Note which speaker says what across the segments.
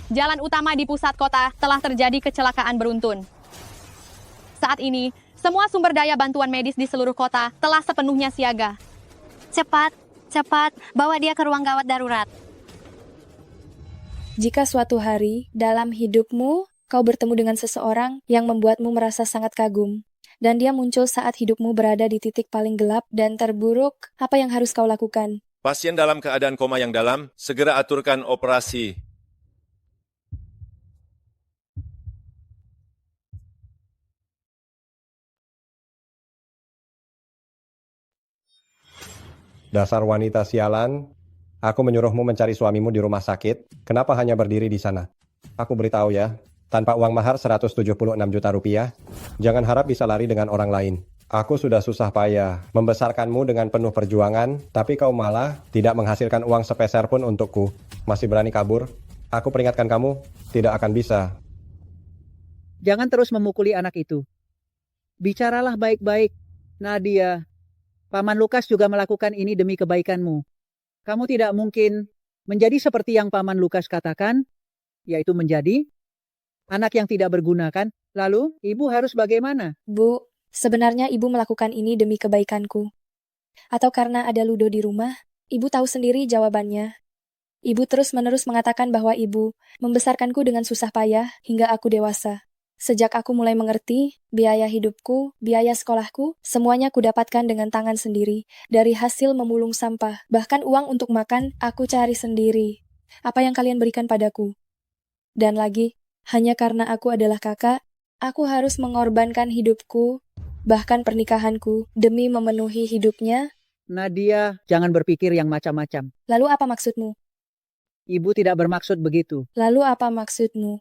Speaker 1: Jalan utama di pusat kota telah terjadi kecelakaan beruntun. Saat ini, semua sumber daya bantuan medis di seluruh kota telah sepenuhnya siaga.
Speaker 2: Cepat, cepat, bawa dia ke ruang gawat darurat.
Speaker 3: Jika suatu hari dalam hidupmu kau bertemu dengan seseorang yang membuatmu merasa sangat kagum, dan dia muncul saat hidupmu berada di titik paling gelap dan terburuk, apa yang harus kau lakukan?
Speaker 4: Pasien dalam keadaan koma yang dalam, segera aturkan operasi.
Speaker 5: Dasar wanita sialan, aku menyuruhmu mencari suamimu di rumah sakit. Kenapa hanya berdiri di sana? Aku beritahu ya, tanpa uang mahar 176 juta rupiah, jangan harap bisa lari dengan orang lain. Aku sudah susah payah membesarkanmu dengan penuh perjuangan, tapi kau malah tidak menghasilkan uang sepeser pun untukku. Masih berani kabur? Aku peringatkan kamu, tidak akan bisa.
Speaker 6: Jangan terus memukuli anak itu. Bicaralah baik-baik, Nadia. Paman Lukas juga melakukan ini demi kebaikanmu. Kamu tidak mungkin menjadi seperti yang Paman Lukas katakan, yaitu menjadi anak yang tidak berguna kan? Lalu, ibu harus bagaimana?
Speaker 3: Bu, sebenarnya ibu melakukan ini demi kebaikanku. Atau karena ada Ludo di rumah, ibu tahu sendiri jawabannya. Ibu terus-menerus mengatakan bahwa ibu membesarkanku dengan susah payah hingga aku dewasa. Sejak aku mulai mengerti, biaya hidupku, biaya sekolahku, semuanya kudapatkan dengan tangan sendiri, dari hasil memulung sampah. Bahkan uang untuk makan, aku cari sendiri. Apa yang kalian berikan padaku? Dan lagi, hanya karena aku adalah kakak, aku harus mengorbankan hidupku, bahkan pernikahanku, demi memenuhi hidupnya.
Speaker 6: Nadia, jangan berpikir yang macam-macam.
Speaker 3: Lalu apa maksudmu?
Speaker 6: Ibu tidak bermaksud begitu.
Speaker 3: Lalu apa maksudmu?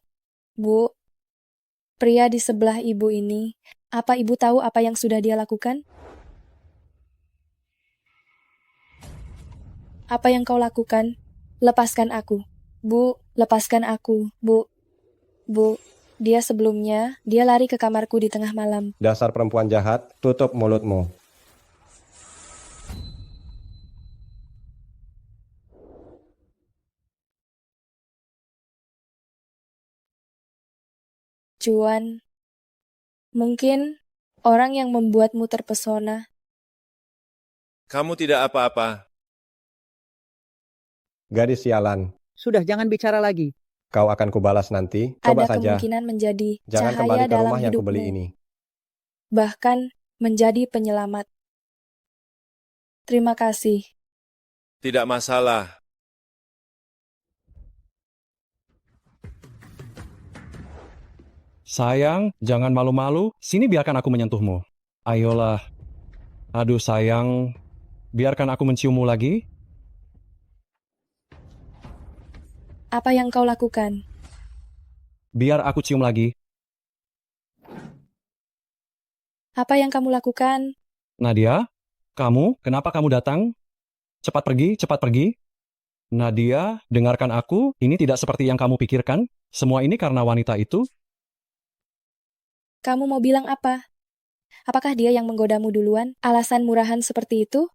Speaker 3: Bu, pria di sebelah ibu ini, apa ibu tahu apa yang sudah dia lakukan? Apa yang kau lakukan? Lepaskan aku. Bu, lepaskan aku. Bu, dia sebelumnya, dia lari ke kamarku di tengah malam.
Speaker 5: Dasar perempuan jahat, tutup mulutmu.
Speaker 3: Cuan, mungkin orang yang membuatmu terpesona.
Speaker 4: Kamu tidak apa-apa.
Speaker 5: Gadis sialan,
Speaker 6: Sudah, jangan bicara lagi.
Speaker 5: kau akan kubalas nanti. Coba
Speaker 3: Ada
Speaker 5: saja,
Speaker 3: kemungkinan menjadi
Speaker 5: jangan kembali
Speaker 3: cahaya
Speaker 5: ke
Speaker 3: dalam
Speaker 5: rumah yang kubeli
Speaker 3: hidupmu.
Speaker 5: ini.
Speaker 3: Bahkan menjadi penyelamat. Terima kasih.
Speaker 4: Tidak masalah.
Speaker 7: Sayang, jangan malu-malu. Sini biarkan aku menyentuhmu. Ayolah. Aduh sayang, biarkan aku menciummu lagi.
Speaker 3: Apa yang kau lakukan?
Speaker 7: Biar aku cium lagi.
Speaker 3: Apa yang kamu lakukan?
Speaker 7: Nadia, kenapa kamu datang? Cepat pergi, cepat pergi. Nadia, dengarkan aku, ini tidak seperti yang kamu pikirkan. Semua ini karena wanita itu.
Speaker 3: Kamu mau bilang apa? Apakah dia yang menggodamu duluan? Alasan murahan seperti itu?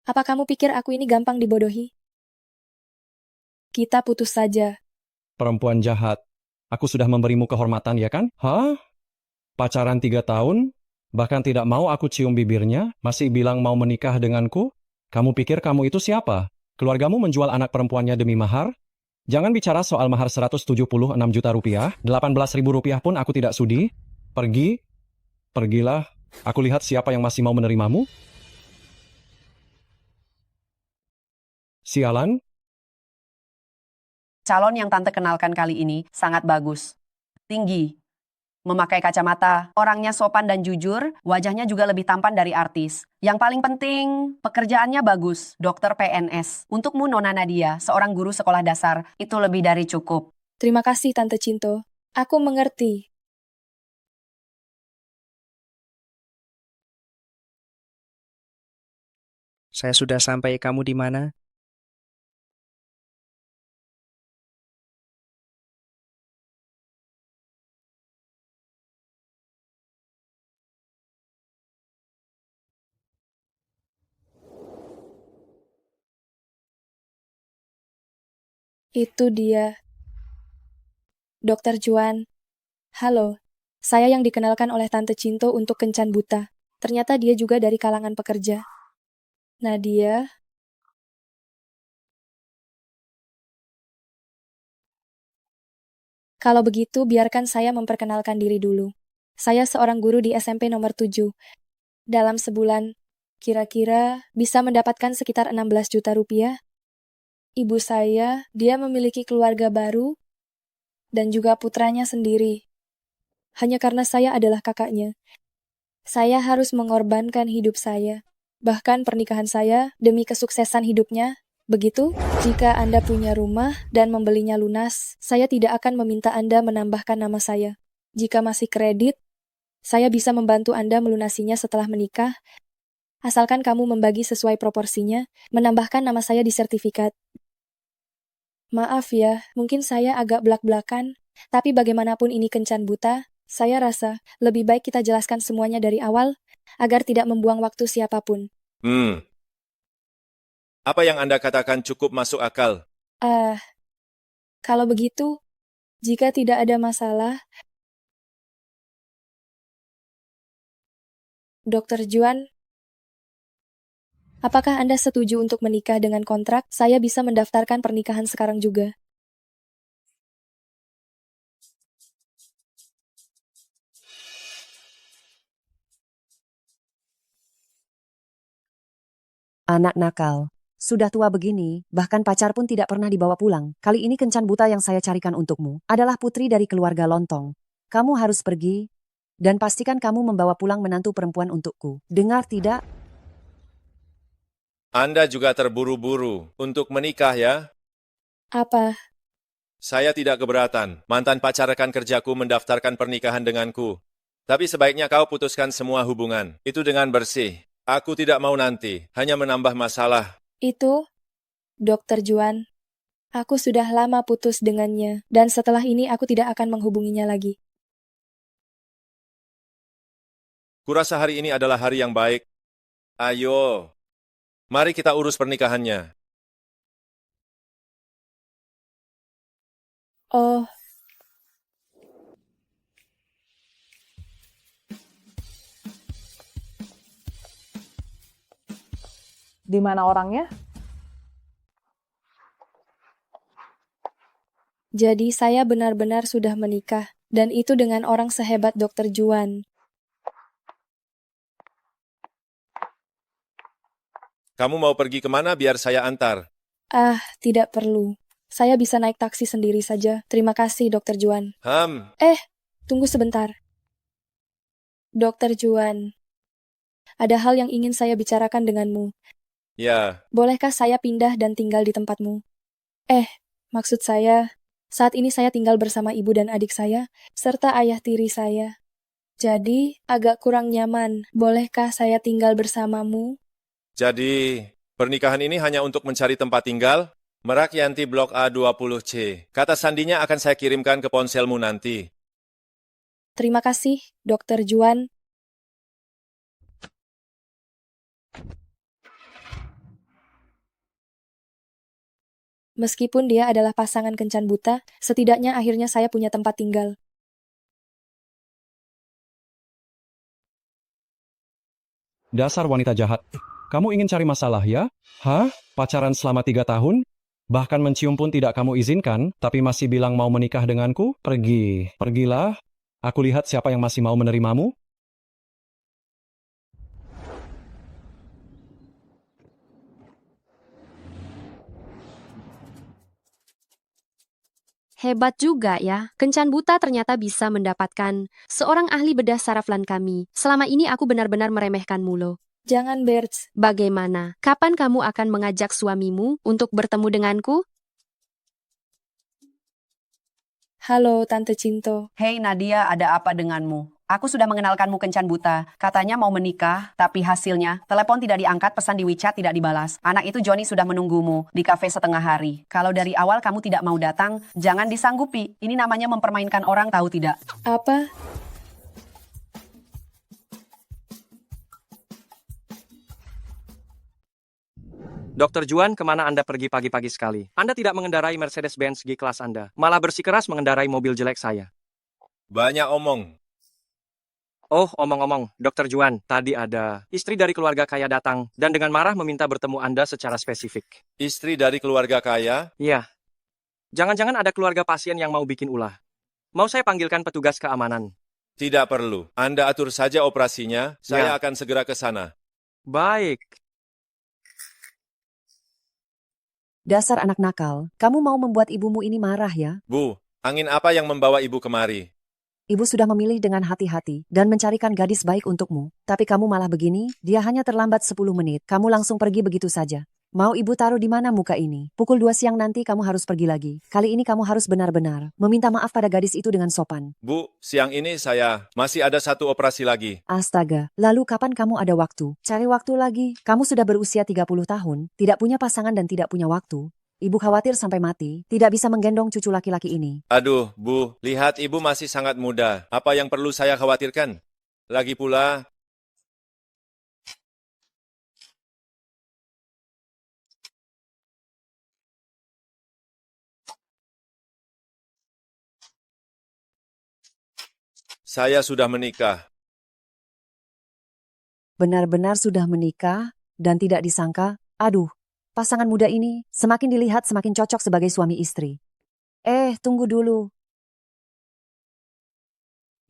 Speaker 3: Apa kamu pikir aku ini gampang dibodohi? Kita putus saja.
Speaker 7: Perempuan jahat. Aku sudah memberimu kehormatan, ya kan? Hah? Pacaran 3 tahun? Bahkan tidak mau aku cium bibirnya? Masih bilang mau menikah denganku? Kamu pikir kamu itu siapa? Keluargamu menjual anak perempuannya demi mahar? Jangan bicara soal mahar 176 juta rupiah. 18 ribu rupiah pun aku tidak sudi. Pergilah. Aku lihat siapa yang masih mau menerimamu. Sialan.
Speaker 8: Calon yang tante kenalkan kali ini sangat bagus. Tinggi, memakai kacamata, orangnya sopan dan jujur, wajahnya juga lebih tampan dari artis. Yang paling penting, pekerjaannya bagus, dokter PNS. Untukmu Nona Nadia, seorang guru sekolah dasar, itu lebih dari cukup.
Speaker 3: Terima kasih Tante Cinto. Aku mengerti.
Speaker 9: Saya sudah sampai, kamu di mana?
Speaker 3: Itu dia. Dokter Juan. Halo, saya yang dikenalkan oleh Tante Cinto untuk kencan buta. Ternyata dia juga dari kalangan pekerja. Nadia. Kalau begitu, biarkan saya memperkenalkan diri dulu. Saya seorang guru di SMP nomor 7. Dalam sebulan, kira-kira bisa mendapatkan sekitar 16 juta rupiah. Ibu saya, dia memiliki keluarga baru, dan juga putranya sendiri. Hanya karena saya adalah kakaknya. Saya harus mengorbankan hidup saya, bahkan pernikahan saya, demi kesuksesan hidupnya. Begitu, jika Anda punya rumah dan membelinya lunas, saya tidak akan meminta Anda menambahkan nama saya. Jika masih kredit, saya bisa membantu Anda melunasinya setelah menikah, asalkan kamu membagi sesuai proporsinya, menambahkan nama saya di sertifikat. Maaf ya, mungkin saya agak blak-blakan, tapi bagaimanapun ini kencan buta, saya rasa lebih baik kita jelaskan semuanya dari awal, agar tidak membuang waktu siapapun.
Speaker 4: Apa yang Anda katakan cukup masuk akal.
Speaker 3: Kalau begitu, jika tidak ada masalah, Dokter Juan, apakah Anda setuju untuk menikah dengan kontrak? Saya bisa mendaftarkan pernikahan sekarang juga.
Speaker 8: Anak nakal. Sudah tua begini, bahkan pacar pun tidak pernah dibawa pulang. Kali ini kencan buta yang saya carikan untukmu adalah putri dari keluarga lontong. Kamu harus pergi, dan pastikan kamu membawa pulang menantu perempuan untukku. Dengar tidak?
Speaker 4: Anda juga terburu-buru untuk menikah ya?
Speaker 3: Apa?
Speaker 4: Saya tidak keberatan. Mantan pacar rekan kerjaku mendaftarkan pernikahan denganku. Tapi sebaiknya kau putuskan semua hubungan. Itu dengan bersih. Aku tidak mau nanti, hanya menambah masalah.
Speaker 3: Itu, Dokter Juan, aku sudah lama putus dengannya, dan setelah ini aku tidak akan menghubunginya lagi.
Speaker 4: Kurasa hari ini adalah hari yang baik. Ayo, mari kita urus pernikahannya.
Speaker 3: Oh,
Speaker 10: Di mana orangnya?
Speaker 3: jadi saya benar-benar sudah menikah, dan itu dengan orang sehebat Dokter Juan.
Speaker 4: Kamu mau pergi kemana biar saya antar?
Speaker 3: Tidak perlu. Saya bisa naik taksi sendiri saja. Terima kasih, Dokter Juan. Tunggu sebentar. Dokter Juan, ada hal yang ingin saya bicarakan denganmu.
Speaker 4: Ya,
Speaker 3: Bolehkah saya pindah dan tinggal di tempatmu? Maksud saya, saat ini saya tinggal bersama ibu dan adik saya, serta ayah tiri saya. Jadi, agak kurang nyaman. Bolehkah saya tinggal bersamamu?
Speaker 4: jadi pernikahan ini hanya untuk mencari tempat tinggal? Merak Yanti Blok A20C. Kata sandinya akan saya kirimkan ke ponselmu nanti.
Speaker 3: Terima kasih, Dokter Juan. Meskipun dia adalah pasangan kencan buta, setidaknya akhirnya saya punya tempat tinggal.
Speaker 7: Dasar wanita jahat. Kamu ingin cari masalah ya? Hah? Pacaran selama 3 tahun? Bahkan mencium pun tidak kamu izinkan, tapi masih bilang mau menikah denganku? Pergilah. Aku lihat siapa yang masih mau menerimamu.
Speaker 11: Hebat juga ya, kencan buta ternyata bisa mendapatkan seorang ahli bedah saraf lan kami. Selama ini aku benar-benar meremehkanmu loh.
Speaker 3: Jangan, Berts.
Speaker 11: Bagaimana? Kapan kamu akan mengajak suamimu untuk bertemu denganku?
Speaker 3: Halo, Tante Cinto.
Speaker 8: Hei Nadia, ada apa denganmu? Aku sudah mengenalkanmu kencan buta. Katanya mau menikah, tapi hasilnya telepon tidak diangkat, pesan di WeChat tidak dibalas. Anak itu Johnny sudah menunggumu di kafe setengah hari. Kalau dari awal kamu tidak mau datang, jangan disanggupi. Ini namanya mempermainkan orang, tahu tidak?
Speaker 3: Apa?
Speaker 9: Dr. Juan, kemana Anda pergi pagi-pagi sekali? Anda tidak mengendarai Mercedes-Benz G-Class Anda, malah bersikeras mengendarai mobil jelek saya.
Speaker 4: Banyak omong.
Speaker 9: Oh, omong-omong, Dr. Juan, tadi ada istri dari keluarga kaya datang dan dengan marah meminta bertemu Anda secara spesifik.
Speaker 4: Istri dari keluarga kaya?
Speaker 9: Iya. Jangan-jangan ada keluarga pasien yang mau bikin ulah. Mau saya panggilkan petugas keamanan?
Speaker 4: Tidak perlu. Anda atur saja operasinya, saya akan segera ke sana.
Speaker 9: Baik.
Speaker 8: Dasar anak nakal, kamu mau membuat ibumu ini marah ya?
Speaker 4: Bu, angin apa yang membawa ibu kemari?
Speaker 8: Ibu sudah memilih dengan hati-hati dan mencarikan gadis baik untukmu. Tapi kamu malah begini, dia hanya terlambat 10 menit. Kamu langsung pergi begitu saja. Mau ibu taruh di mana muka ini? Pukul 2 siang nanti kamu harus pergi lagi. Kali ini kamu harus benar-benar meminta maaf pada gadis itu dengan sopan.
Speaker 4: Bu, siang ini saya masih ada satu operasi lagi.
Speaker 8: Astaga, lalu kapan kamu ada waktu? Cari waktu lagi. Kamu sudah berusia 30 tahun, tidak punya pasangan dan tidak punya waktu. Ibu khawatir sampai mati, tidak bisa menggendong cucu laki-laki ini.
Speaker 4: Aduh, Bu, lihat ibu masih sangat muda. Apa yang perlu saya khawatirkan? Lagi pula, saya sudah menikah.
Speaker 8: Benar-benar sudah menikah dan tidak disangka, aduh, pasangan muda ini semakin dilihat semakin cocok sebagai suami istri. Tunggu dulu.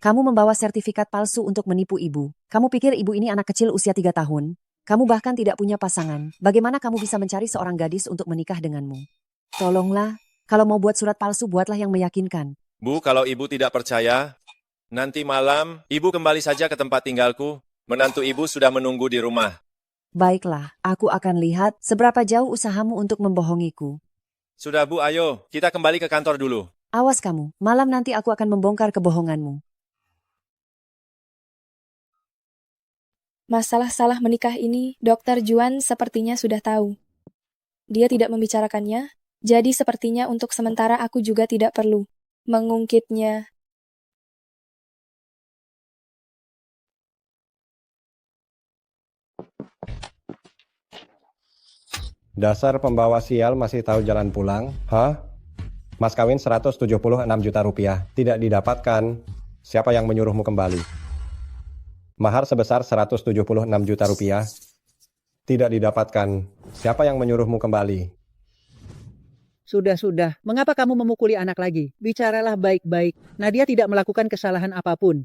Speaker 8: Kamu membawa sertifikat palsu untuk menipu ibu. Kamu pikir ibu ini anak kecil usia 3 tahun? Kamu bahkan tidak punya pasangan. Bagaimana kamu bisa mencari seorang gadis untuk menikah denganmu? Tolonglah, kalau mau buat surat palsu buatlah yang meyakinkan.
Speaker 4: Bu, kalau ibu tidak percaya, nanti malam ibu kembali saja ke tempat tinggalku. Menantu ibu sudah menunggu di rumah.
Speaker 8: Baiklah, aku akan lihat seberapa jauh usahamu untuk membohongiku.
Speaker 4: Sudah Bu, ayo, kita kembali ke kantor dulu.
Speaker 8: Awas kamu, malam nanti aku akan membongkar kebohonganmu.
Speaker 3: Masalah salah menikah ini, Dr. Juan sepertinya sudah tahu. Dia tidak membicarakannya, jadi sepertinya untuk sementara aku juga tidak perlu mengungkitnya.
Speaker 5: Dasar pembawa sial masih tahu jalan pulang. Hah? Mas kawin 176 juta rupiah. Tidak didapatkan. Siapa yang menyuruhmu kembali? Mahar sebesar 176 juta rupiah. Tidak didapatkan. Siapa yang menyuruhmu kembali?
Speaker 6: Sudah. Mengapa kamu memukuli anak lagi? Bicaralah baik-baik. Nadia tidak melakukan kesalahan apapun.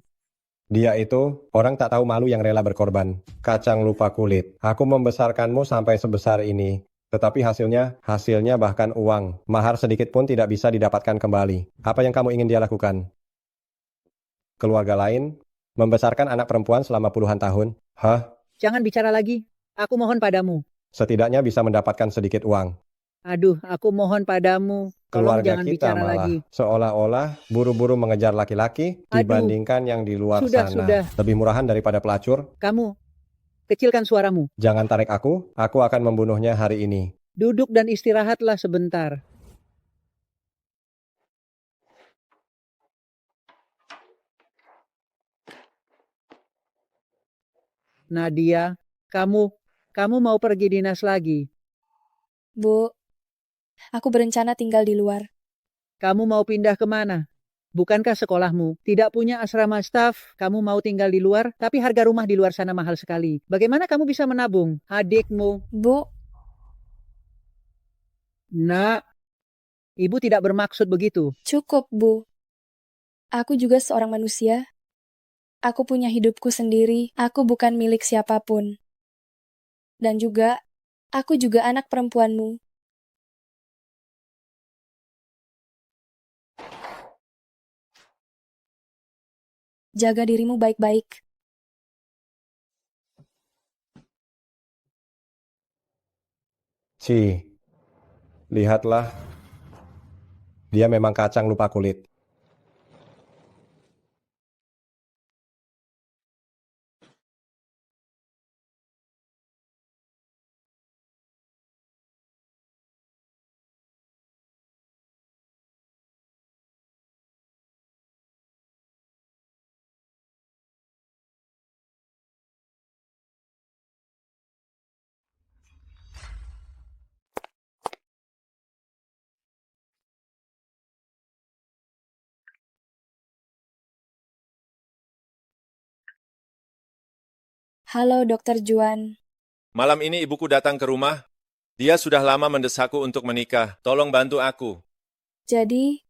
Speaker 5: Dia itu orang tak tahu malu yang rela berkorban. Kacang lupa kulit. Aku membesarkanmu sampai sebesar ini. Tetapi hasilnya bahkan uang. Mahar sedikit pun tidak bisa didapatkan kembali. Apa yang kamu ingin dia lakukan? Keluarga lain? Membesarkan anak perempuan selama puluhan tahun? Hah?
Speaker 6: Jangan bicara lagi. Aku mohon padamu.
Speaker 5: Setidaknya bisa mendapatkan sedikit uang.
Speaker 6: Aduh, aku mohon padamu. Tolong
Speaker 5: Keluarga
Speaker 6: jangan
Speaker 5: kita
Speaker 6: bicara
Speaker 5: malah
Speaker 6: lagi.
Speaker 5: seolah-olah buru-buru mengejar laki-laki dibandingkan yang di luar sana. Lebih murahan daripada pelacur.
Speaker 6: Kamu, kecilkan suaramu.
Speaker 5: Jangan tarik aku akan membunuhnya hari ini.
Speaker 6: Duduk dan istirahatlah sebentar. Nadia, kamu mau pergi dinas lagi?
Speaker 3: Bu, aku berencana tinggal di luar.
Speaker 6: Kamu mau pindah kemana? Bukankah sekolahmu tidak punya asrama staf? Kamu mau tinggal di luar, tapi harga rumah di luar sana mahal sekali. Bagaimana kamu bisa menabung? Adikmu.
Speaker 3: Bu,
Speaker 6: Nak, ibu tidak bermaksud begitu.
Speaker 3: cukup, Bu. Aku juga seorang manusia. Aku punya hidupku sendiri. Aku bukan milik siapapun. Dan juga, aku juga anak perempuanmu. Jaga dirimu baik-baik.
Speaker 5: Lihatlah. Dia memang kacang lupa kulit.
Speaker 3: Halo, Dokter Juan.
Speaker 4: Malam ini ibuku datang ke rumah. Dia sudah lama mendesakku untuk menikah. Tolong bantu aku.
Speaker 3: Jadi,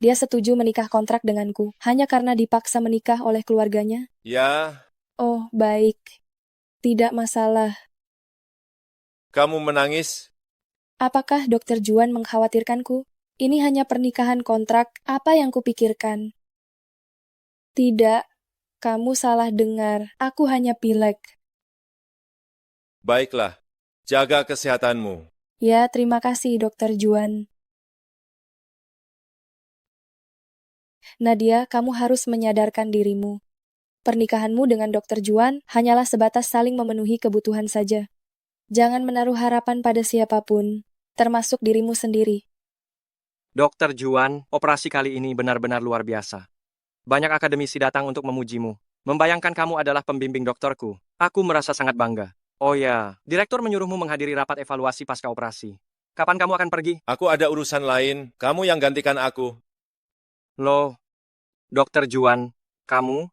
Speaker 3: dia setuju menikah kontrak denganku hanya karena dipaksa menikah oleh keluarganya?
Speaker 4: Ya,
Speaker 3: Oh, baik. Tidak masalah.
Speaker 4: kamu menangis?
Speaker 3: Apakah Dokter Juan mengkhawatirkanku? Ini hanya pernikahan kontrak, apa yang kupikirkan? Tidak, kamu salah dengar. Aku hanya pilek.
Speaker 4: Baiklah, jaga kesehatanmu.
Speaker 3: Ya, terima kasih, Dokter Juan. Nadia, kamu harus menyadarkan dirimu. Pernikahanmu dengan Dokter Juan hanyalah sebatas saling memenuhi kebutuhan saja. Jangan menaruh harapan pada siapapun, termasuk dirimu sendiri.
Speaker 9: Dokter Juan, operasi kali ini benar-benar luar biasa. Banyak akademisi datang untuk memujimu. Membayangkan kamu adalah pembimbing dokterku. Aku merasa sangat bangga. Oh ya, direktur menyuruhmu menghadiri rapat evaluasi pasca operasi. Kapan kamu akan pergi?
Speaker 4: Aku ada urusan lain. Kamu yang gantikan aku.
Speaker 9: Loh, Dokter Juan, kamu?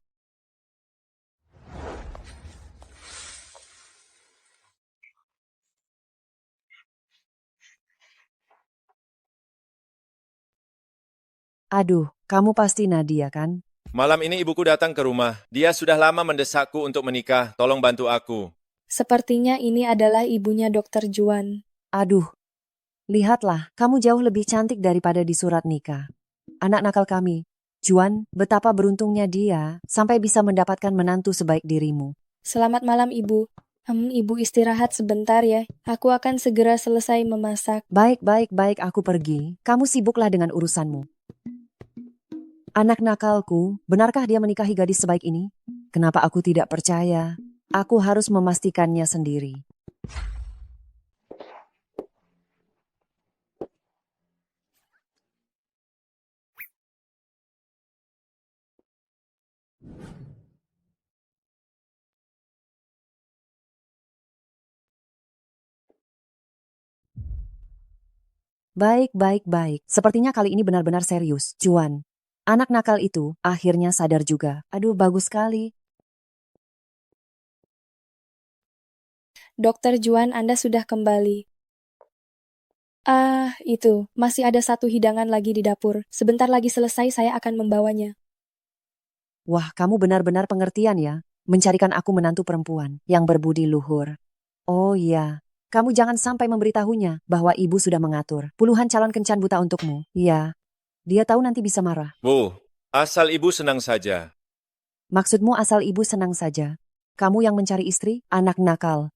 Speaker 12: Aduh, kamu pasti Nadia kan?
Speaker 4: Malam ini ibuku datang ke rumah. Dia sudah lama mendesakku untuk menikah. Tolong bantu aku.
Speaker 3: Sepertinya ini adalah ibunya Dokter Juan.
Speaker 12: Aduh, lihatlah, kamu jauh lebih cantik daripada di surat nikah. Anak nakal kami. Juan, betapa beruntungnya dia sampai bisa mendapatkan menantu sebaik dirimu.
Speaker 3: Selamat malam, Ibu. Ibu istirahat sebentar ya. Aku akan segera selesai memasak.
Speaker 12: Baik, aku pergi. Kamu sibuklah dengan urusanmu. Anak nakalku, benarkah dia menikahi gadis sebaik ini? Kenapa aku tidak percaya? Aku harus memastikannya sendiri. Baik. Sepertinya kali ini benar-benar serius, Juan. Anak nakal itu akhirnya sadar juga. Aduh, bagus sekali.
Speaker 3: Dokter Juan, Anda sudah kembali. Itu. Masih ada satu hidangan lagi di dapur. Sebentar lagi selesai, saya akan membawanya.
Speaker 12: Wah, kamu benar-benar pengertian ya. Mencarikan aku menantu perempuan yang berbudi luhur. Oh iya, kamu jangan sampai memberitahunya bahwa ibu sudah mengatur puluhan calon kencan buta untukmu. Iya, dia tahu nanti bisa marah.
Speaker 4: Bu, asal ibu senang saja.
Speaker 12: Maksudmu asal ibu senang saja. Kamu yang mencari istri, anak nakal.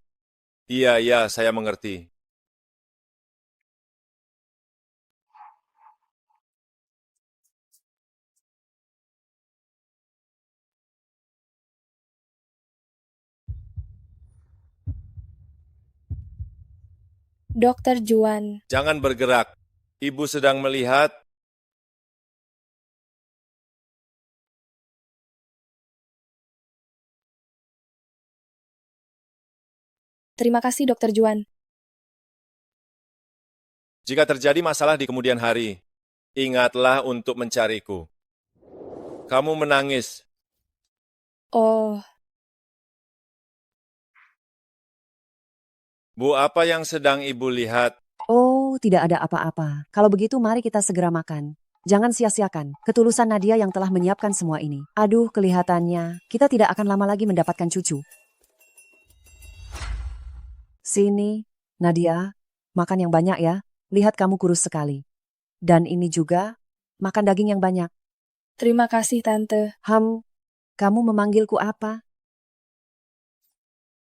Speaker 4: Iya, saya mengerti.
Speaker 3: Dokter Juan.
Speaker 4: Jangan bergerak. Ibu sedang melihat.
Speaker 3: Terima kasih, Dokter Juan.
Speaker 4: Jika terjadi masalah di kemudian hari, ingatlah untuk mencariku. Kamu menangis.
Speaker 3: Oh,
Speaker 4: Bu, apa yang sedang ibu lihat?
Speaker 12: Oh, tidak ada apa-apa. Kalau begitu mari kita segera makan. Jangan sia-siakan ketulusan Nadia yang telah menyiapkan semua ini. Aduh, kelihatannya kita tidak akan lama lagi mendapatkan cucu. Sini, Nadia, makan yang banyak ya. Lihat kamu kurus sekali. Dan ini juga, makan daging yang banyak.
Speaker 3: terima kasih, Tante.
Speaker 12: Kamu memanggilku apa?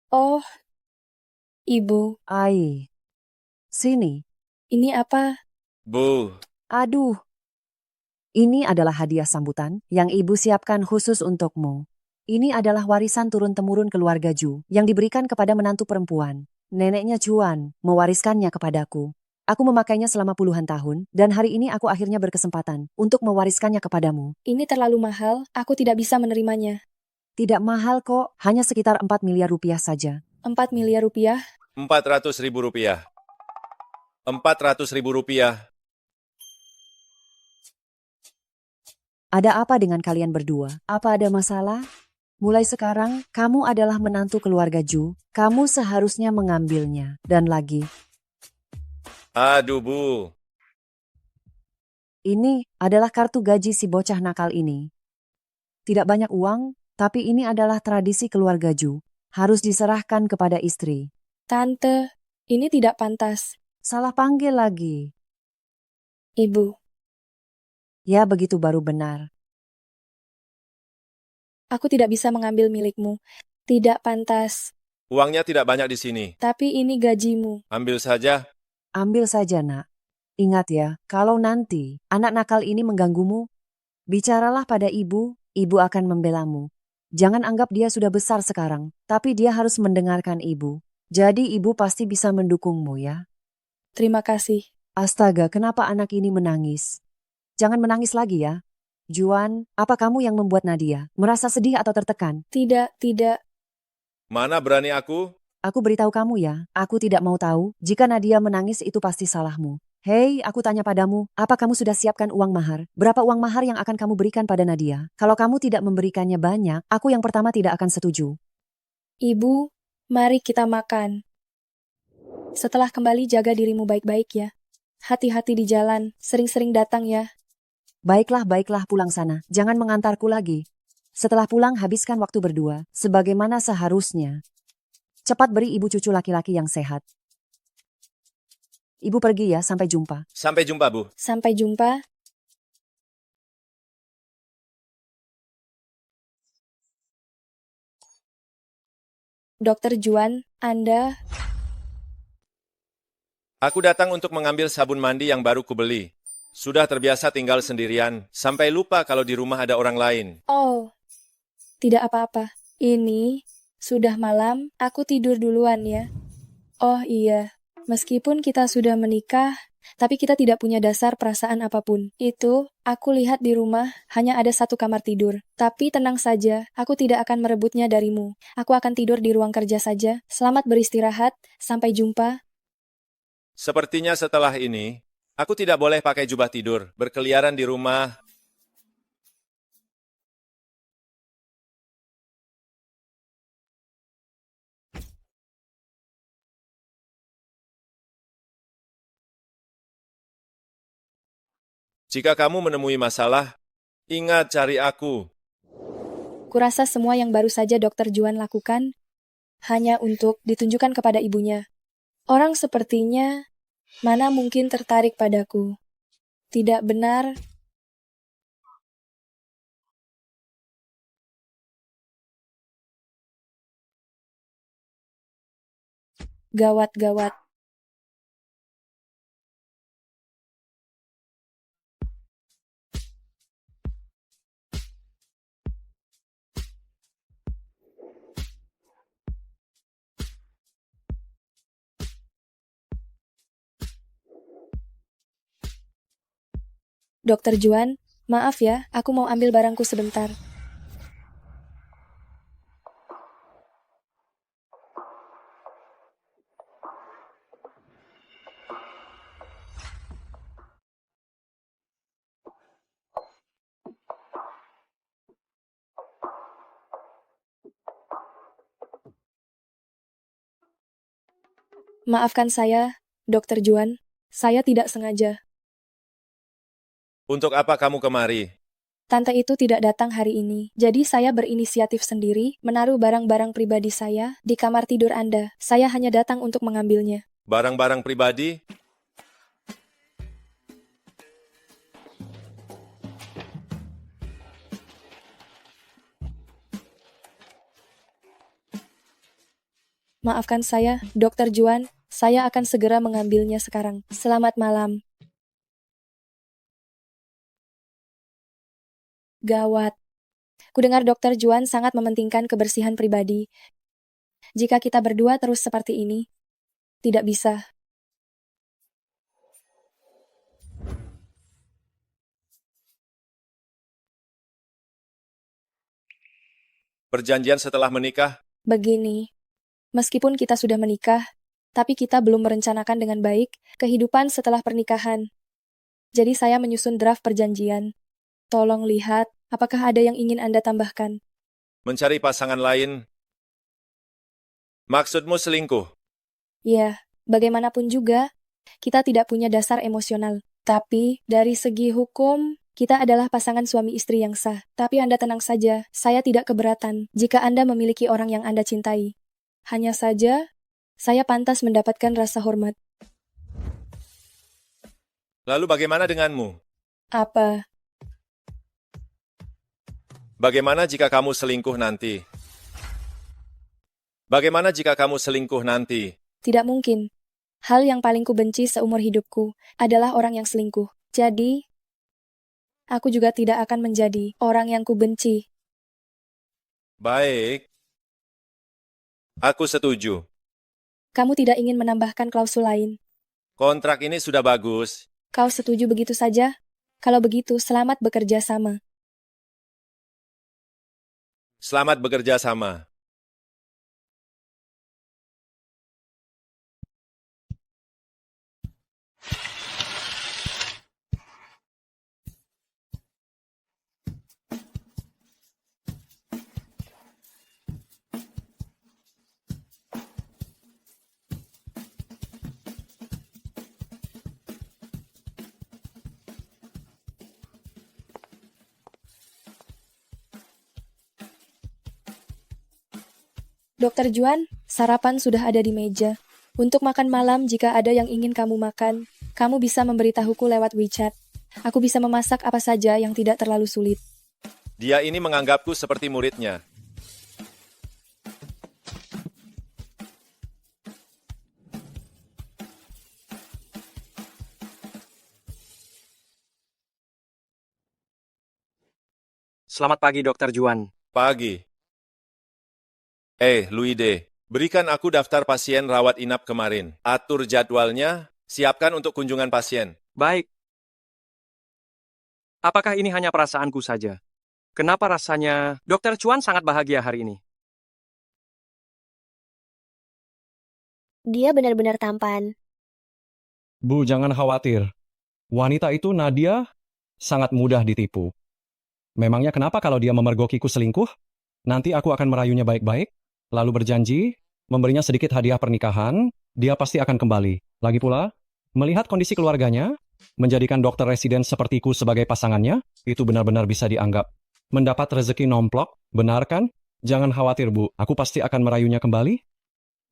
Speaker 3: Oh, Ibu.
Speaker 12: Sini.
Speaker 3: Ini apa?
Speaker 4: Bu,
Speaker 12: Aduh. Ini adalah hadiah sambutan yang ibu siapkan khusus untukmu. Ini adalah warisan turun-temurun keluarga Ju yang diberikan kepada menantu perempuan. Neneknya Juan mewariskannya kepadaku. Aku memakainya selama puluhan tahun, dan hari ini aku akhirnya berkesempatan untuk mewariskannya kepadamu.
Speaker 3: Ini terlalu mahal, aku tidak bisa menerimanya.
Speaker 12: Tidak mahal kok, hanya sekitar 4 miliar rupiah saja.
Speaker 3: 4 miliar rupiah?
Speaker 4: 400.000 rupiah. 400.000 rupiah.
Speaker 12: Ada apa dengan kalian berdua? Apa ada masalah? Mulai sekarang, kamu adalah menantu keluarga Ju. Kamu seharusnya mengambilnya. Dan lagi,
Speaker 4: Aduh, Bu.
Speaker 12: ini adalah kartu gaji si bocah nakal ini. Tidak banyak uang, tapi ini adalah tradisi keluarga Ju. Harus diserahkan kepada istri.
Speaker 3: Tante, ini tidak pantas.
Speaker 12: Salah panggil lagi.
Speaker 3: Ibu,
Speaker 12: Ya, begitu baru benar.
Speaker 3: aku tidak bisa mengambil milikmu. Tidak pantas.
Speaker 4: Uangnya tidak banyak di sini.
Speaker 3: Tapi ini gajimu.
Speaker 4: Ambil saja.
Speaker 12: Ambil saja, Nak. Ingat ya, kalau nanti anak nakal ini mengganggumu, bicaralah pada ibu, ibu akan membelamu. Jangan anggap dia sudah besar sekarang, tapi dia harus mendengarkan ibu. Jadi ibu pasti bisa mendukungmu ya.
Speaker 3: Terima kasih.
Speaker 12: Astaga, kenapa anak ini menangis? Jangan menangis lagi ya. Juan, apa kamu yang membuat Nadia merasa sedih atau tertekan?
Speaker 3: Tidak.
Speaker 4: Mana berani aku?
Speaker 12: Aku beritahu kamu ya, aku tidak mau tahu. Jika Nadia menangis itu pasti salahmu. Hei, aku tanya padamu, apa kamu sudah siapkan uang mahar? Berapa uang mahar yang akan kamu berikan pada Nadia? Kalau kamu tidak memberikannya banyak, aku yang pertama tidak akan setuju.
Speaker 3: Ibu, mari kita makan. Setelah kembali jaga dirimu baik-baik ya. Hati-hati di jalan, sering-sering datang ya.
Speaker 12: Baiklah, pulang sana. Jangan mengantarku lagi. Setelah pulang, habiskan waktu berdua, sebagaimana seharusnya. Cepat beri ibu cucu laki-laki yang sehat. Ibu pergi ya, sampai jumpa.
Speaker 4: Sampai jumpa, Bu.
Speaker 3: Sampai jumpa. Dokter Juan, Anda...
Speaker 4: Aku datang untuk mengambil sabun mandi yang baru kubeli. Sudah terbiasa tinggal sendirian, sampai lupa kalau di rumah ada orang lain.
Speaker 3: Oh, tidak apa-apa. Ini sudah malam, aku tidur duluan ya. Oh iya, meskipun kita sudah menikah, tapi kita tidak punya dasar perasaan apapun. Itu, aku lihat di rumah, hanya ada satu kamar tidur. Tapi tenang saja, aku tidak akan merebutnya darimu. Aku akan tidur di ruang kerja saja. Selamat beristirahat, sampai jumpa.
Speaker 4: Sepertinya setelah ini, aku tidak boleh pakai jubah tidur, berkeliaran di rumah. Jika kamu menemui masalah, ingat cari aku.
Speaker 3: Kurasa semua yang baru saja Dokter Juan lakukan hanya untuk ditunjukkan kepada ibunya. Orang sepertinya mana mungkin tertarik padaku. Tidak benar. Gawat. Dokter Juan, maaf ya, aku mau ambil barangku sebentar. Maafkan saya, Dokter Juan. Saya tidak sengaja.
Speaker 4: Untuk apa kamu kemari?
Speaker 3: Tante itu tidak datang hari ini, jadi saya berinisiatif sendiri menaruh barang-barang pribadi saya di kamar tidur Anda. Saya hanya datang untuk mengambilnya.
Speaker 4: Barang-barang pribadi?
Speaker 3: Maafkan saya, Dokter Juan. Saya akan segera mengambilnya sekarang. Selamat malam. Gawat. Kudengar Dokter Juan sangat mementingkan kebersihan pribadi. Jika kita berdua terus seperti ini, tidak bisa.
Speaker 4: Perjanjian setelah menikah?
Speaker 3: Begini, meskipun kita sudah menikah, tapi kita belum merencanakan dengan baik kehidupan setelah pernikahan. Jadi saya menyusun draft perjanjian. Tolong lihat, apakah ada yang ingin Anda tambahkan?
Speaker 4: Mencari pasangan lain? Maksudmu selingkuh?
Speaker 3: Ya, bagaimanapun juga, kita tidak punya dasar emosional. Tapi, dari segi hukum, kita adalah pasangan suami istri yang sah. Tapi Anda tenang saja, saya tidak keberatan jika Anda memiliki orang yang Anda cintai. Hanya saja, saya pantas mendapatkan rasa hormat.
Speaker 4: Lalu bagaimana denganmu?
Speaker 3: Apa?
Speaker 4: Bagaimana jika kamu selingkuh nanti? Bagaimana jika kamu selingkuh nanti?
Speaker 3: Tidak mungkin. Hal yang paling kubenci seumur hidupku adalah orang yang selingkuh. Jadi, aku juga tidak akan menjadi orang yang kubenci.
Speaker 4: Baik. Aku setuju.
Speaker 3: Kamu tidak ingin menambahkan klausul lain.
Speaker 4: Kontrak ini sudah bagus.
Speaker 3: Kau setuju begitu saja? Kalau begitu, selamat bekerja sama.
Speaker 4: Selamat bekerja sama.
Speaker 3: Dokter Juan, sarapan sudah ada di meja. Untuk makan malam, jika ada yang ingin kamu makan, kamu bisa memberitahuku lewat WeChat. Aku bisa memasak apa saja yang tidak terlalu sulit.
Speaker 4: Dia ini menganggapku seperti muridnya.
Speaker 9: Selamat pagi, Dokter Juan.
Speaker 4: Pagi. Luide, berikan aku daftar pasien rawat inap kemarin. Atur jadwalnya, siapkan untuk kunjungan pasien.
Speaker 9: Baik. Apakah ini hanya perasaanku saja? Kenapa rasanya Dokter Juan sangat bahagia hari ini?
Speaker 2: Dia benar-benar tampan.
Speaker 7: Bu, jangan khawatir. Wanita itu, Nadia, sangat mudah ditipu. Memangnya kenapa kalau dia memergokiku selingkuh? Nanti aku akan merayunya baik-baik, lalu berjanji, memberinya sedikit hadiah pernikahan, dia pasti akan kembali. Lagi pula, melihat kondisi keluarganya, menjadikan dokter residen sepertiku sebagai pasangannya, itu benar-benar bisa dianggap mendapat rezeki nomplok, benar kan? Jangan khawatir, Bu, aku pasti akan merayunya kembali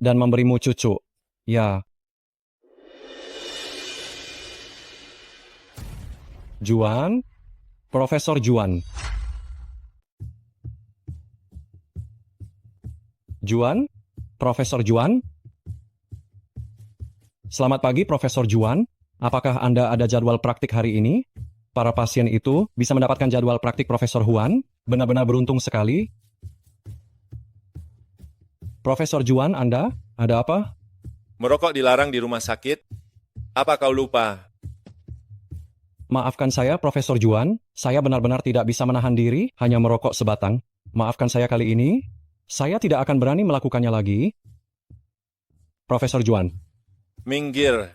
Speaker 7: dan memberimu cucu. Ya. Juan, Profesor Juan. Juan, Profesor Juan. Selamat pagi, Profesor Juan. Apakah Anda ada jadwal praktik hari ini? Para pasien itu bisa mendapatkan jadwal praktik Profesor Juan. Benar-benar beruntung sekali. Profesor Juan, Anda, ada apa?
Speaker 4: Merokok dilarang di rumah sakit. Apa kau lupa?
Speaker 7: Maafkan saya, Profesor Juan. Saya benar-benar tidak bisa menahan diri, hanya merokok sebatang. Maafkan saya kali ini. Saya tidak akan berani melakukannya lagi. Profesor Juan.
Speaker 4: Minggir.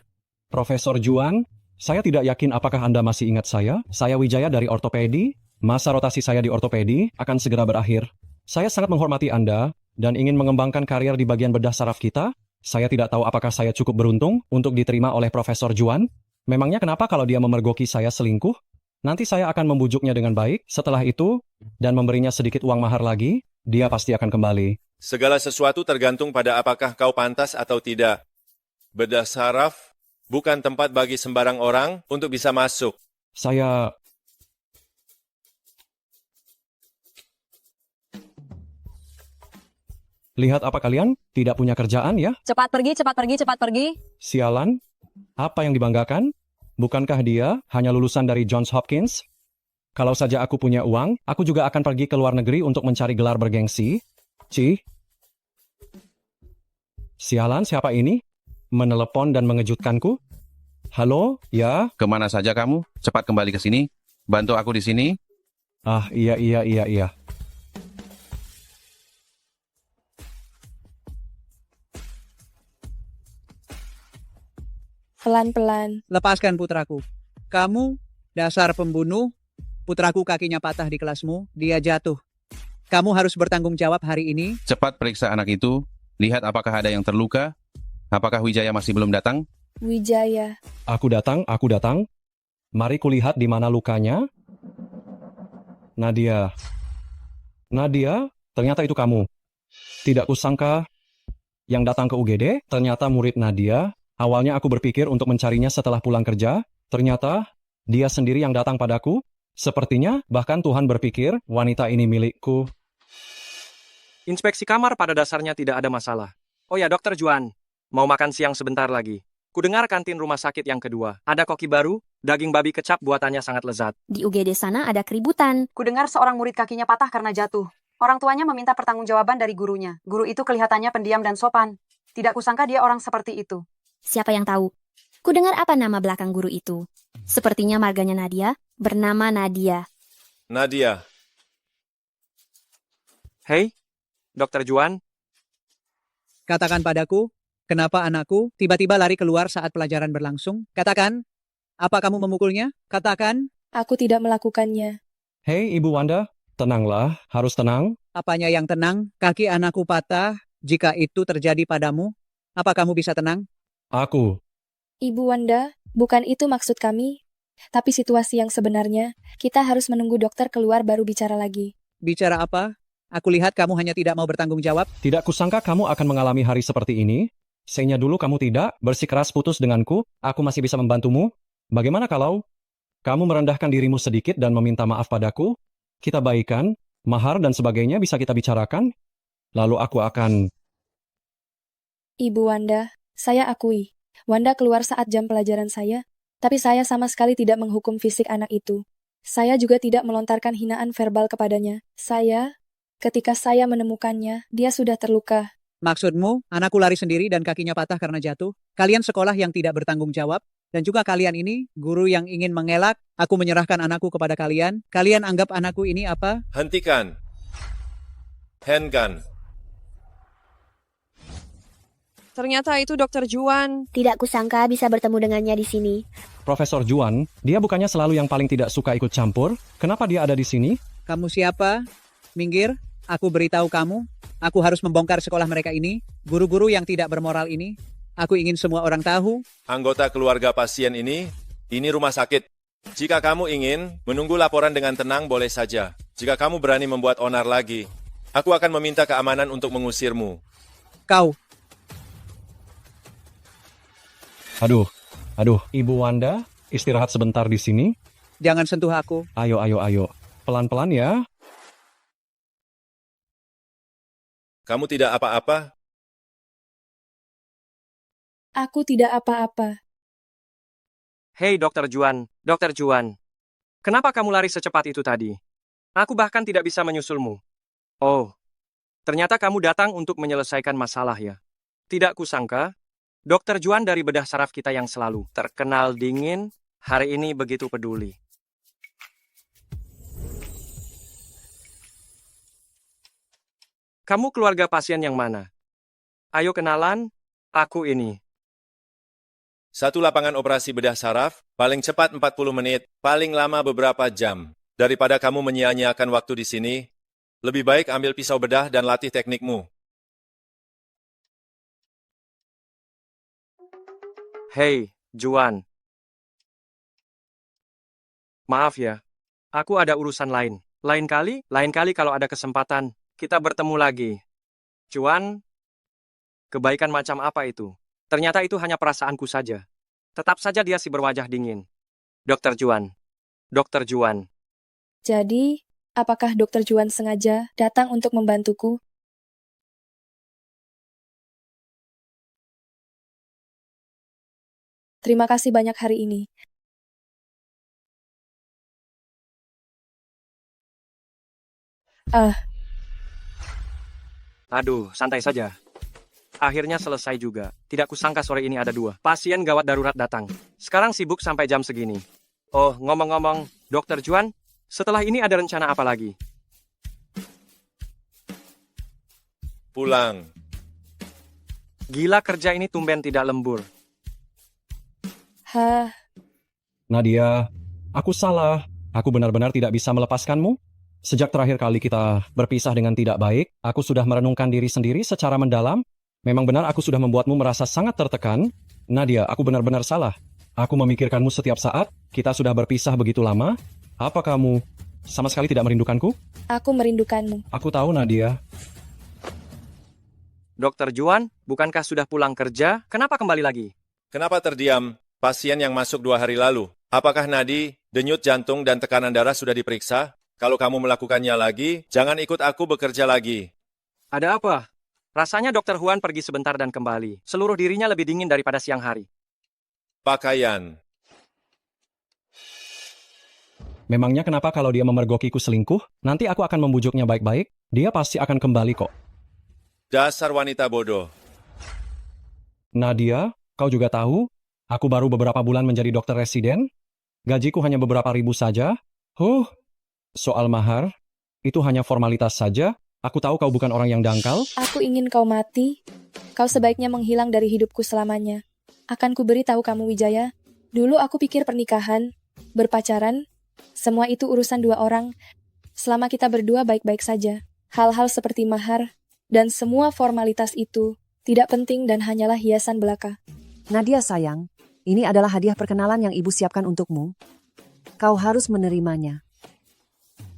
Speaker 7: Profesor Juan, saya tidak yakin apakah Anda masih ingat saya. Saya Wijaya dari ortopedi. Masa rotasi saya di ortopedi akan segera berakhir. Saya sangat menghormati Anda dan ingin mengembangkan karier di bagian bedah saraf kita. Saya tidak tahu apakah saya cukup beruntung untuk diterima oleh Profesor Juan. Memangnya kenapa kalau dia memergoki saya selingkuh? Nanti saya akan membujuknya dengan baik setelah itu dan memberinya sedikit uang mahar lagi. Dia pasti akan kembali.
Speaker 4: Segala sesuatu tergantung pada apakah kau pantas atau tidak. Bedah saraf bukan tempat bagi sembarang orang untuk bisa masuk.
Speaker 7: Saya... Lihat apa kalian? Tidak punya kerjaan ya?
Speaker 1: Cepat pergi, cepat pergi, cepat pergi.
Speaker 7: Sialan. Apa yang dibanggakan? Bukankah dia hanya lulusan dari Johns Hopkins? Kalau saja aku punya uang, aku juga akan pergi ke luar negeri untuk mencari gelar bergengsi. Sialan, siapa ini? Menelepon dan mengejutkanku? Halo, ya?
Speaker 13: Kemana saja kamu? Cepat kembali ke sini. Bantu aku di sini.
Speaker 7: Ah, iya.
Speaker 3: Pelan-pelan.
Speaker 6: Lepaskan putraku. Kamu, dasar pembunuh, putraku kakinya patah di kelasmu, dia jatuh. Kamu harus bertanggung jawab hari ini.
Speaker 13: Cepat periksa anak itu, lihat apakah ada yang terluka. Apakah Wijaya masih belum datang?
Speaker 3: Wijaya.
Speaker 7: Aku datang, aku datang. Mari kulihat di mana lukanya. Nadia. Nadia, ternyata itu kamu. Tidak kusangka yang datang ke UGD ternyata murid Nadia. Awalnya aku berpikir untuk mencarinya setelah pulang kerja. Ternyata dia sendiri yang datang padaku. Sepertinya bahkan Tuhan berpikir wanita ini milikku.
Speaker 9: Inspeksi kamar pada dasarnya tidak ada masalah. Oh ya, Dokter Juan, mau makan siang sebentar lagi. Kudengar kantin rumah sakit yang kedua. Ada koki baru, daging babi kecap buatannya sangat lezat.
Speaker 11: Di UGD sana ada keributan.
Speaker 8: Kudengar seorang murid kakinya patah karena jatuh. Orang tuanya meminta pertanggungjawaban dari gurunya. Guru itu kelihatannya pendiam dan sopan. Tidak kusangka dia orang seperti itu.
Speaker 11: Siapa yang tahu? Kudengar apa nama belakang guru itu? Sepertinya marganya Nadia, bernama Nadia.
Speaker 4: Nadia,
Speaker 9: Hei, Dokter Juan,
Speaker 6: Katakan padaku, kenapa anakku tiba-tiba lari keluar saat pelajaran berlangsung? Katakan, apa kamu memukulnya? Katakan.
Speaker 3: Aku tidak melakukannya.
Speaker 7: Hei Ibu Wanda, tenanglah, harus tenang.
Speaker 6: Apanya yang tenang? Kaki anakku patah. Jika itu terjadi padamu, apa kamu bisa tenang?
Speaker 7: Aku.
Speaker 3: Ibu Wanda, bukan itu maksud kami. Tapi situasi yang sebenarnya, kita harus menunggu dokter keluar baru bicara lagi.
Speaker 6: Bicara apa? Aku lihat kamu hanya tidak mau bertanggung jawab.
Speaker 7: Tidak kusangka kamu akan mengalami hari seperti ini. Sayangnya dulu kamu tidak, bersikeras putus denganku, aku masih bisa membantumu. Bagaimana kalau kamu merendahkan dirimu sedikit dan meminta maaf padaku? Kita baikan, mahar dan sebagainya bisa kita bicarakan. Lalu aku akan...
Speaker 3: Ibu Wanda, saya akui. Wanda keluar saat jam pelajaran saya, tapi saya sama sekali tidak menghukum fisik anak itu. Saya juga tidak melontarkan hinaan verbal kepadanya. Ketika saya menemukannya, dia sudah terluka.
Speaker 6: Maksudmu, anakku lari sendiri dan kakinya patah karena jatuh? Kalian sekolah yang tidak bertanggung jawab? Dan juga kalian ini, guru yang ingin mengelak, aku menyerahkan anakku kepada kalian. Kalian anggap anakku ini apa?
Speaker 4: hentikan. Handgun.
Speaker 14: Ternyata itu Dokter Juan.
Speaker 2: Tidak kusangka bisa bertemu dengannya di sini.
Speaker 7: Profesor Juan, dia bukannya selalu yang paling tidak suka ikut campur? Kenapa dia ada di sini?
Speaker 6: Kamu siapa? Minggir, aku beritahu kamu. Aku harus membongkar sekolah mereka ini. Guru-guru yang tidak bermoral ini. Aku ingin semua orang tahu.
Speaker 4: Anggota keluarga pasien ini rumah sakit. Jika kamu ingin menunggu laporan dengan tenang, boleh saja. Jika kamu berani membuat onar lagi, aku akan meminta keamanan untuk mengusirmu.
Speaker 6: Kau.
Speaker 7: Aduh, Ibu Wanda, istirahat sebentar di sini.
Speaker 6: Jangan sentuh aku.
Speaker 7: Ayo. Pelan-pelan ya.
Speaker 4: Kamu tidak apa-apa?
Speaker 3: Aku tidak apa-apa.
Speaker 9: Hei Dokter Juan, Dokter Juan. Kenapa kamu lari secepat itu tadi? Aku bahkan tidak bisa menyusulmu. Oh, ternyata kamu datang untuk menyelesaikan masalah ya. Tidak kusangka, Dokter Juan dari bedah saraf kita yang selalu terkenal dingin, hari ini begitu peduli. Kamu keluarga pasien yang mana? Ayo kenalan, aku ini.
Speaker 4: Satu lapangan operasi bedah saraf, paling cepat 40 menit, paling lama beberapa jam. Daripada kamu menyia-nyiakan waktu di sini, lebih baik ambil pisau bedah dan latih teknikmu.
Speaker 9: Hei, Juan. Maaf ya, aku ada urusan lain. Lain kali kalau ada kesempatan, kita bertemu lagi. Juan, kebaikan macam apa itu? Ternyata itu hanya perasaanku saja. Tetap saja dia si berwajah dingin. Dokter Juan. Dokter Juan.
Speaker 3: Jadi, apakah Dokter Juan sengaja datang untuk membantuku? Terima kasih banyak hari ini.
Speaker 9: Aduh, santai saja. Akhirnya selesai juga. Tidak kusangka sore ini ada 2 pasien gawat darurat datang. Sekarang sibuk sampai jam segini. Oh, ngomong-ngomong, Dokter Juan, setelah ini ada rencana apa lagi?
Speaker 4: Pulang.
Speaker 9: Gila kerja ini tumben tidak lembur.
Speaker 3: Hah,
Speaker 7: Nadia, aku salah. Aku benar-benar tidak bisa melepaskanmu. Sejak terakhir kali kita berpisah dengan tidak baik, aku sudah merenungkan diri sendiri secara mendalam. Memang benar aku sudah membuatmu merasa sangat tertekan. Nadia, aku benar-benar salah. Aku memikirkanmu setiap saat. Kita sudah berpisah begitu lama. Apa kamu sama sekali tidak merindukanku?
Speaker 3: Aku merindukanmu.
Speaker 7: Aku tahu, Nadia.
Speaker 9: Dokter Juan, bukankah sudah pulang kerja? Kenapa kembali lagi?
Speaker 4: Kenapa terdiam? Pasien yang masuk 2 hari lalu. Apakah nadi, denyut jantung, dan tekanan darah sudah diperiksa? Kalau kamu melakukannya lagi, jangan ikut aku bekerja lagi.
Speaker 9: Ada apa? Rasanya Dokter Juan pergi sebentar dan kembali. Seluruh dirinya lebih dingin daripada siang hari.
Speaker 4: Pakaian.
Speaker 7: Memangnya kenapa kalau dia memergokiku selingkuh? Nanti aku akan membujuknya baik-baik. Dia pasti akan kembali kok.
Speaker 4: Dasar wanita bodoh.
Speaker 7: Nadia, kau juga tahu, aku baru beberapa bulan menjadi dokter residen. Gajiku hanya beberapa ribu saja. Soal mahar, itu hanya formalitas saja. Aku tahu kau bukan orang yang dangkal.
Speaker 3: Aku ingin kau mati. Kau sebaiknya menghilang dari hidupku selamanya. Akan kuberi tahu kamu, Wijaya. Dulu aku pikir pernikahan, berpacaran, semua itu urusan 2 orang. Selama kita berdua baik-baik saja. Hal-hal seperti mahar dan semua formalitas itu tidak penting dan hanyalah hiasan belaka.
Speaker 12: Nadia sayang, ini adalah hadiah perkenalan yang ibu siapkan untukmu. Kau harus menerimanya.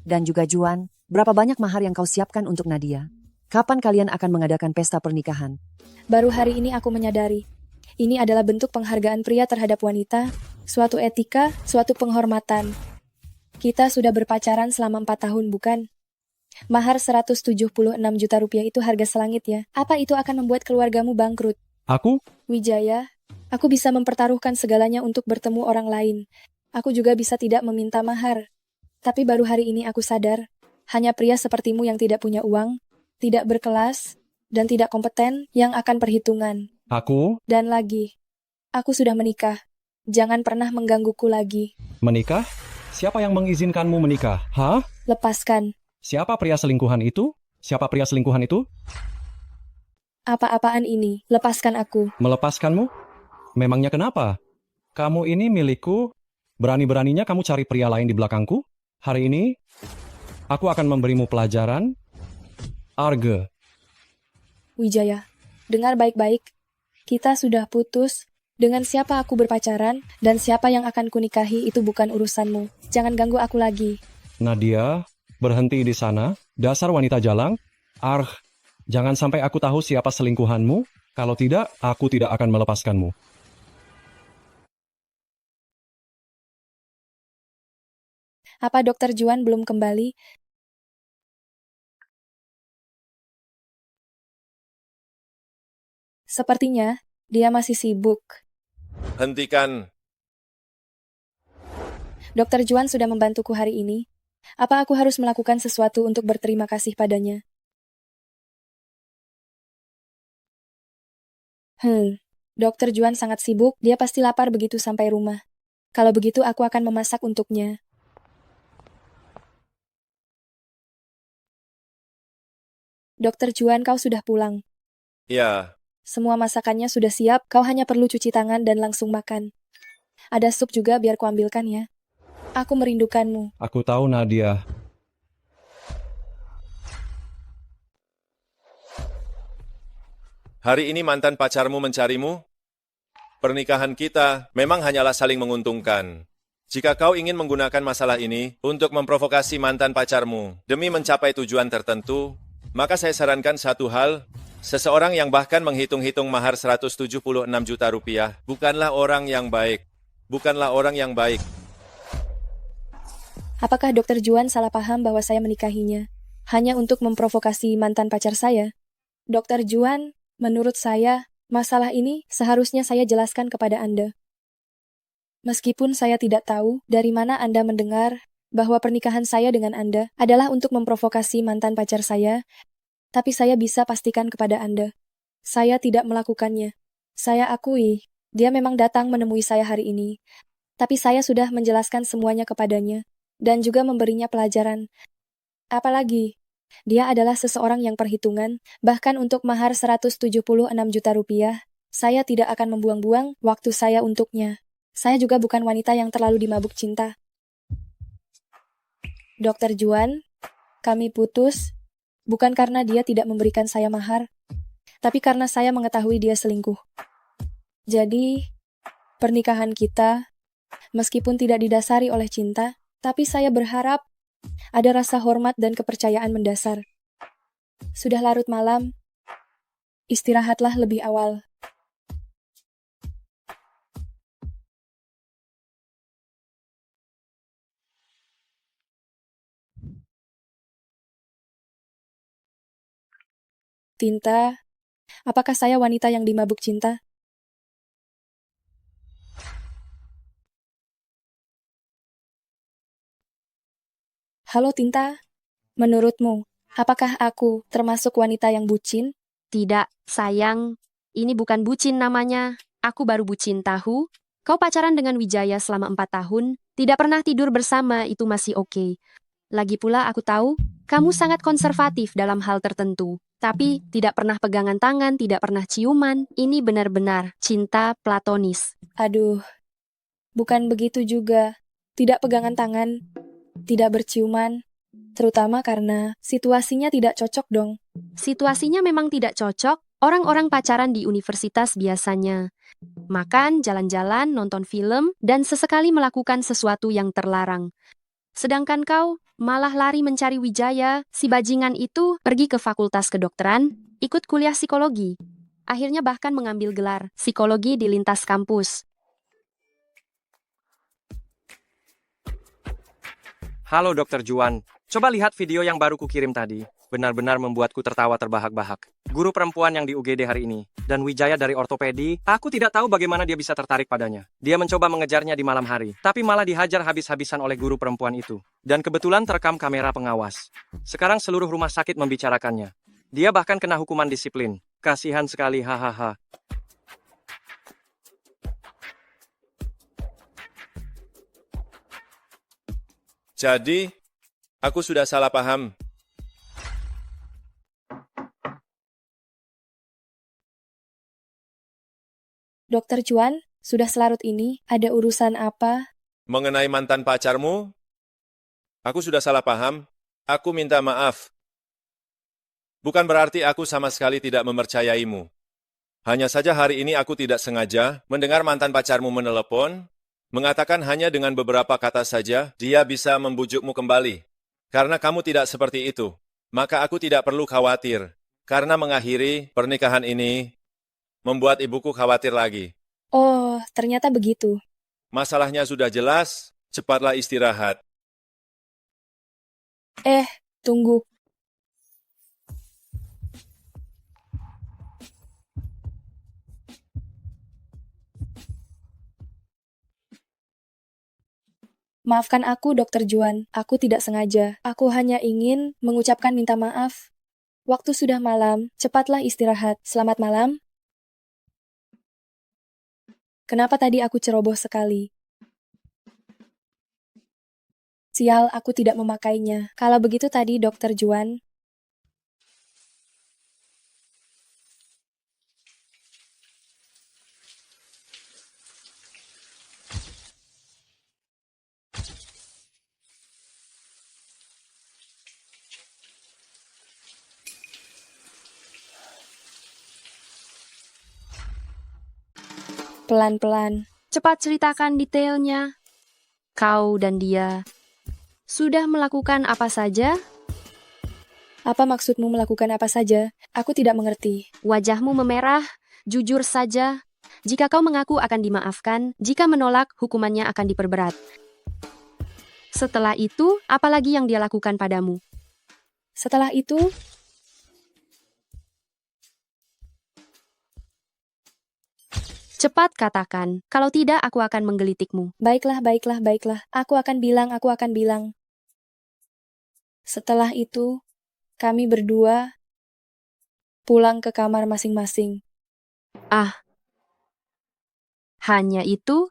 Speaker 12: Dan juga Juan, berapa banyak mahar yang kau siapkan untuk Nadia? Kapan kalian akan mengadakan pesta pernikahan?
Speaker 3: Baru hari ini aku menyadari. Ini adalah bentuk penghargaan pria terhadap wanita, suatu etika, suatu penghormatan. Kita sudah berpacaran selama 4 tahun, bukan? Mahar 176 juta rupiah itu harga selangit ya. Apa itu akan membuat keluargamu bangkrut?
Speaker 7: Aku?
Speaker 3: Wijaya, aku bisa mempertaruhkan segalanya untuk bertemu orang lain. Aku juga bisa tidak meminta mahar. Tapi baru hari ini aku sadar, hanya pria sepertimu yang tidak punya uang, tidak berkelas, dan tidak kompeten yang akan perhitungan.
Speaker 7: Aku?
Speaker 3: Dan lagi, aku sudah menikah. Jangan pernah menggangguku lagi.
Speaker 7: Menikah? Siapa yang mengizinkanmu menikah? Hah?
Speaker 3: Lepaskan.
Speaker 7: Siapa pria selingkuhan itu? Siapa pria selingkuhan itu?
Speaker 3: Apa-apaan ini? Lepaskan aku.
Speaker 7: Melepaskanmu? Memangnya kenapa? Kamu ini milikku. Berani-beraninya kamu cari pria lain di belakangku? Hari ini, aku akan memberimu pelajaran. Arge.
Speaker 3: Wijaya, dengar baik-baik. Kita sudah putus. Dengan siapa aku berpacaran dan siapa yang akan kunikahi itu bukan urusanmu. Jangan ganggu aku lagi.
Speaker 7: Nadia, berhenti di sana. Dasar wanita jalang. Jangan sampai aku tahu siapa selingkuhanmu. Kalau tidak, aku tidak akan melepaskanmu.
Speaker 3: Apa Dokter Juan belum kembali? Sepertinya, dia masih sibuk.
Speaker 4: Hentikan.
Speaker 3: Dokter Juan sudah membantuku hari ini. Apa aku harus melakukan sesuatu untuk berterima kasih padanya? Dokter Juan sangat sibuk, dia pasti lapar begitu sampai rumah. Kalau begitu aku akan memasak untuknya. Dokter Juan, kau sudah pulang.
Speaker 4: Ya.
Speaker 3: Semua masakannya sudah siap, kau hanya perlu cuci tangan dan langsung makan. Ada sup juga biar kuambilkan ya. Aku merindukanmu.
Speaker 7: Aku tahu, Nadia.
Speaker 4: Hari ini mantan pacarmu mencarimu? Pernikahan kita memang hanyalah saling menguntungkan. Jika kau ingin menggunakan masalah ini untuk memprovokasi mantan pacarmu demi mencapai tujuan tertentu, maka saya sarankan satu hal, seseorang yang bahkan menghitung-hitung mahar 176 juta rupiah bukanlah orang yang baik. Bukanlah orang yang baik.
Speaker 3: Apakah Dokter Juan salah paham bahwa saya menikahinya hanya untuk memprovokasi mantan pacar saya? Dokter Juan, menurut saya, masalah ini seharusnya saya jelaskan kepada Anda. Meskipun saya tidak tahu dari mana Anda mendengar bahwa pernikahan saya dengan Anda adalah untuk memprovokasi mantan pacar saya, tapi saya bisa pastikan kepada Anda, saya tidak melakukannya. Saya akui, dia memang datang menemui saya hari ini, tapi saya sudah menjelaskan semuanya kepadanya, dan juga memberinya pelajaran. Apalagi, dia adalah seseorang yang perhitungan, bahkan untuk mahar 176 juta rupiah, saya tidak akan membuang-buang waktu saya untuknya. Saya juga bukan wanita yang terlalu dimabuk cinta. Dokter Juan, Kami putus, bukan karena dia tidak memberikan saya mahar, tapi karena saya mengetahui dia selingkuh. Jadi, pernikahan kita, meskipun tidak didasari oleh cinta, tapi saya berharap ada rasa hormat dan kepercayaan mendasar. Sudah larut malam, istirahatlah lebih awal. Tinta, apakah saya wanita yang dimabuk cinta? Halo Tinta, menurutmu, apakah aku termasuk wanita yang bucin?
Speaker 11: Tidak, sayang. Ini bukan bucin namanya. Aku baru bucin tahu. Kau pacaran dengan Wijaya selama 4 tahun, tidak pernah tidur bersama itu masih oke. Lagi pula aku tahu, kamu sangat konservatif dalam hal tertentu. Tapi tidak pernah pegangan tangan, tidak pernah ciuman. Ini benar-benar cinta platonis.
Speaker 3: Aduh, bukan begitu juga. Tidak pegangan tangan, tidak berciuman, terutama karena situasinya tidak cocok dong.
Speaker 11: Situasinya memang tidak cocok, orang-orang pacaran di universitas biasanya. Makan, jalan-jalan, nonton film, dan sesekali melakukan sesuatu yang terlarang. Sedangkan kau malah lari mencari Wijaya, si bajingan itu pergi ke fakultas kedokteran, ikut kuliah psikologi. Akhirnya bahkan mengambil gelar psikologi di lintas kampus.
Speaker 9: Halo Dokter Juan, coba lihat video yang baru kukirim tadi. Benar-benar membuatku tertawa terbahak-bahak. Guru perempuan yang di UGD hari ini, dan Wijaya dari ortopedi, aku tidak tahu bagaimana dia bisa tertarik padanya. Dia mencoba mengejarnya di malam hari, tapi malah dihajar habis-habisan oleh guru perempuan itu. Dan kebetulan terekam kamera pengawas. Sekarang seluruh rumah sakit membicarakannya. Dia bahkan kena hukuman disiplin. Kasihan sekali, hahaha.
Speaker 4: Jadi, aku sudah salah paham.
Speaker 3: Dokter Juan, sudah selarut ini, ada urusan apa?
Speaker 4: Mengenai mantan pacarmu, aku sudah salah paham. Aku minta maaf. Bukan berarti aku sama sekali tidak mempercayaimu. Hanya saja hari ini aku tidak sengaja mendengar mantan pacarmu menelepon, mengatakan hanya dengan beberapa kata saja, dia bisa membujukmu kembali. Karena kamu tidak seperti itu, maka aku tidak perlu khawatir. Karena mengakhiri pernikahan ini, membuat ibuku khawatir lagi.
Speaker 3: Oh, ternyata begitu.
Speaker 4: Masalahnya sudah jelas, cepatlah istirahat.
Speaker 3: Tunggu. Maafkan aku, Dokter Juan. Aku tidak sengaja. Aku hanya ingin mengucapkan minta maaf. Waktu sudah malam, cepatlah istirahat. Selamat malam. Kenapa tadi aku ceroboh sekali? Sial, aku tidak memakainya. Kalau begitu tadi, Dokter Juan. Pelan-pelan.
Speaker 11: Cepat ceritakan detailnya. Kau dan dia sudah melakukan apa saja?
Speaker 3: Apa maksudmu melakukan apa saja? Aku tidak mengerti.
Speaker 11: Wajahmu memerah, jujur saja. Jika kau mengaku akan dimaafkan, jika menolak, hukumannya akan diperberat. Setelah itu, apalagi yang dia lakukan padamu?
Speaker 3: Setelah itu,
Speaker 11: cepat katakan, kalau tidak aku akan menggelitikmu.
Speaker 3: baiklah. Aku akan bilang. Setelah itu, kami berdua pulang ke kamar masing-masing.
Speaker 11: Hanya itu?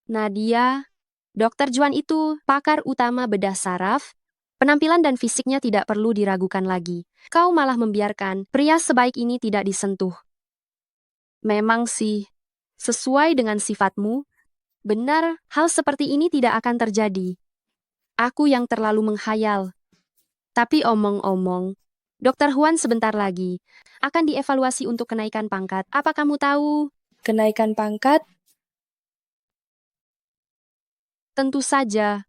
Speaker 11: Nadia, Dokter Juan itu pakar utama bedah saraf. Penampilan dan fisiknya tidak perlu diragukan lagi. Kau malah membiarkan pria sebaik ini tidak disentuh. Memang sih, sesuai dengan sifatmu, benar hal seperti ini tidak akan terjadi. Aku yang terlalu menghayal. Tapi omong-omong, Dokter Huan sebentar lagi akan dievaluasi untuk kenaikan pangkat. Apa kamu tahu?
Speaker 3: Kenaikan pangkat?
Speaker 11: Tentu saja.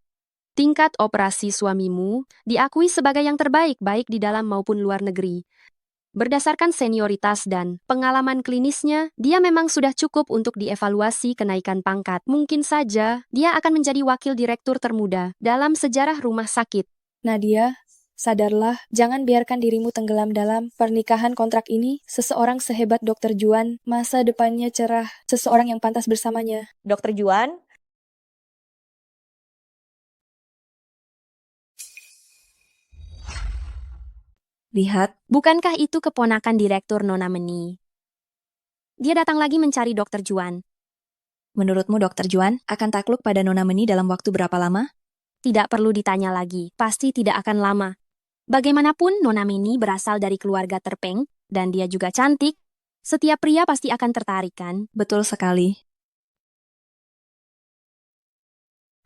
Speaker 11: Tingkat operasi suamimu diakui sebagai yang terbaik baik di dalam maupun luar negeri. Berdasarkan senioritas dan pengalaman klinisnya, dia memang sudah cukup untuk dievaluasi kenaikan pangkat. Mungkin saja dia akan menjadi wakil direktur termuda dalam sejarah rumah sakit.
Speaker 3: Nadia, sadarlah, jangan biarkan dirimu tenggelam dalam pernikahan kontrak ini. Seseorang sehebat Dr. Juan, masa depannya cerah, seseorang yang pantas bersamanya.
Speaker 15: Dr. Juan,
Speaker 11: Lihat, bukankah itu keponakan direktur Nona Meni? Dia datang lagi mencari Dokter Juan.
Speaker 16: Menurutmu Dr. Juan akan takluk pada Nona Meni dalam waktu berapa lama?
Speaker 11: Tidak perlu ditanya lagi, pasti tidak akan lama. Bagaimanapun Nona Meni berasal dari keluarga terpeng, dan dia juga cantik. Setiap pria pasti akan tertarik kan?
Speaker 16: Betul sekali.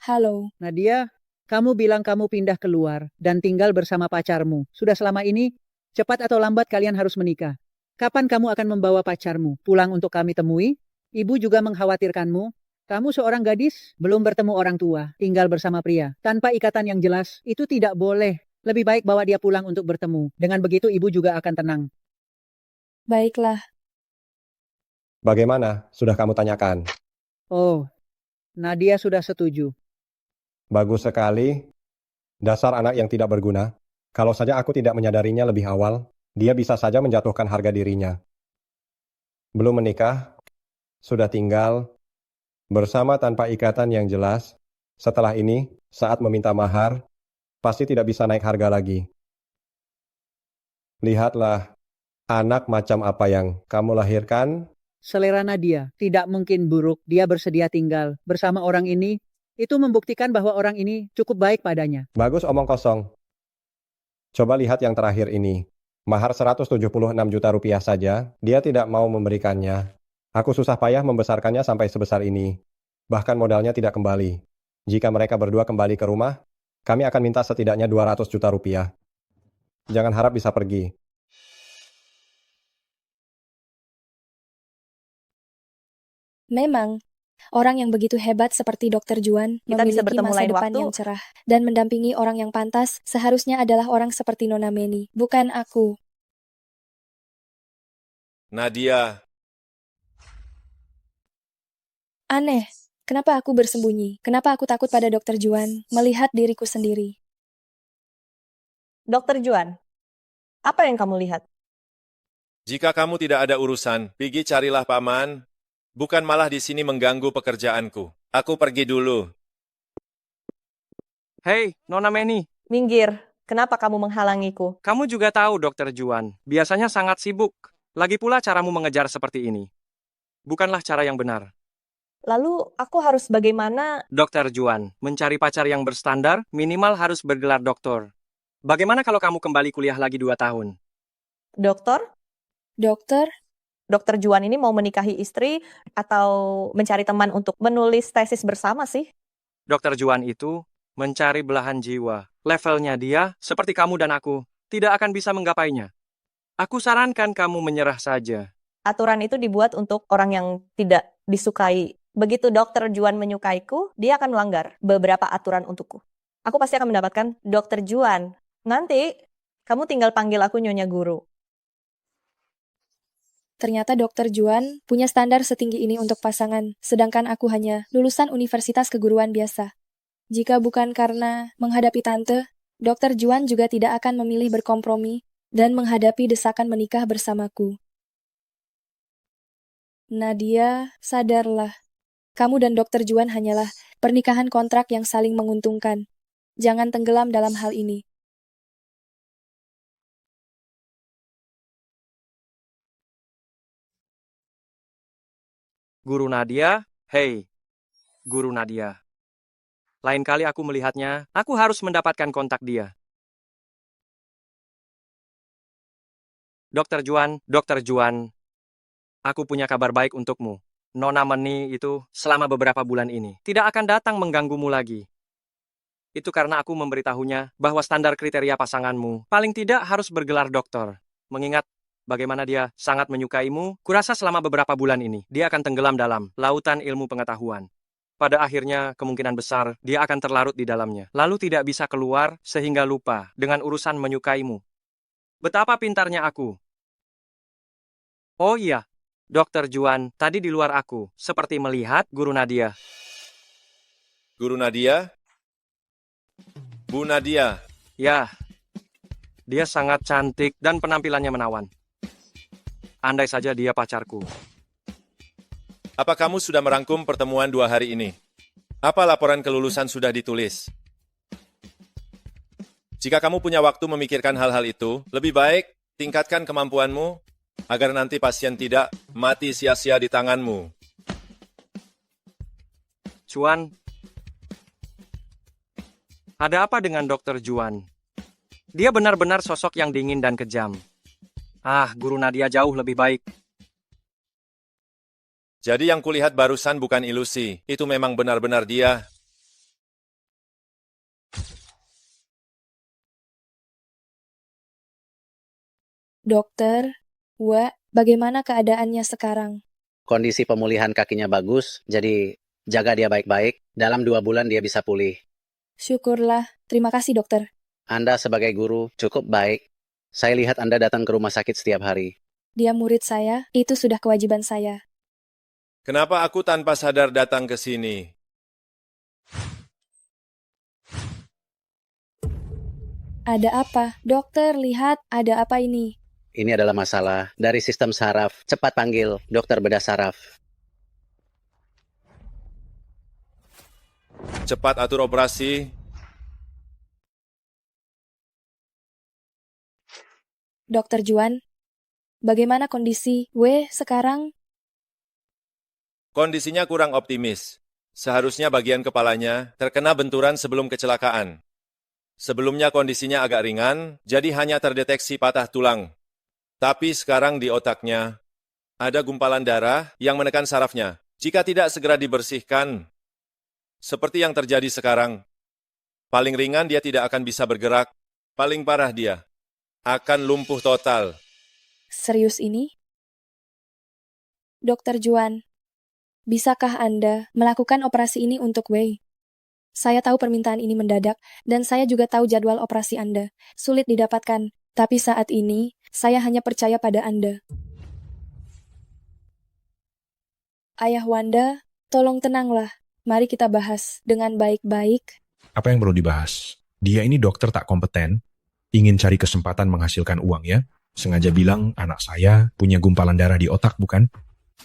Speaker 3: Halo.
Speaker 6: Nadia, kamu bilang kamu pindah keluar dan tinggal bersama pacarmu. Sudah selama ini, cepat atau lambat kalian harus menikah. Kapan kamu akan membawa pacarmu pulang untuk kami temui? Ibu juga mengkhawatirkanmu. Kamu seorang gadis, belum bertemu orang tua, tinggal bersama pria. Tanpa ikatan yang jelas, itu tidak boleh. Lebih baik bawa dia pulang untuk bertemu. Dengan begitu ibu juga akan tenang.
Speaker 3: Baiklah.
Speaker 5: Bagaimana? Sudah kamu tanyakan?
Speaker 6: Oh, Nadia sudah setuju.
Speaker 5: Bagus sekali. Dasar anak yang tidak berguna. Kalau saja aku tidak menyadarinya lebih awal, dia bisa saja menjatuhkan harga dirinya. Belum menikah, sudah tinggal, bersama tanpa ikatan yang jelas. Setelah ini, saat meminta mahar, pasti tidak bisa naik harga lagi. Lihatlah, anak macam apa yang kamu lahirkan.
Speaker 6: Selera Nadia tidak mungkin buruk. Dia bersedia tinggal bersama orang ini. Itu membuktikan bahwa orang ini cukup baik padanya.
Speaker 5: Bagus omong kosong. Coba lihat yang terakhir ini. Mahar 176 juta rupiah saja, dia tidak mau memberikannya. Aku susah payah membesarkannya sampai sebesar ini. Bahkan modalnya tidak kembali. Jika mereka berdua kembali ke rumah, kami akan minta setidaknya 200 juta rupiah. Jangan harap bisa pergi.
Speaker 3: Memang, orang yang begitu hebat seperti Dr. Juan
Speaker 15: Kita bisa
Speaker 3: memiliki
Speaker 15: bertemu
Speaker 3: masa
Speaker 15: lain
Speaker 3: depan
Speaker 15: waktu.
Speaker 3: yang cerah dan mendampingi orang yang pantas seharusnya adalah orang seperti Nona Meni, bukan aku.
Speaker 4: Nadia,
Speaker 3: Aneh, kenapa aku bersembunyi? Kenapa aku takut pada Dr. Juan melihat diriku sendiri?
Speaker 15: Dr. Juan, apa yang kamu lihat?
Speaker 4: jika kamu tidak ada urusan, pergi carilah paman. Bukan malah di sini mengganggu pekerjaanku. Aku pergi dulu.
Speaker 9: Hei, Nona Meni.
Speaker 15: Minggir, kenapa kamu menghalangiku?
Speaker 9: Kamu juga tahu Dr. Juan, biasanya sangat sibuk. Lagi pula caramu mengejar seperti ini. Bukanlah cara yang benar.
Speaker 15: Lalu aku harus bagaimana?
Speaker 9: Dr. Juan, mencari pacar yang berstandar, minimal harus bergelar doktor. Bagaimana kalau kamu kembali kuliah lagi 2 tahun?
Speaker 15: Dokter?
Speaker 3: Dokter?
Speaker 15: Dr. Juan ini mau menikahi istri atau mencari teman untuk menulis tesis bersama sih?
Speaker 9: Dr. Juan itu mencari belahan jiwa. Levelnya dia, seperti kamu dan aku, tidak akan bisa menggapainya. Aku sarankan kamu menyerah saja.
Speaker 15: Aturan itu dibuat untuk orang yang tidak disukai. Begitu Dr. Juan menyukaiku, dia akan melanggar beberapa aturan untukku. Aku pasti akan mendapatkan Dr. Juan. Nanti, kamu tinggal panggil aku Nyonya Guru.
Speaker 3: Ternyata Dr. Juan punya standar setinggi ini untuk pasangan, sedangkan aku hanya lulusan universitas keguruan biasa. Jika bukan karena menghadapi tante, Dr. Juan juga tidak akan memilih berkompromi dan menghadapi desakan menikah bersamaku. Nadia, sadarlah. Kamu dan Dr. Juan hanyalah pernikahan kontrak yang saling menguntungkan. Jangan tenggelam dalam hal ini.
Speaker 9: Guru Nadia, hei, Guru Nadia. Lain kali aku melihatnya, aku harus mendapatkan kontak dia. Dr. Juan, aku punya kabar baik untukmu. Nona Meni itu selama beberapa bulan ini tidak akan datang mengganggumu lagi. Itu karena aku memberitahunya bahwa standar kriteria pasanganmu paling tidak harus bergelar doktor. Mengingat bagaimana dia sangat menyukaimu, kurasa selama beberapa bulan ini dia akan tenggelam dalam lautan ilmu pengetahuan. Pada akhirnya, kemungkinan besar dia akan terlarut di dalamnya, lalu tidak bisa keluar sehingga lupa dengan urusan menyukaimu. Betapa pintarnya aku. Oh iya, Dokter Juan, tadi di luar aku seperti melihat Guru Nadia.
Speaker 4: Guru Nadia? Bu Nadia.
Speaker 9: Ya, dia sangat cantik dan penampilannya menawan. Andai saja dia pacarku.
Speaker 4: Apa kamu sudah merangkum pertemuan 2 hari ini? Apa laporan kelulusan sudah ditulis? Jika kamu punya waktu memikirkan hal-hal itu, lebih baik tingkatkan kemampuanmu agar nanti pasien tidak mati sia-sia di tanganmu.
Speaker 9: Juan, ada apa dengan Dokter Juan? Dia benar-benar sosok yang dingin dan kejam. Guru Nadia jauh lebih baik.
Speaker 4: Jadi yang kulihat barusan bukan ilusi, itu memang benar-benar dia.
Speaker 3: Dokter, bagaimana keadaannya sekarang?
Speaker 17: Kondisi pemulihan kakinya bagus, jadi jaga dia baik-baik. Dalam 2 bulan dia bisa pulih.
Speaker 3: Syukurlah. Terima kasih, dokter.
Speaker 17: Anda sebagai guru cukup baik. Saya lihat Anda datang ke rumah sakit setiap hari.
Speaker 3: Dia murid saya, itu sudah kewajiban saya.
Speaker 4: Kenapa aku tanpa sadar datang ke sini?
Speaker 3: Ada apa? Dokter, lihat, ada apa ini?
Speaker 17: Ini adalah masalah dari sistem saraf. Cepat panggil dokter bedah saraf.
Speaker 4: Cepat atur operasi.
Speaker 3: Dokter Juan, bagaimana kondisi sekarang?
Speaker 4: Kondisinya kurang optimis. Seharusnya bagian kepalanya terkena benturan sebelum kecelakaan. Sebelumnya kondisinya agak ringan, jadi hanya terdeteksi patah tulang. Tapi sekarang di otaknya ada gumpalan darah yang menekan sarafnya. Jika tidak segera dibersihkan, seperti yang terjadi sekarang, paling ringan dia tidak akan bisa bergerak, paling parah dia akan lumpuh total.
Speaker 3: Serius ini? Dokter Juan, bisakah Anda melakukan operasi ini untuk Wei? Saya tahu permintaan ini mendadak, dan saya juga tahu jadwal operasi Anda. Sulit didapatkan, tapi saat ini, saya hanya percaya pada Anda. Ayah Wanda, tolong tenanglah. Mari kita bahas dengan baik-baik.
Speaker 18: Apa yang perlu dibahas? Dia ini dokter tak kompeten, ingin cari kesempatan menghasilkan uang ya. Sengaja bilang anak saya punya gumpalan darah di otak, bukan?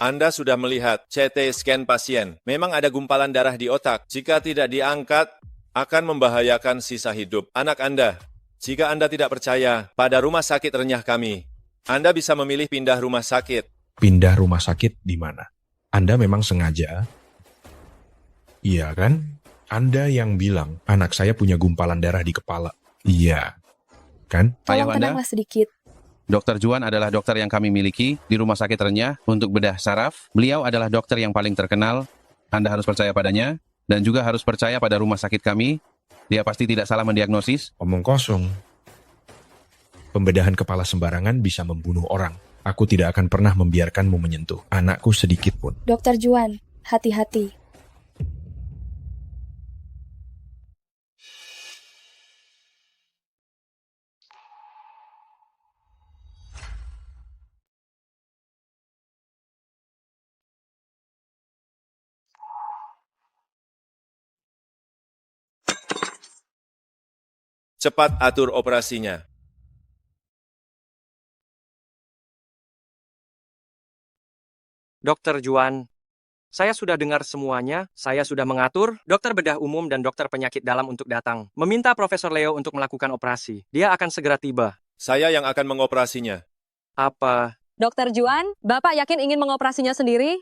Speaker 4: Anda sudah melihat CT scan pasien. Memang ada gumpalan darah di otak. Jika tidak diangkat, akan membahayakan sisa hidup anak Anda. Jika Anda tidak percaya pada rumah sakit renyah kami, Anda bisa memilih pindah rumah sakit.
Speaker 18: Pindah rumah sakit di mana? Anda memang sengaja? Iya kan? Anda yang bilang anak saya punya gumpalan darah di kepala. Iya. Kan?
Speaker 3: Tolong tenanglah sedikit.
Speaker 13: Dokter Juan adalah dokter yang kami miliki di Rumah Sakit Renyah untuk bedah saraf. Beliau adalah dokter yang paling terkenal. Anda harus percaya padanya, dan juga harus percaya pada rumah sakit kami. Dia pasti tidak salah mendiagnosis.
Speaker 18: Omong kosong. Pembedahan kepala sembarangan bisa membunuh orang. Aku tidak akan pernah membiarkanmu menyentuh anakku sedikit pun.
Speaker 3: Dokter Juan, hati-hati.
Speaker 4: Cepat atur operasinya.
Speaker 9: Dokter Juan, saya sudah dengar semuanya. Saya sudah mengatur dokter bedah umum dan dokter penyakit dalam untuk datang. Meminta Profesor Leo untuk melakukan operasi. Dia akan segera tiba.
Speaker 4: Saya yang akan mengoperasinya.
Speaker 9: Apa?
Speaker 14: Dokter Juan, Bapak yakin ingin mengoperasinya sendiri?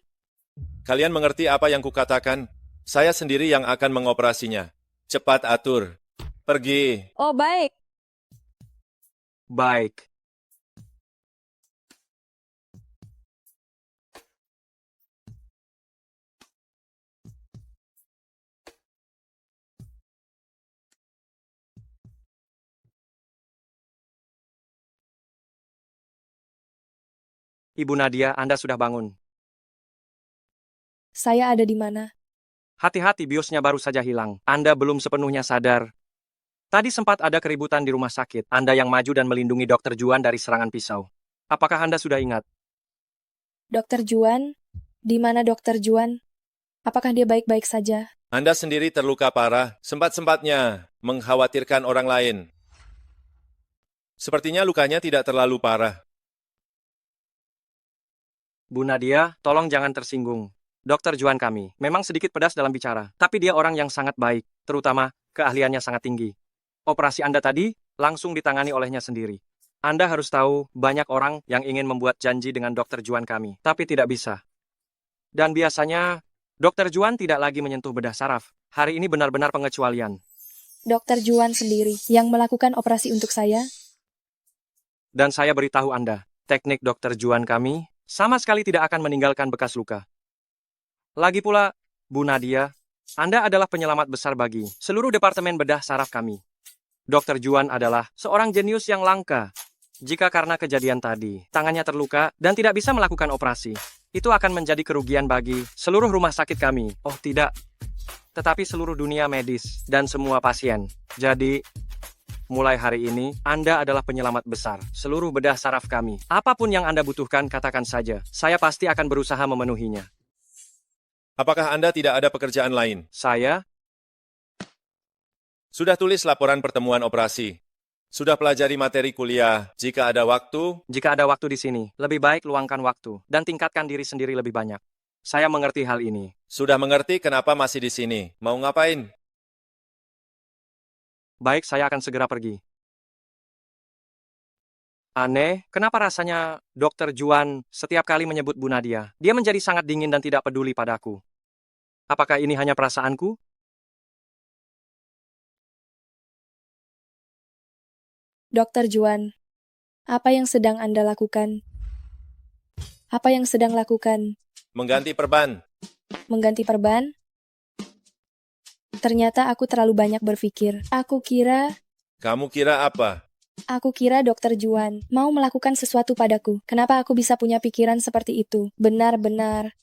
Speaker 4: Kalian mengerti apa yang kukatakan? Saya sendiri yang akan mengoperasinya. Cepat atur. Pergi.
Speaker 14: Oh, baik.
Speaker 9: Baik. Ibu Nadia, Anda sudah bangun.
Speaker 3: Saya ada di mana?
Speaker 9: Hati-hati, biosnya baru saja hilang. Anda belum sepenuhnya sadar. Tadi sempat ada keributan di rumah sakit. Anda yang maju dan melindungi Dr. Juan dari serangan pisau. Apakah Anda sudah ingat?
Speaker 3: Dokter Juan? Di mana Dokter Juan? Apakah dia baik-baik saja?
Speaker 4: Anda sendiri terluka parah, sempat-sempatnya mengkhawatirkan orang lain. Sepertinya lukanya tidak terlalu parah.
Speaker 9: Bu Nadia, tolong jangan tersinggung. Dokter Juan kami memang sedikit pedas dalam bicara, tapi dia orang yang sangat baik, terutama keahliannya sangat tinggi. Operasi Anda tadi langsung ditangani olehnya sendiri. Anda harus tahu, banyak orang yang ingin membuat janji dengan Dokter Juan kami, tapi tidak bisa. Dan biasanya, Dokter Juan tidak lagi menyentuh bedah saraf. Hari ini benar-benar pengecualian.
Speaker 3: Dokter Juan sendiri yang melakukan operasi untuk saya?
Speaker 9: Dan saya beritahu Anda, teknik Dokter Juan kami sama sekali tidak akan meninggalkan bekas luka. Lagi pula, Bu Nadia, Anda adalah penyelamat besar bagi seluruh departemen bedah saraf kami. Dokter Juan adalah seorang jenius yang langka. Jika karena kejadian tadi, tangannya terluka dan tidak bisa melakukan operasi, itu akan menjadi kerugian bagi seluruh rumah sakit kami. Oh tidak, tetapi seluruh dunia medis dan semua pasien. Jadi, mulai hari ini, Anda adalah penyelamat besar seluruh bedah saraf kami. Apapun yang Anda butuhkan, katakan saja. Saya pasti akan berusaha memenuhinya.
Speaker 4: Apakah Anda tidak ada pekerjaan lain?
Speaker 9: Saya
Speaker 4: sudah tulis laporan pertemuan operasi. Sudah pelajari materi kuliah. Jika ada waktu
Speaker 9: di sini, lebih baik luangkan waktu dan tingkatkan diri sendiri lebih banyak. Saya mengerti hal ini.
Speaker 4: Sudah mengerti kenapa masih di sini. Mau ngapain?
Speaker 9: Baik, saya akan segera pergi. Aneh, kenapa rasanya Dokter Juan setiap kali menyebut Bu Nadia, dia menjadi sangat dingin dan tidak peduli padaku. Apakah ini hanya perasaanku?
Speaker 3: Dokter Juan, apa yang sedang Anda lakukan? Apa yang sedang lakukan?
Speaker 4: Mengganti perban.
Speaker 3: Mengganti perban? Ternyata aku terlalu banyak berpikir.
Speaker 4: Kamu kira apa?
Speaker 3: Aku kira Dokter Juan mau melakukan sesuatu padaku. Kenapa aku bisa punya pikiran seperti itu? Benar-benar.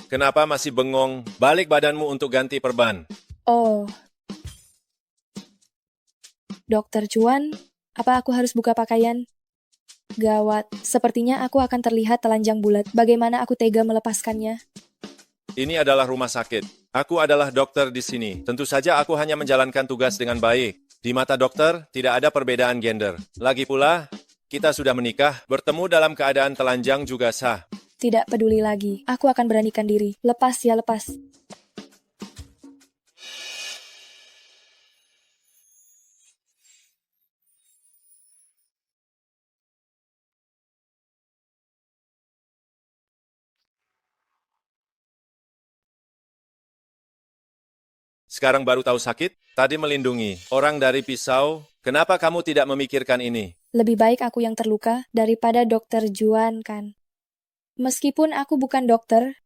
Speaker 4: Kenapa masih bengong? Balik badanmu untuk ganti perban.
Speaker 3: Oh. Dokter Juan, apa aku harus buka pakaian? Gawat, sepertinya aku akan terlihat telanjang bulat. Bagaimana aku tega melepaskannya?
Speaker 4: Ini adalah rumah sakit. Aku adalah dokter di sini. Tentu saja aku hanya menjalankan tugas dengan baik. Di mata dokter, tidak ada perbedaan gender. Lagi pula, kita sudah menikah, bertemu dalam keadaan telanjang juga sah.
Speaker 3: Tidak peduli lagi, aku akan beranikan diri. Lepas ya, lepas.
Speaker 4: Sekarang baru tahu sakit? Tadi melindungi orang dari pisau. Kenapa kamu tidak memikirkan ini?
Speaker 3: Lebih baik aku yang terluka daripada Dokter Juan, kan? Meskipun aku bukan dokter,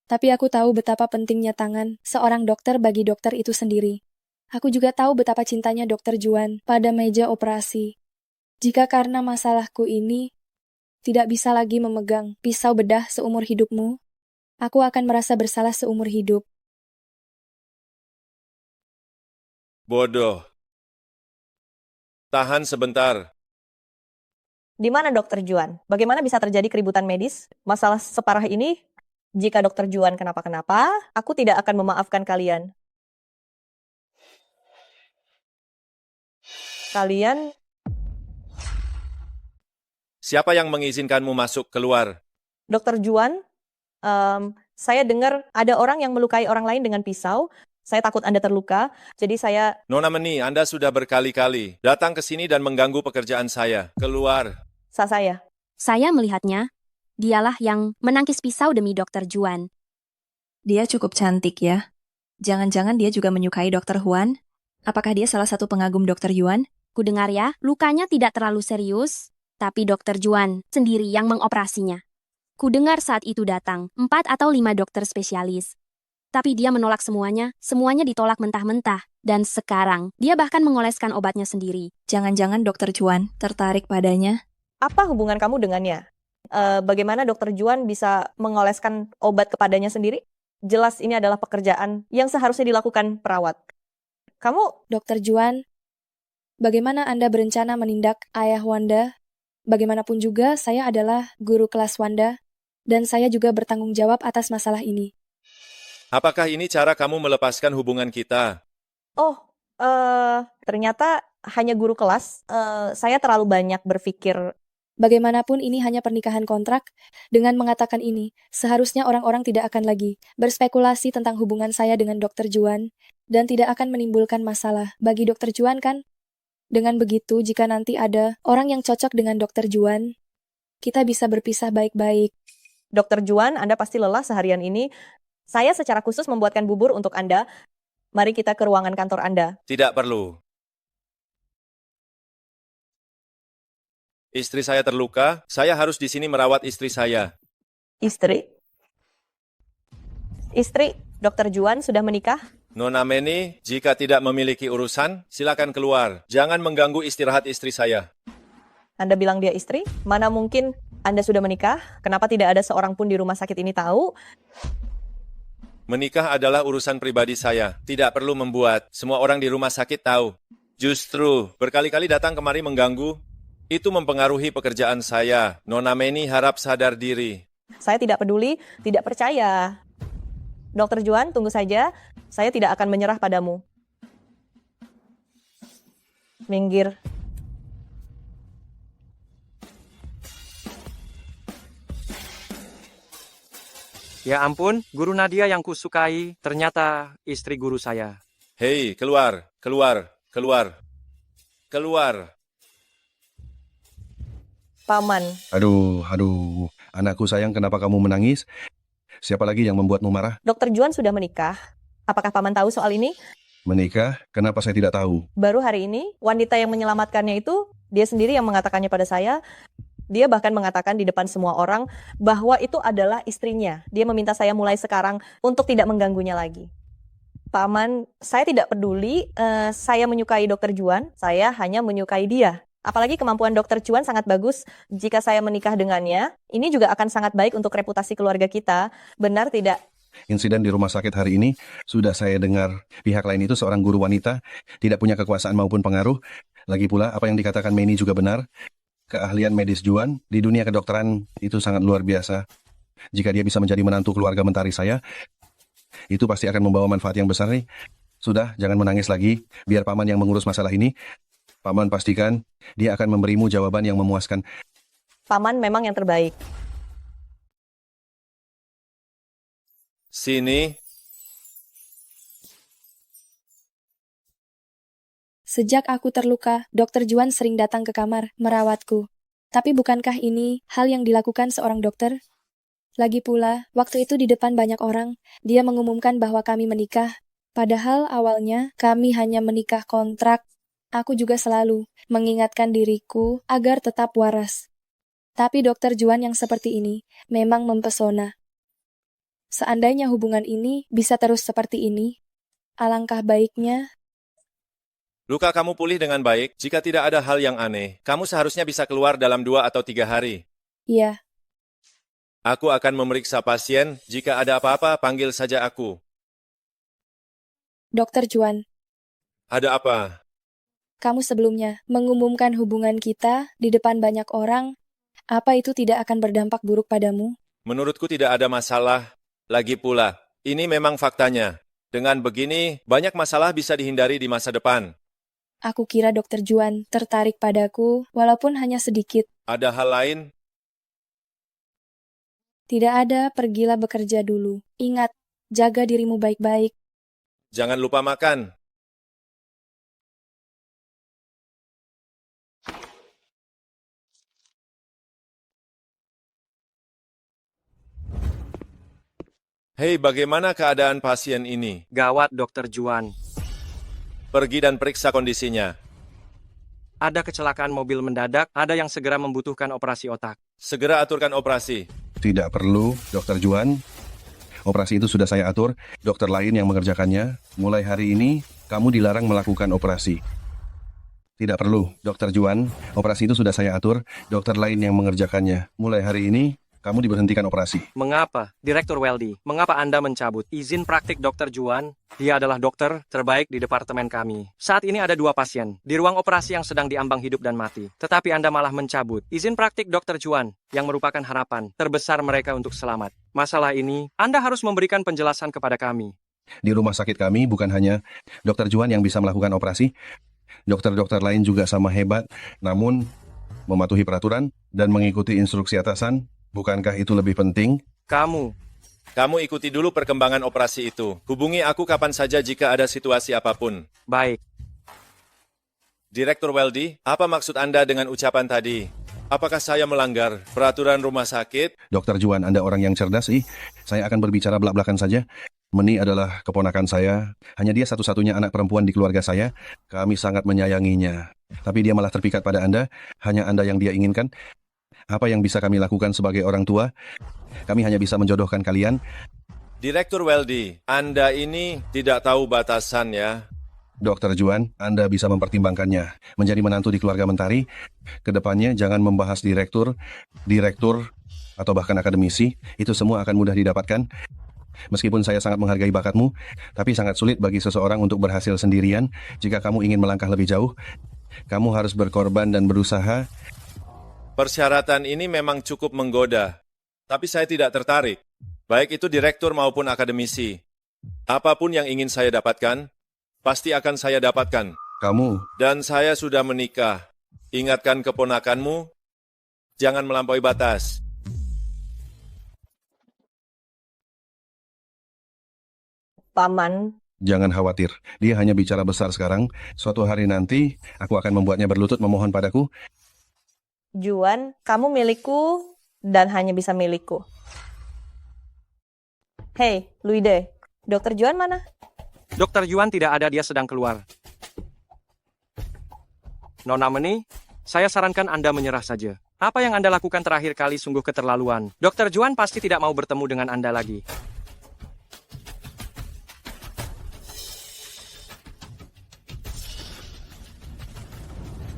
Speaker 3: tapi aku tahu betapa pentingnya tangan seorang dokter bagi dokter itu sendiri. Aku juga tahu betapa cintanya Dokter Juan pada meja operasi. Jika karena masalahku ini tidak bisa lagi memegang pisau bedah seumur hidupmu, aku akan merasa bersalah seumur hidup.
Speaker 4: Bodoh. Tahan sebentar.
Speaker 15: Di mana Dokter Juan? Bagaimana bisa terjadi keributan medis? Masalah separah ini, jika Dokter Juan kenapa-kenapa, aku tidak akan memaafkan kalian. Kalian...
Speaker 4: Siapa yang mengizinkanmu masuk keluar?
Speaker 15: Dokter Juan, saya dengar ada orang yang melukai orang lain dengan pisau. Saya takut Anda terluka, jadi saya...
Speaker 4: Nona Meni, Anda sudah berkali-kali datang ke sini dan mengganggu pekerjaan saya. Keluar.
Speaker 15: Saya.
Speaker 11: Saya melihatnya. Dialah yang menangkis pisau demi Dokter Juan.
Speaker 16: Dia cukup cantik ya. Jangan-jangan dia juga menyukai Dokter Juan? Apakah dia salah satu pengagum Dokter Juan?
Speaker 11: Kudengar ya, lukanya tidak terlalu serius, tapi Dokter Juan sendiri yang mengoperasinya. Kudengar saat itu datang 4 atau 5 dokter spesialis. Tapi dia menolak semuanya ditolak mentah-mentah. Dan sekarang, dia bahkan mengoleskan obatnya sendiri.
Speaker 16: Jangan-jangan Dokter Juan tertarik padanya?
Speaker 15: Apa hubungan kamu dengannya? Bagaimana Dokter Juan bisa mengoleskan obat kepadanya sendiri? Jelas ini adalah pekerjaan yang seharusnya dilakukan perawat. Kamu,
Speaker 3: Dokter Juan, bagaimana Anda berencana menindak ayah Wanda? Bagaimanapun juga, saya adalah guru kelas Wanda, dan saya juga bertanggung jawab atas masalah ini.
Speaker 4: Apakah ini cara kamu melepaskan hubungan kita?
Speaker 15: oh, ternyata hanya guru kelas. Saya terlalu banyak berpikir.
Speaker 3: Bagaimanapun ini hanya pernikahan kontrak, dengan mengatakan ini, seharusnya orang-orang tidak akan lagi berspekulasi tentang hubungan saya dengan Dokter Juan, dan tidak akan menimbulkan masalah bagi Dokter Juan kan? Dengan begitu, jika nanti ada orang yang cocok dengan Dokter Juan, kita bisa berpisah baik-baik.
Speaker 15: Dokter Juan, Anda pasti lelah seharian ini. Saya secara khusus membuatkan bubur untuk Anda. Mari kita ke ruangan kantor Anda.
Speaker 4: Tidak perlu. Istri saya terluka, saya harus di sini merawat istri saya.
Speaker 15: Istri? Istri, Dokter Juan sudah menikah?
Speaker 4: Nona Meni, jika tidak memiliki urusan, silakan keluar. Jangan mengganggu istirahat istri saya.
Speaker 15: Anda bilang dia istri? Mana mungkin Anda sudah menikah? Kenapa tidak ada seorang pun di rumah sakit ini tahu?
Speaker 4: Menikah adalah urusan pribadi saya. Tidak perlu membuat semua orang di rumah sakit tahu. Justru, berkali-kali datang kemari mengganggu. Itu mempengaruhi pekerjaan saya. Nona Meni harap sadar diri.
Speaker 15: Saya tidak peduli, tidak percaya. Dokter Juan, tunggu saja. Saya tidak akan menyerah padamu. Minggir.
Speaker 9: Ya ampun, guru Nadia yang kusukai, ternyata istri guru saya.
Speaker 4: Hei, keluar, keluar, keluar, keluar.
Speaker 15: Paman.
Speaker 13: Aduh, anakku sayang, kenapa kamu menangis? Siapa lagi yang membuatmu marah?
Speaker 15: Dokter Juan sudah menikah. Apakah Paman tahu soal ini?
Speaker 13: Menikah? Kenapa saya tidak tahu?
Speaker 15: Baru hari ini, wanita yang menyelamatkannya itu, dia sendiri yang mengatakannya pada saya. Dia bahkan mengatakan di depan semua orang bahwa itu adalah istrinya. Dia meminta saya mulai sekarang untuk tidak mengganggunya lagi. Paman, saya tidak peduli, saya menyukai Dokter Juan, saya hanya menyukai dia. Apalagi kemampuan Dokter Juan sangat bagus. Jika saya menikah dengannya, ini juga akan sangat baik untuk reputasi keluarga kita. Benar tidak?
Speaker 13: Insiden di rumah sakit hari ini, sudah saya dengar pihak lain itu seorang guru wanita, tidak punya kekuasaan maupun pengaruh. Lagi pula, apa yang dikatakan Meni juga benar. Keahlian medis Juan di dunia kedokteran itu sangat luar biasa. Jika dia bisa menjadi menantu keluarga mentari saya, itu pasti akan membawa manfaat yang besar nih. Sudah, jangan menangis lagi, biar Paman yang mengurus masalah ini. Paman pastikan dia akan memberimu jawaban yang memuaskan.
Speaker 15: Paman memang yang terbaik.
Speaker 4: Sini.
Speaker 3: Sejak aku terluka, Dokter Juan sering datang ke kamar, merawatku. Tapi bukankah ini hal yang dilakukan seorang dokter? Lagi pula, waktu itu di depan banyak orang, dia mengumumkan bahwa kami menikah. Padahal awalnya kami hanya menikah kontrak. Aku juga selalu mengingatkan diriku agar tetap waras. Tapi Dokter Juan yang seperti ini memang mempesona. Seandainya hubungan ini bisa terus seperti ini, alangkah baiknya.
Speaker 4: Luka kamu pulih dengan baik. Jika tidak ada hal yang aneh, kamu seharusnya bisa keluar dalam 2 atau 3 hari.
Speaker 3: Iya.
Speaker 4: Aku akan memeriksa pasien. Jika ada apa-apa, panggil saja aku.
Speaker 3: Dokter Juan.
Speaker 4: Ada apa?
Speaker 3: Kamu sebelumnya mengumumkan hubungan kita di depan banyak orang, apa itu tidak akan berdampak buruk padamu?
Speaker 4: Menurutku tidak ada masalah. Lagi pula, ini memang faktanya. Dengan begini, banyak masalah bisa dihindari di masa depan.
Speaker 3: Aku kira Dokter Juan tertarik padaku, walaupun hanya sedikit.
Speaker 4: Ada hal lain?
Speaker 3: Tidak ada, pergilah bekerja dulu. Ingat, jaga dirimu baik-baik.
Speaker 4: Jangan lupa makan. Hei, bagaimana keadaan pasien ini?
Speaker 9: Gawat, Dokter Juan.
Speaker 4: Pergi dan periksa kondisinya.
Speaker 9: Ada kecelakaan mobil mendadak, ada yang segera membutuhkan operasi otak.
Speaker 4: Segera aturkan operasi.
Speaker 13: Tidak perlu, Dokter Juan. Operasi itu sudah saya atur, dokter lain yang mengerjakannya. Mulai hari ini, kamu dilarang melakukan operasi. Tidak perlu, Dokter Juan. Operasi itu sudah saya atur, dokter lain yang mengerjakannya. Mulai hari ini, kamu diberhentikan operasi.
Speaker 9: Mengapa, Direktur Weldy, mengapa Anda mencabut izin praktik Dokter Juan? Dia adalah dokter terbaik di departemen kami. Saat ini ada 2 pasien di ruang operasi yang sedang diambang hidup dan mati. Tetapi Anda malah mencabut izin praktik Dokter Juan yang merupakan harapan terbesar mereka untuk selamat. Masalah ini, Anda harus memberikan penjelasan kepada kami.
Speaker 13: Di rumah sakit kami bukan hanya Dokter Juan yang bisa melakukan operasi, dokter-dokter lain juga sama hebat, namun mematuhi peraturan dan mengikuti instruksi atasan. Bukankah itu lebih penting?
Speaker 4: Kamu ikuti dulu perkembangan operasi itu. Hubungi aku kapan saja jika ada situasi apapun.
Speaker 9: Baik.
Speaker 4: Direktur Weldy, apa maksud Anda dengan ucapan tadi? Apakah saya melanggar peraturan rumah sakit?
Speaker 13: Dokter Juan, Anda orang yang cerdas, Saya akan berbicara belak-belakan saja. Meni adalah keponakan saya. Hanya dia satu-satunya anak perempuan di keluarga saya. Kami sangat menyayanginya. Tapi dia malah terpikat pada Anda. Hanya Anda yang dia inginkan. Apa yang bisa kami lakukan sebagai orang tua? Kami hanya bisa menjodohkan kalian.
Speaker 4: Direktur Weldy, Anda ini tidak tahu batasan ya.
Speaker 13: Dokter Juan, Anda bisa mempertimbangkannya. Menjadi menantu di keluarga Mentari, kedepannya jangan membahas direktur, atau bahkan akademisi. Itu semua akan mudah didapatkan. Meskipun saya sangat menghargai bakatmu, tapi sangat sulit bagi seseorang untuk berhasil sendirian. Jika kamu ingin melangkah lebih jauh, kamu harus berkorban dan berusaha.
Speaker 4: Persyaratan ini memang cukup menggoda, tapi saya tidak tertarik. Baik itu direktur maupun akademisi. Apapun yang ingin saya dapatkan, pasti akan saya dapatkan. Dan saya sudah menikah. Ingatkan keponakanmu, jangan melampaui batas.
Speaker 15: Paman,
Speaker 13: Jangan khawatir, dia hanya bicara besar sekarang. Suatu hari nanti, aku akan membuatnya berlutut memohon padaku.
Speaker 15: Juan, kamu milikku dan hanya bisa milikku. Hei, Luide, Dokter Juan mana?
Speaker 9: Dokter Juan tidak ada, dia sedang keluar. Nona Meni, saya sarankan Anda menyerah saja. Apa yang Anda lakukan terakhir kali sungguh keterlaluan. Dokter Juan pasti tidak mau bertemu dengan Anda lagi.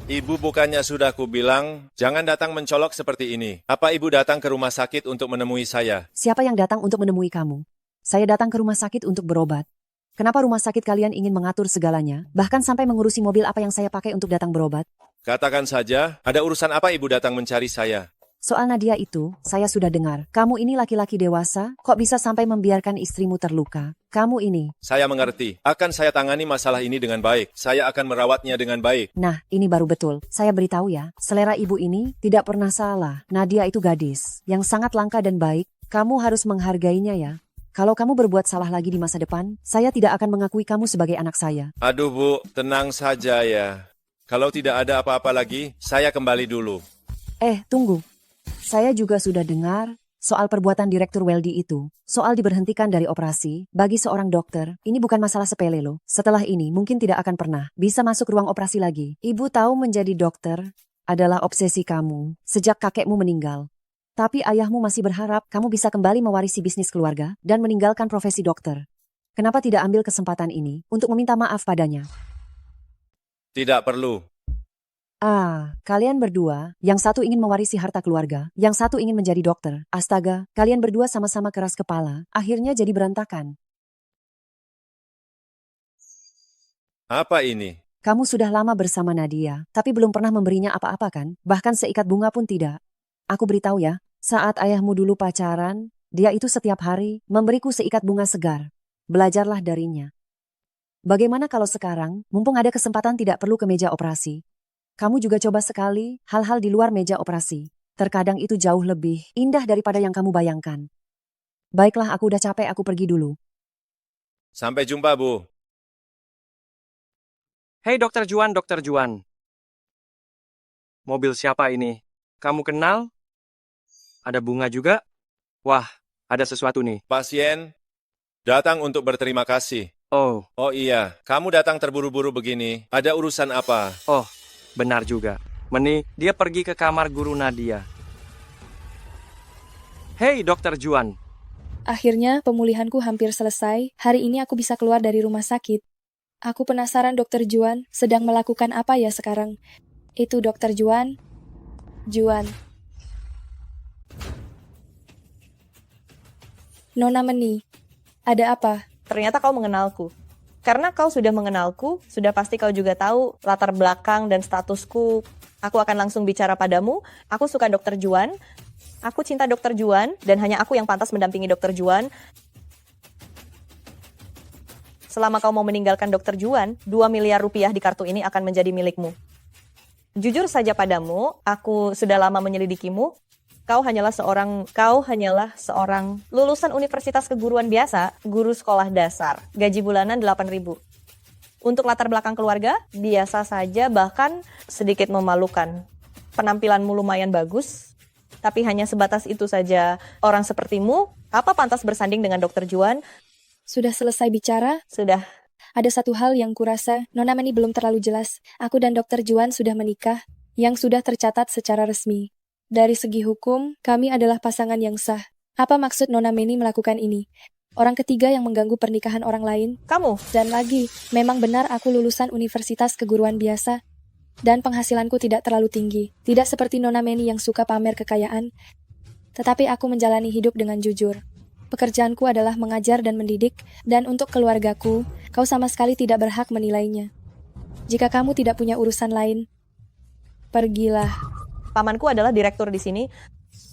Speaker 4: Ibu bukannya sudah kubilang, jangan datang mencolok seperti ini. Apa ibu datang ke rumah sakit untuk menemui saya?
Speaker 12: Siapa yang datang untuk menemui kamu? Saya datang ke rumah sakit untuk berobat. Kenapa rumah sakit kalian ingin mengatur segalanya, bahkan sampai mengurusi mobil apa yang saya pakai untuk datang berobat?
Speaker 4: Katakan saja, ada urusan apa ibu datang mencari saya?
Speaker 12: Soal Nadia itu, saya sudah dengar. Kamu ini laki-laki dewasa, kok bisa sampai membiarkan istrimu terluka? Kamu ini.
Speaker 4: Saya mengerti. Akan saya tangani masalah ini dengan baik. Saya akan merawatnya dengan baik.
Speaker 12: Nah, ini baru betul. Saya beritahu ya, selera ibu ini tidak pernah salah. Nadia itu gadis yang sangat langka dan baik. Kamu harus menghargainya ya. Kalau kamu berbuat salah lagi di masa depan, saya tidak akan mengakui kamu sebagai anak saya.
Speaker 4: Aduh Bu, tenang saja ya. Kalau tidak ada apa-apa lagi, saya kembali dulu.
Speaker 12: Tunggu. Saya juga sudah dengar soal perbuatan Direktur Weldy itu. Soal diberhentikan dari operasi, bagi seorang dokter, ini bukan masalah sepele loh. Setelah ini mungkin tidak akan pernah bisa masuk ruang operasi lagi. Ibu tahu menjadi dokter adalah obsesi kamu sejak kakekmu meninggal. Tapi ayahmu masih berharap kamu bisa kembali mewarisi bisnis keluarga dan meninggalkan profesi dokter. Kenapa tidak ambil kesempatan ini untuk meminta maaf padanya?
Speaker 4: Tidak perlu.
Speaker 12: Kalian berdua, yang satu ingin mewarisi harta keluarga, yang satu ingin menjadi dokter. Astaga, kalian berdua sama-sama keras kepala, akhirnya jadi berantakan.
Speaker 4: Apa ini?
Speaker 12: Kamu sudah lama bersama Nadia, tapi belum pernah memberinya apa-apa kan? Bahkan seikat bunga pun tidak. Aku beritahu ya, saat ayahmu dulu pacaran, dia itu setiap hari memberiku seikat bunga segar. Belajarlah darinya. Bagaimana kalau sekarang, mumpung ada kesempatan tidak perlu ke meja operasi, kamu juga coba sekali hal-hal di luar meja operasi. Terkadang itu jauh lebih indah daripada yang kamu bayangkan. Baiklah, aku udah capek, aku pergi dulu.
Speaker 4: Sampai jumpa, Bu.
Speaker 9: Hei Dokter Juan, Dokter Juan. Mobil siapa ini? Kamu kenal? Ada bunga juga? Wah, ada sesuatu nih.
Speaker 4: Pasien datang untuk berterima kasih.
Speaker 9: Oh
Speaker 4: iya, kamu datang terburu-buru begini. Ada urusan apa?
Speaker 9: Oh, benar juga. Meni, dia pergi ke kamar guru Nadia. Hei, Dokter Juan.
Speaker 3: Akhirnya pemulihanku hampir selesai. Hari ini aku bisa keluar dari rumah sakit. Aku penasaran Dokter Juan sedang melakukan apa ya sekarang. Itu Dokter Juan. Juan. Nona Meni, ada apa?
Speaker 15: Ternyata kau mengenalku. Karena kau sudah mengenalku, sudah pasti kau juga tahu latar belakang dan statusku. Aku akan langsung bicara padamu. Aku suka Dokter Juan. Aku cinta Dokter Juan dan hanya aku yang pantas mendampingi Dokter Juan. Selama kau mau meninggalkan Dokter Juan, 2 miliar rupiah di kartu ini akan menjadi milikmu. Jujur saja padamu, aku sudah lama menyelidikimu. Kau hanyalah seorang lulusan universitas keguruan biasa, guru sekolah dasar. Gaji bulanan 8.000. Untuk latar belakang keluarga, biasa saja bahkan sedikit memalukan. Penampilanmu lumayan bagus, tapi hanya sebatas itu saja. Orang sepertimu, apa pantas bersanding dengan Dokter Juan?
Speaker 3: Sudah selesai bicara?
Speaker 15: Sudah.
Speaker 3: Ada satu hal yang kurasa, Nona Meni belum terlalu jelas. Aku dan Dokter Juan sudah menikah, yang sudah tercatat secara resmi. Dari segi hukum, kami adalah pasangan yang sah. Apa maksud Nona Meni melakukan ini? Orang ketiga yang mengganggu pernikahan orang lain?
Speaker 15: Kamu.
Speaker 3: Dan lagi, memang benar aku lulusan universitas keguruan biasa, dan penghasilanku tidak terlalu tinggi. Tidak seperti Nona Meni yang suka pamer kekayaan, tetapi aku menjalani hidup dengan jujur. Pekerjaanku adalah mengajar dan mendidik, dan untuk keluargaku, kau sama sekali tidak berhak menilainya. Jika kamu tidak punya urusan lain, pergilah.
Speaker 15: Pamanku adalah direktur di sini.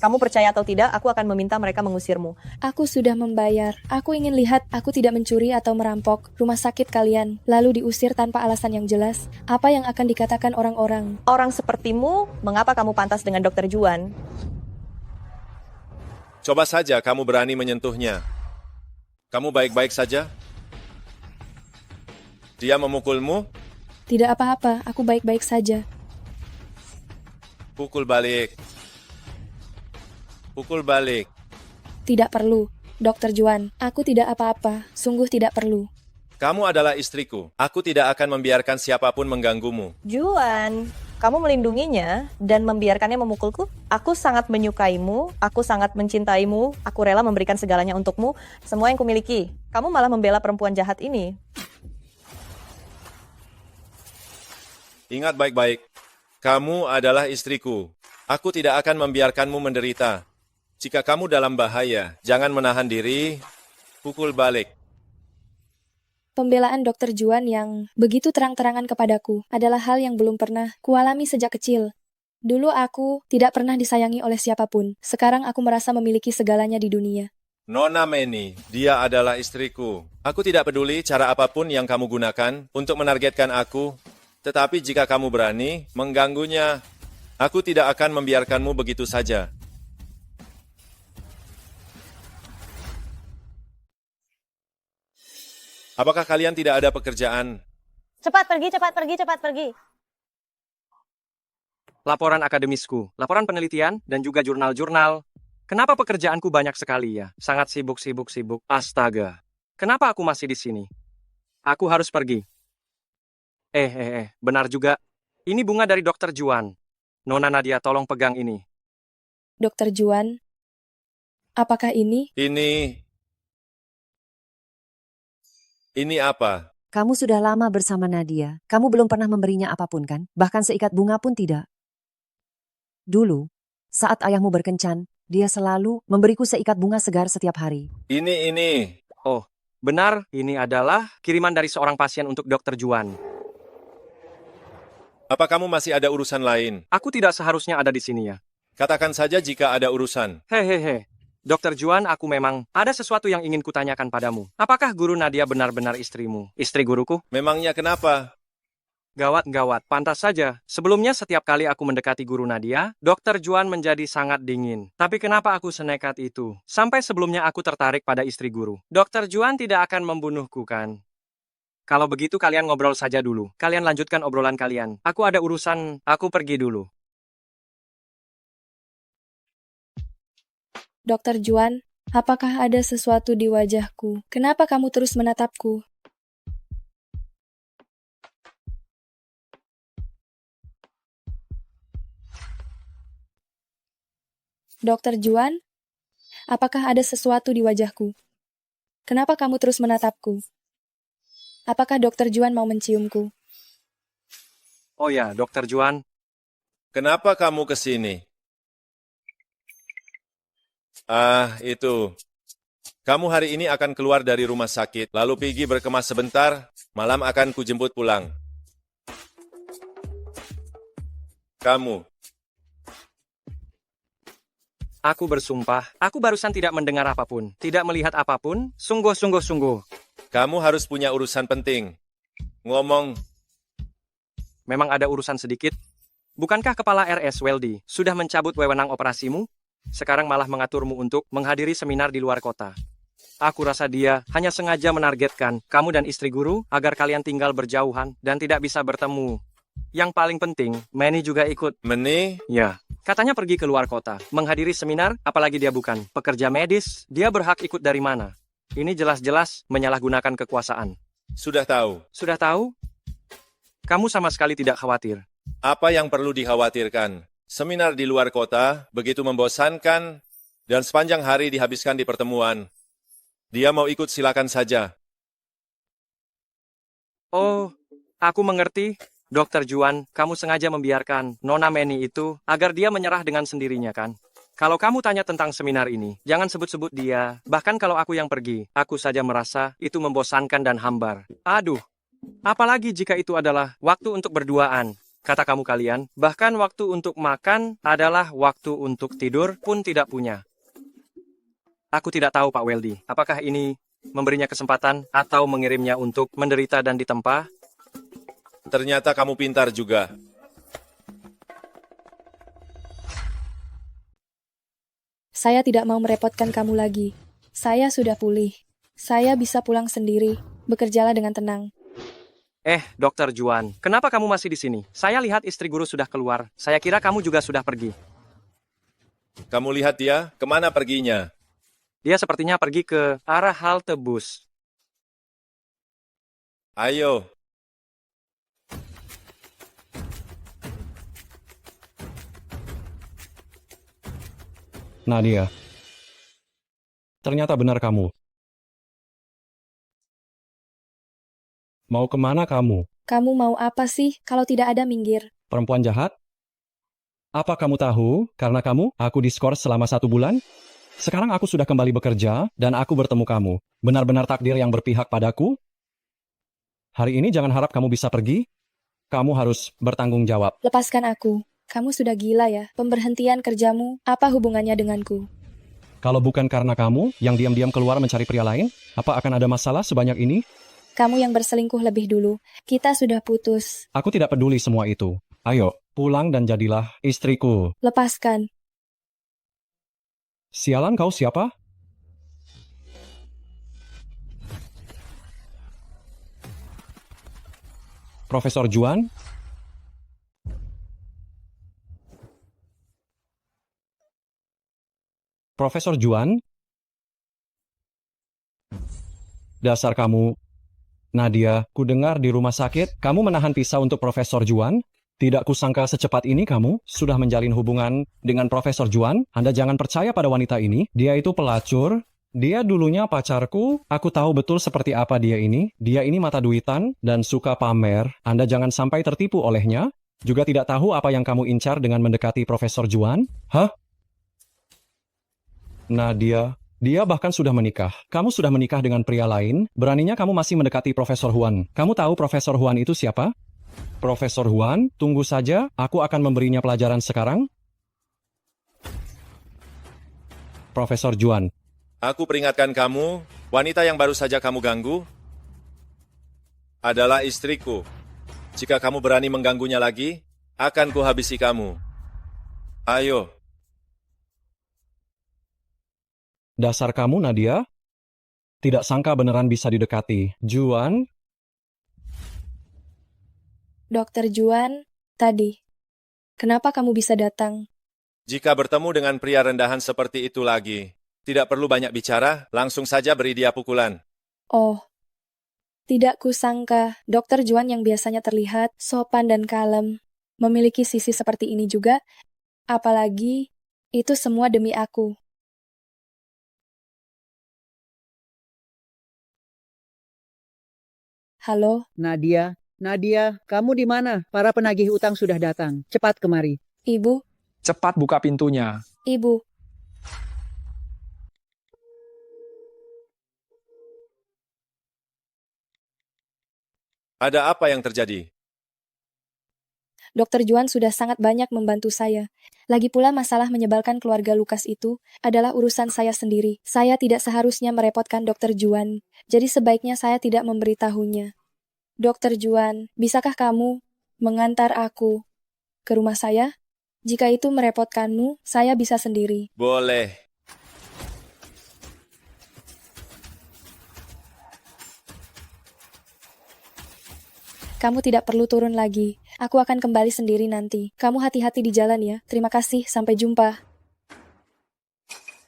Speaker 15: Kamu percaya atau tidak, aku akan meminta mereka mengusirmu.
Speaker 3: Aku sudah membayar. Aku ingin lihat aku tidak mencuri atau merampok rumah sakit kalian, lalu diusir tanpa alasan yang jelas. Apa yang akan dikatakan orang-orang?
Speaker 15: Orang sepertimu, mengapa kamu pantas dengan Dokter Juan?
Speaker 4: Coba saja kamu berani menyentuhnya. Kamu baik-baik saja? Dia memukulmu?
Speaker 3: Tidak apa-apa, aku baik-baik saja.
Speaker 4: Pukul balik. Pukul balik.
Speaker 3: Tidak perlu, Dokter Juan. Aku tidak apa-apa, sungguh tidak perlu.
Speaker 4: Kamu adalah istriku. Aku tidak akan membiarkan siapapun mengganggumu.
Speaker 15: Juan, kamu melindunginya dan membiarkannya memukulku? Aku sangat menyukaimu, aku sangat mencintaimu, aku rela memberikan segalanya untukmu, semua yang kumiliki. Kamu malah membela perempuan jahat ini.
Speaker 4: Ingat baik-baik. Kamu adalah istriku. Aku tidak akan membiarkanmu menderita. Jika kamu dalam bahaya, jangan menahan diri, pukul balik.
Speaker 3: Pembelaan Dokter Juan yang begitu terang-terangan kepadaku adalah hal yang belum pernah kualami sejak kecil. Dulu aku tidak pernah disayangi oleh siapapun. Sekarang aku merasa memiliki segalanya di dunia.
Speaker 4: Nona Meni, dia adalah istriku. Aku tidak peduli cara apapun yang kamu gunakan untuk menargetkan aku, tetapi jika kamu berani mengganggunya, aku tidak akan membiarkanmu begitu saja. Apakah kalian tidak ada pekerjaan?
Speaker 15: Cepat pergi, cepat pergi, cepat pergi.
Speaker 9: Laporan akademisku, laporan penelitian, dan juga jurnal-jurnal. Kenapa pekerjaanku banyak sekali ya? Sangat sibuk. Astaga. Kenapa aku masih di sini? Aku harus pergi. Benar juga. Ini bunga dari Dokter Juan. Nona Nadia, tolong pegang ini.
Speaker 3: Dokter Juan, apakah ini?
Speaker 4: Ini apa?
Speaker 12: Kamu sudah lama bersama Nadia. Kamu belum pernah memberinya apapun kan? Bahkan seikat bunga pun tidak. Dulu, saat ayahmu berkencan, dia selalu memberiku seikat bunga segar setiap hari.
Speaker 4: Ini.
Speaker 9: Oh, benar. Ini adalah kiriman dari seorang pasien untuk Dokter Juan.
Speaker 4: Apa kamu masih ada urusan lain?
Speaker 9: Aku tidak seharusnya ada di sini ya.
Speaker 4: Katakan saja jika ada urusan.
Speaker 9: Hehehe. Dokter Juan, aku memang ada sesuatu yang ingin kutanyakan padamu. Apakah Guru Nadia benar-benar istrimu? Istri guruku?
Speaker 4: Memangnya kenapa?
Speaker 9: Gawat. Pantas saja. Sebelumnya setiap kali aku mendekati Guru Nadia, Dokter Juan menjadi sangat dingin. Tapi kenapa aku senekat itu? Sampai sebelumnya aku tertarik pada istri guru. Dokter Juan tidak akan membunuhku kan? Kalau begitu kalian ngobrol saja dulu. Kalian lanjutkan obrolan kalian. Aku ada urusan, aku pergi dulu.
Speaker 3: Dokter Juan, apakah ada sesuatu di wajahku? Kenapa kamu terus menatapku? Dokter Juan, apakah ada sesuatu di wajahku? Kenapa kamu terus menatapku? Apakah Dokter Juan mau menciumku?
Speaker 9: Oh ya, Dokter Juan.
Speaker 4: Kenapa kamu ke sini? Itu. Kamu hari ini akan keluar dari rumah sakit, lalu pergi berkemas sebentar, malam akan kujemput pulang. Kamu.
Speaker 9: Aku bersumpah, aku barusan tidak mendengar apapun, tidak melihat apapun, sungguh.
Speaker 4: Kamu harus punya urusan penting. Ngomong.
Speaker 9: Memang ada urusan sedikit. Bukankah Kepala RS Weldy sudah mencabut wewenang operasimu? Sekarang malah mengaturmu untuk menghadiri seminar di luar kota. Aku rasa dia hanya sengaja menargetkan kamu dan istri guru agar kalian tinggal berjauhan dan tidak bisa bertemu. Yang paling penting, Manny juga ikut.
Speaker 4: Manny?
Speaker 9: Ya, katanya pergi ke luar kota, menghadiri seminar, apalagi dia bukan pekerja medis, dia berhak ikut dari mana? Ini jelas-jelas menyalahgunakan kekuasaan.
Speaker 4: Sudah tahu.
Speaker 9: Sudah tahu? Kamu sama sekali tidak khawatir.
Speaker 4: Apa yang perlu dikhawatirkan? Seminar di luar kota begitu membosankan dan sepanjang hari dihabiskan di pertemuan. Dia mau ikut silakan saja.
Speaker 9: Oh, aku mengerti. Dokter Juan, kamu sengaja membiarkan Nona Manny itu agar dia menyerah dengan sendirinya, kan? Kalau kamu tanya tentang seminar ini, jangan sebut-sebut dia. Bahkan kalau aku yang pergi, aku saja merasa itu membosankan dan hambar. Aduh, apalagi jika itu adalah waktu untuk berduaan. Kata kamu kalian, bahkan waktu untuk makan adalah waktu untuk tidur pun tidak punya. Aku tidak tahu Pak Weldy, apakah ini memberinya kesempatan atau mengirimnya untuk menderita dan ditempa?
Speaker 4: Ternyata kamu pintar juga.
Speaker 3: Saya tidak mau merepotkan kamu lagi. Saya sudah pulih. Saya bisa pulang sendiri. Bekerjalah dengan tenang.
Speaker 9: Dokter Juan, kenapa kamu masih di sini? Saya lihat istri guru sudah keluar. Saya kira kamu juga sudah pergi.
Speaker 4: Kamu lihat dia? Kemana perginya?
Speaker 9: Dia sepertinya pergi ke arah halte bus.
Speaker 4: Ayo.
Speaker 7: Nadia. Ternyata benar kamu. Mau kemana kamu?
Speaker 3: Kamu mau apa sih kalau tidak ada minggir?
Speaker 7: Perempuan jahat? Apa kamu tahu, karena aku diskors selama 1 bulan? Sekarang aku sudah kembali bekerja, dan aku bertemu kamu. Benar-benar takdir yang berpihak padaku? Hari ini jangan harap kamu bisa pergi. Kamu harus bertanggung jawab.
Speaker 3: Lepaskan aku. Kamu sudah gila ya. Pemberhentian kerjamu, apa hubungannya denganku?
Speaker 7: Kalau bukan karena kamu yang diam-diam keluar mencari pria lain, apa akan ada masalah sebanyak ini?
Speaker 3: Kamu yang berselingkuh lebih dulu. Kita sudah putus.
Speaker 7: Aku tidak peduli semua itu. Ayo, pulang dan jadilah istriku.
Speaker 3: Lepaskan.
Speaker 7: Sialan kau siapa? Profesor Juan? Profesor Juan? Dasar kamu. Nadia, kudengar di rumah sakit, kamu menahan pisau untuk Profesor Juan? Tidak kusangka secepat ini kamu sudah menjalin hubungan dengan Profesor Juan. Anda jangan percaya pada wanita ini. Dia itu pelacur. Dia dulunya pacarku. Aku tahu betul seperti apa dia ini. Dia ini mata duitan dan suka pamer. Anda jangan sampai tertipu olehnya. Juga tidak tahu apa yang kamu incar dengan mendekati Profesor Juan. Hah? Nadia, dia bahkan sudah menikah. Kamu sudah menikah dengan pria lain. Beraninya kamu masih mendekati Profesor Juan. Kamu tahu Profesor Juan itu siapa? Profesor Juan, tunggu saja, aku akan memberinya pelajaran sekarang. Profesor Juan.
Speaker 4: Aku peringatkan kamu, wanita yang baru saja kamu ganggu adalah istriku. Jika kamu berani mengganggunya lagi, akan kuhabisi kamu. Ayo.
Speaker 7: Dasar kamu, Nadia. Tidak sangka beneran bisa didekati. Juan.
Speaker 3: Dokter Juan, tadi. Kenapa kamu bisa datang?
Speaker 4: Jika bertemu dengan pria rendahan seperti itu lagi, tidak perlu banyak bicara, langsung saja beri dia pukulan.
Speaker 3: Oh, tidak kusangka Dokter Juan yang biasanya terlihat sopan dan kalem, memiliki sisi seperti ini juga, apalagi itu semua demi aku. Halo,
Speaker 6: Nadia, Nadia, kamu di mana? Para penagih utang sudah datang. Cepat kemari.
Speaker 3: Ibu,
Speaker 9: Cepat buka pintunya.
Speaker 3: Ibu.
Speaker 4: Ada apa yang terjadi?
Speaker 3: Dokter Juan sudah sangat banyak membantu saya. Lagi pula masalah menyebalkan keluarga Lukas itu adalah urusan saya sendiri. Saya tidak seharusnya merepotkan Dokter Juan, jadi sebaiknya saya tidak memberitahunya. Dokter Juan, bisakah kamu mengantar aku ke rumah saya? Jika itu merepotkanmu, saya bisa sendiri.
Speaker 4: Boleh.
Speaker 3: Kamu tidak perlu turun lagi. Aku akan kembali sendiri nanti. Kamu hati-hati di jalan ya. Terima kasih, sampai jumpa.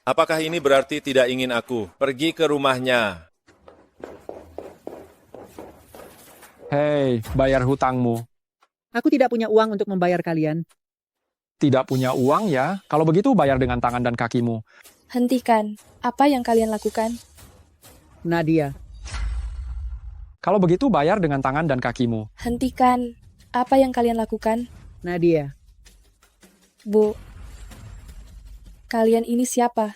Speaker 4: Apakah ini berarti tidak ingin aku pergi ke rumahnya?
Speaker 9: Hei, bayar hutangmu.
Speaker 6: Aku tidak punya uang untuk membayar kalian.
Speaker 9: Tidak punya uang ya? Kalau begitu bayar dengan tangan dan kakimu.
Speaker 3: Hentikan. Apa yang kalian lakukan?
Speaker 6: Nadia,
Speaker 9: Kalau begitu bayar dengan tangan dan kakimu.
Speaker 3: Hentikan. Apa yang kalian lakukan?
Speaker 6: Nadia,
Speaker 3: Bu. Kalian ini siapa?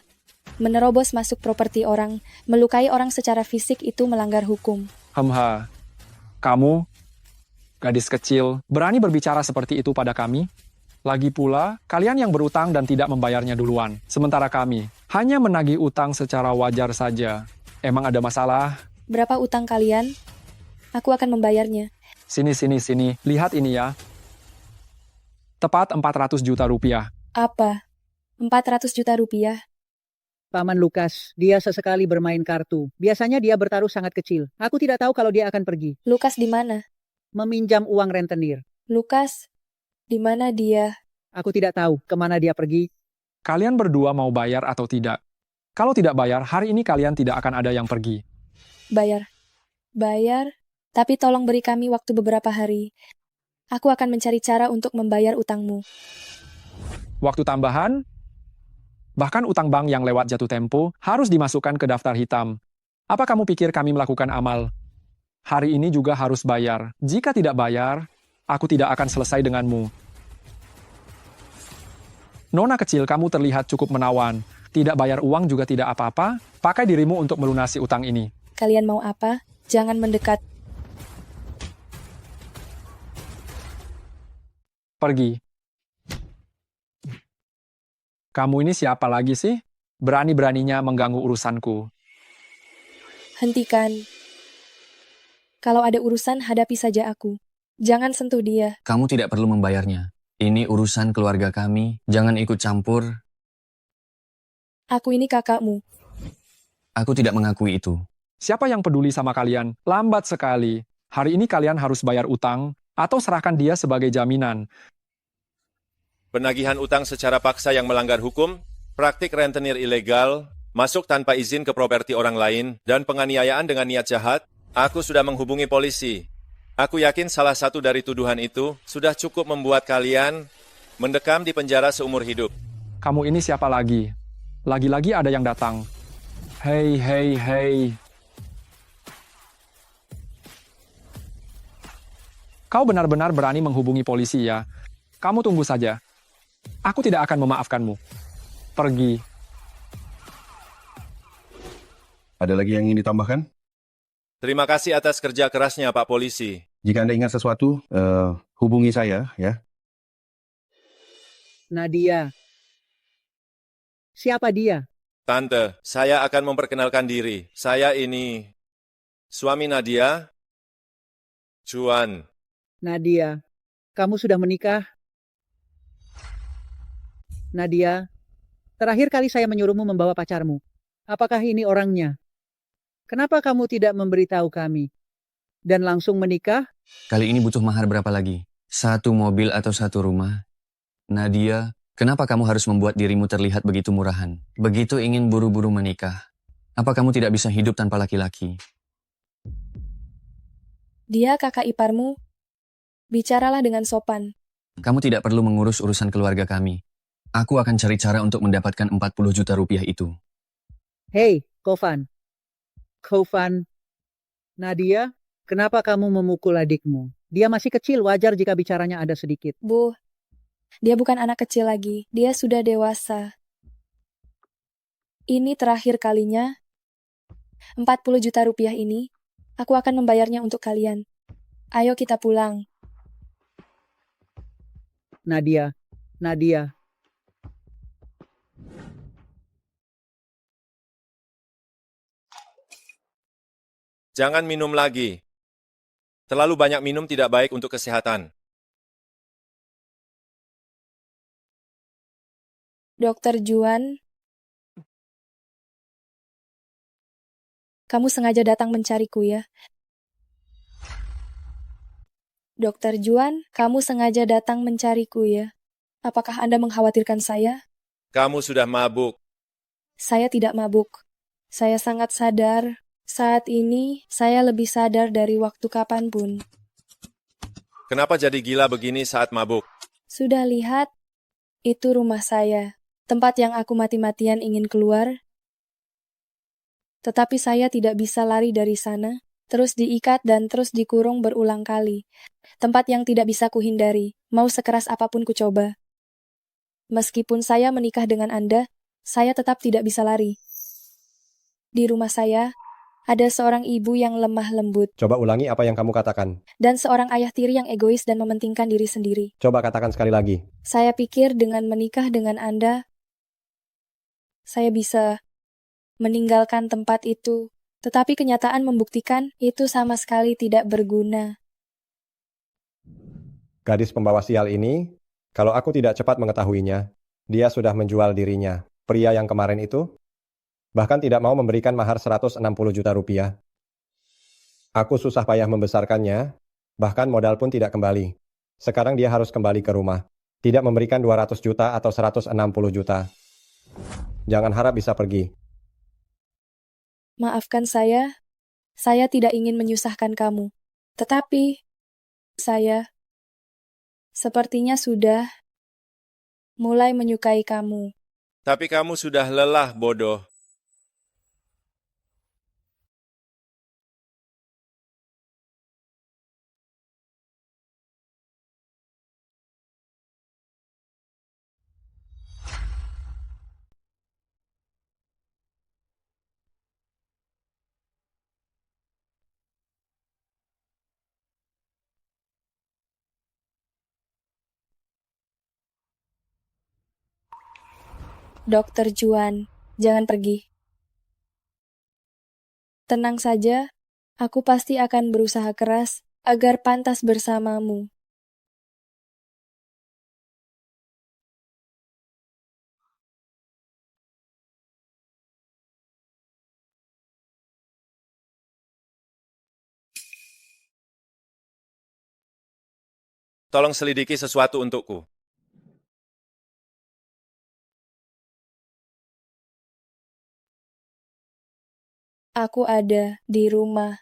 Speaker 3: Menerobos masuk properti orang, melukai orang secara fisik itu melanggar hukum.
Speaker 9: Hemha, kamu, gadis kecil, berani berbicara seperti itu pada kami? Lagi pula, kalian yang berutang dan tidak membayarnya duluan. Sementara kami, hanya menagih utang secara wajar saja. Emang ada masalah?
Speaker 3: Berapa utang kalian? Aku akan membayarnya.
Speaker 9: Sini. Lihat ini ya. Tepat 400 juta rupiah.
Speaker 3: Apa? 400 juta rupiah?
Speaker 6: Paman Lukas, dia sesekali bermain kartu. Biasanya dia bertaruh sangat kecil. Aku tidak tahu kalau dia akan pergi.
Speaker 3: Lukas di mana?
Speaker 6: Meminjam uang rentenir.
Speaker 3: Lukas? Di mana dia?
Speaker 6: Aku tidak tahu kemana dia pergi.
Speaker 9: Kalian berdua mau bayar atau tidak? Kalau tidak bayar, hari ini kalian tidak akan ada yang pergi.
Speaker 3: Bayar. Bayar? Tapi tolong beri kami waktu beberapa hari. Aku akan mencari cara untuk membayar utangmu.
Speaker 9: Waktu tambahan, bahkan utang bank yang lewat jatuh tempo, harus dimasukkan ke daftar hitam. Apa kamu pikir kami melakukan amal? Hari ini juga harus bayar. Jika tidak bayar, aku tidak akan selesai denganmu. Nona kecil, kamu terlihat cukup menawan. Tidak bayar uang juga tidak apa-apa. Pakai dirimu untuk melunasi utang ini.
Speaker 3: Kalian mau apa? Jangan mendekat.
Speaker 9: Pergi. Kamu ini siapa lagi sih? Berani-beraninya mengganggu urusanku.
Speaker 3: Hentikan. Kalau ada urusan, hadapi saja aku. Jangan sentuh dia.
Speaker 19: Kamu tidak perlu membayarnya. Ini urusan keluarga kami. Jangan ikut campur.
Speaker 3: Aku ini kakakmu.
Speaker 19: Aku tidak mengakui itu.
Speaker 9: Siapa yang peduli sama kalian? Lambat sekali. Hari ini kalian harus bayar utang atau serahkan dia sebagai jaminan.
Speaker 4: Penagihan utang secara paksa yang melanggar hukum, praktik rentenir ilegal, masuk tanpa izin ke properti orang lain, dan penganiayaan dengan niat jahat. Aku sudah menghubungi polisi. Aku yakin salah satu dari tuduhan itu sudah cukup membuat kalian mendekam di penjara seumur hidup.
Speaker 9: Kamu ini siapa lagi? Lagi-lagi ada yang datang. Hei. Kau benar-benar berani menghubungi polisi ya? Kamu tunggu saja. Aku tidak akan memaafkanmu. Pergi.
Speaker 13: Ada lagi yang ingin ditambahkan?
Speaker 4: Terima kasih atas kerja kerasnya, Pak Polisi.
Speaker 13: Jika Anda ingat sesuatu, hubungi saya ya.
Speaker 6: Nadia. Siapa dia?
Speaker 4: Tante, saya akan memperkenalkan diri. Saya ini suami Nadia, Juan.
Speaker 6: Nadia, kamu sudah menikah? Nadia, terakhir kali saya menyuruhmu membawa pacarmu. Apakah ini orangnya? Kenapa kamu tidak memberitahu kami? Dan langsung menikah?
Speaker 19: Kali ini butuh mahar berapa lagi? 1 mobil atau 1 rumah? Nadia, kenapa kamu harus membuat dirimu terlihat begitu murahan? Begitu ingin buru-buru menikah. Apa kamu tidak bisa hidup tanpa laki-laki?
Speaker 3: Dia kakak iparmu. Bicaralah dengan sopan.
Speaker 19: Kamu tidak perlu mengurus urusan keluarga kami. Aku akan cari cara untuk mendapatkan 40 juta rupiah itu.
Speaker 6: Hei, Kovan. Nadia, Kenapa kamu memukul adikmu? Dia masih kecil, wajar jika bicaranya ada sedikit.
Speaker 3: Bu, dia bukan anak kecil lagi. Dia sudah dewasa. Ini terakhir kalinya. 40 juta rupiah ini, aku akan membayarnya untuk kalian. Ayo kita pulang.
Speaker 6: Nadia, Nadia.
Speaker 4: Jangan minum lagi. Terlalu banyak minum tidak baik untuk kesehatan.
Speaker 3: Dokter Juan, kamu sengaja datang mencariku ya? Dokter Juan, kamu sengaja datang mencariku ya? Apakah Anda mengkhawatirkan saya?
Speaker 4: Kamu sudah mabuk.
Speaker 3: Saya tidak mabuk. Saya sangat sadar. Saat ini, saya lebih sadar dari waktu kapanpun.
Speaker 4: Kenapa jadi gila begini saat mabuk?
Speaker 3: Sudah lihat? Itu rumah saya. Tempat yang aku mati-matian ingin keluar. Tetapi saya tidak bisa lari dari sana. Terus diikat dan terus dikurung berulang kali. Tempat yang tidak bisa kuhindari, mau sekeras apapun kucoba. Meskipun saya menikah dengan Anda, saya tetap tidak bisa lari. Di rumah saya, ada seorang ibu yang lemah lembut,
Speaker 5: Coba ulangi apa yang kamu katakan.
Speaker 3: dan seorang ayah tiri yang egois dan mementingkan diri sendiri.
Speaker 5: Coba katakan sekali lagi.
Speaker 3: Saya pikir dengan menikah dengan Anda, saya bisa meninggalkan tempat itu. Tetapi kenyataan membuktikan itu sama sekali tidak berguna.
Speaker 5: Gadis pembawa sial ini, kalau aku tidak cepat mengetahuinya, dia sudah menjual dirinya. Pria yang kemarin itu, bahkan tidak mau memberikan mahar 160 juta rupiah. Aku susah payah membesarkannya, bahkan modal pun tidak kembali. Sekarang dia harus kembali ke rumah. Tidak memberikan 200 juta atau 160 juta. Jangan harap bisa pergi.
Speaker 3: Maafkan saya tidak ingin menyusahkan kamu. Tetapi, saya sepertinya sudah mulai menyukai kamu.
Speaker 4: Tapi kamu sudah lelah, bodoh.
Speaker 3: Dokter Juan, jangan pergi. Tenang saja, aku pasti akan berusaha keras agar pantas bersamamu.
Speaker 4: Tolong selidiki sesuatu untukku.
Speaker 3: Aku ada di rumah.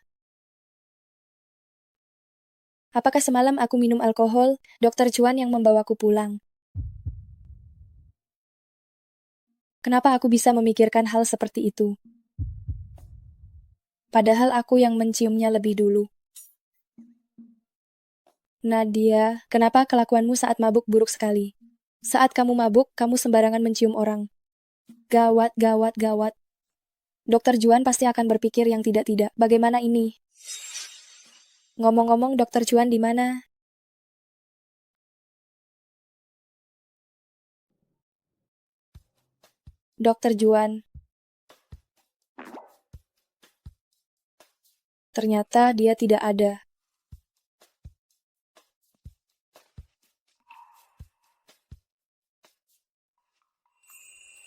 Speaker 3: Apakah semalam aku minum alkohol, Dokter Juan yang membawaku pulang? Kenapa aku bisa memikirkan hal seperti itu? Padahal aku yang menciumnya lebih dulu. Nadia, kenapa kelakuanmu saat mabuk buruk sekali? Saat kamu mabuk, kamu sembarangan mencium orang. Gawat, gawat, gawat. Dokter Juan pasti akan berpikir yang tidak-tidak. Bagaimana ini? Ngomong-ngomong, Dokter Juan di mana? Dokter Juan. Ternyata dia tidak ada.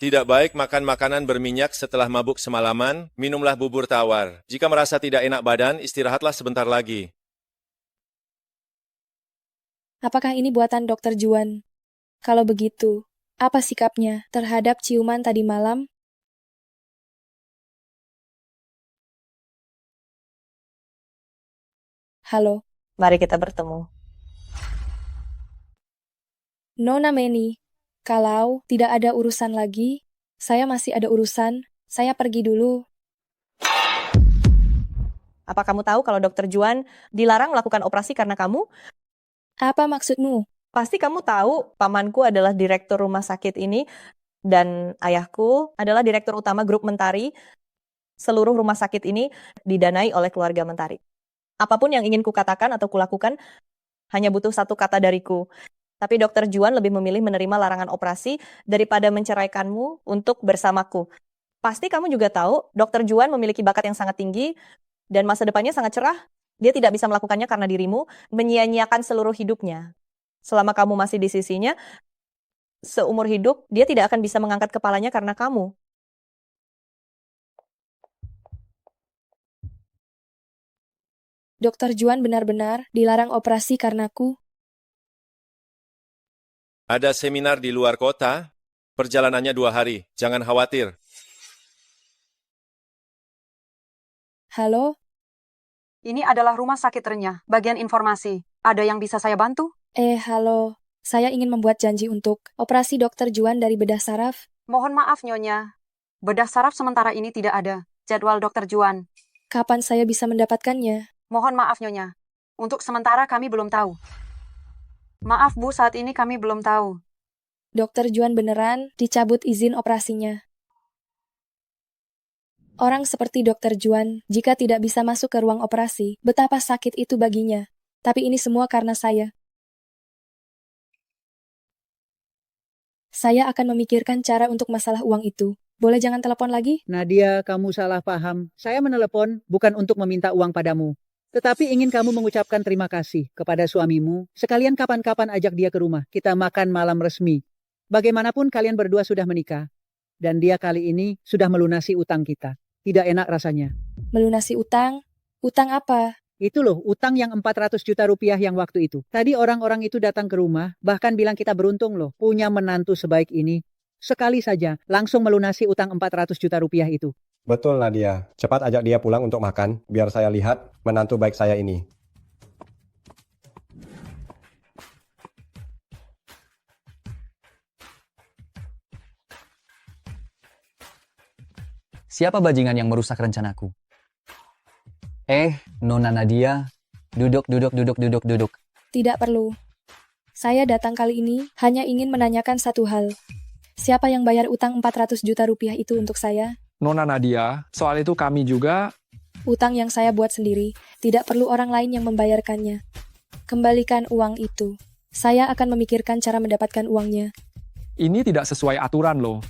Speaker 4: Tidak baik makan makanan berminyak setelah mabuk semalaman, minumlah bubur tawar. Jika merasa tidak enak badan, istirahatlah sebentar lagi.
Speaker 3: Apakah ini buatan Dokter Juan? Kalau begitu, apa sikapnya terhadap ciuman tadi malam? Halo,
Speaker 15: Mari kita bertemu.
Speaker 3: Nona Meni. Kalau tidak ada urusan lagi, saya masih ada urusan. Saya pergi dulu.
Speaker 15: Apa kamu tahu kalau Dokter Juan dilarang melakukan operasi karena kamu?
Speaker 3: Apa maksudmu?
Speaker 15: Pasti kamu tahu pamanku adalah direktur rumah sakit ini dan ayahku adalah direktur utama grup Mentari. Seluruh rumah sakit ini didanai oleh keluarga Mentari. Apapun yang ingin kukatakan atau kulakukan hanya butuh satu kata dariku. Tapi Dokter Juan lebih memilih menerima larangan operasi daripada menceraikanmu untuk bersamaku. Pasti kamu juga tahu Dokter Juan memiliki bakat yang sangat tinggi dan masa depannya sangat cerah. Dia tidak bisa melakukannya karena dirimu menyia-nyiakan seluruh hidupnya. Selama kamu masih di sisinya, seumur hidup, dia tidak akan bisa mengangkat kepalanya karena kamu.
Speaker 3: Dokter Juan benar-benar dilarang operasi karenaku.
Speaker 4: Ada seminar di luar kota, perjalanannya 2 hari, jangan khawatir.
Speaker 3: Halo?
Speaker 20: Ini adalah rumah sakit renyah, bagian informasi. Ada yang bisa saya bantu?
Speaker 3: Halo. Saya ingin membuat janji untuk operasi Dokter Juan dari bedah saraf.
Speaker 20: Mohon maaf, Nyonya. Bedah saraf sementara ini tidak ada. Jadwal Dokter Juan.
Speaker 3: Kapan saya bisa mendapatkannya?
Speaker 20: Mohon maaf, Nyonya. Untuk sementara kami belum tahu. Maaf, Bu, saat ini kami belum tahu.
Speaker 3: Dokter Juan beneran dicabut izin operasinya. Orang seperti Dokter Juan, jika tidak bisa masuk ke ruang operasi, betapa sakit itu baginya. Tapi ini semua karena saya. Saya akan memikirkan cara untuk masalah uang itu. Boleh jangan telepon lagi?
Speaker 6: Nadia, kamu salah paham. Saya menelepon bukan untuk meminta uang padamu. Tetapi ingin kamu mengucapkan terima kasih kepada suamimu. Sekalian kapan-kapan ajak dia ke rumah. Kita makan malam resmi. Bagaimanapun kalian berdua sudah menikah. Dan dia kali ini sudah melunasi utang kita. Tidak enak rasanya.
Speaker 3: Melunasi utang? Utang apa?
Speaker 6: Itu loh, utang yang 400 juta rupiah yang waktu itu. Tadi orang-orang itu datang ke rumah, bahkan bilang kita beruntung loh, punya menantu sebaik ini. Sekali saja, langsung melunasi utang 400 juta rupiah itu.
Speaker 5: Betul Nadia, cepat ajak dia pulang untuk makan, biar saya lihat menantu baik saya ini.
Speaker 19: Siapa bajingan yang merusak rencanaku? Nona Nadia, duduk.
Speaker 3: Tidak perlu. Saya datang kali ini hanya ingin menanyakan satu hal. Siapa yang bayar utang 400 juta rupiah itu untuk saya?
Speaker 21: Nona Nadia, soal itu kami juga.
Speaker 3: Utang yang saya buat sendiri, tidak perlu orang lain yang membayarkannya. Kembalikan uang itu. Saya akan memikirkan cara mendapatkan uangnya.
Speaker 21: Ini tidak sesuai aturan loh.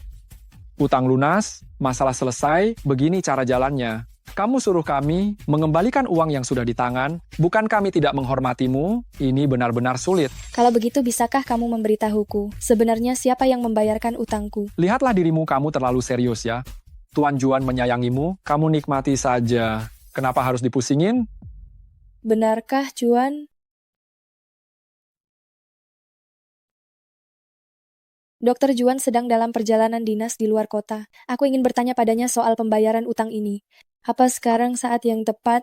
Speaker 21: Utang lunas, masalah selesai, begini cara jalannya. Kamu suruh kami mengembalikan uang yang sudah di tangan, bukan kami tidak menghormatimu, ini benar-benar sulit.
Speaker 3: Kalau begitu bisakah kamu memberitahuku, sebenarnya siapa yang membayarkan utangku?
Speaker 21: Lihatlah dirimu, kamu terlalu serius ya. Tuan Juan menyayangimu, kamu nikmati saja. Kenapa harus dipusingin?
Speaker 3: Benarkah, Juan? Dokter Juan sedang dalam perjalanan dinas di luar kota. Aku ingin bertanya padanya soal pembayaran utang ini. Apa sekarang saat yang tepat?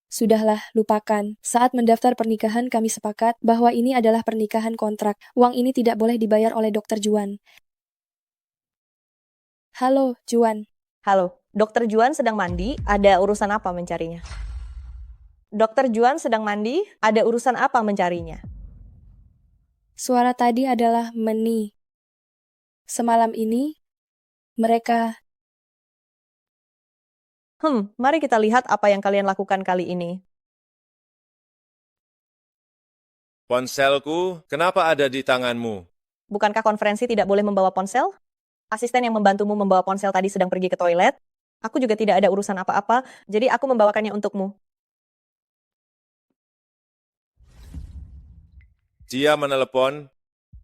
Speaker 3: Sudahlah, lupakan. Saat mendaftar pernikahan kami sepakat bahwa ini adalah pernikahan kontrak. Uang ini tidak boleh dibayar oleh Dokter Juan. Halo, Juan.
Speaker 15: Halo, Dokter Juan sedang mandi, ada urusan apa mencarinya? Dokter Juan sedang mandi, ada urusan apa mencarinya?
Speaker 3: Suara tadi adalah Meni. Semalam ini, mereka...
Speaker 15: Mari kita lihat apa yang kalian lakukan kali ini.
Speaker 4: Ponselku, kenapa ada di tanganmu?
Speaker 15: Bukankah konferensi tidak boleh membawa ponsel? Asisten yang membantumu membawa ponsel tadi sedang pergi ke toilet. Aku juga tidak ada urusan apa-apa, jadi aku membawakannya untukmu.
Speaker 4: Dia menelepon.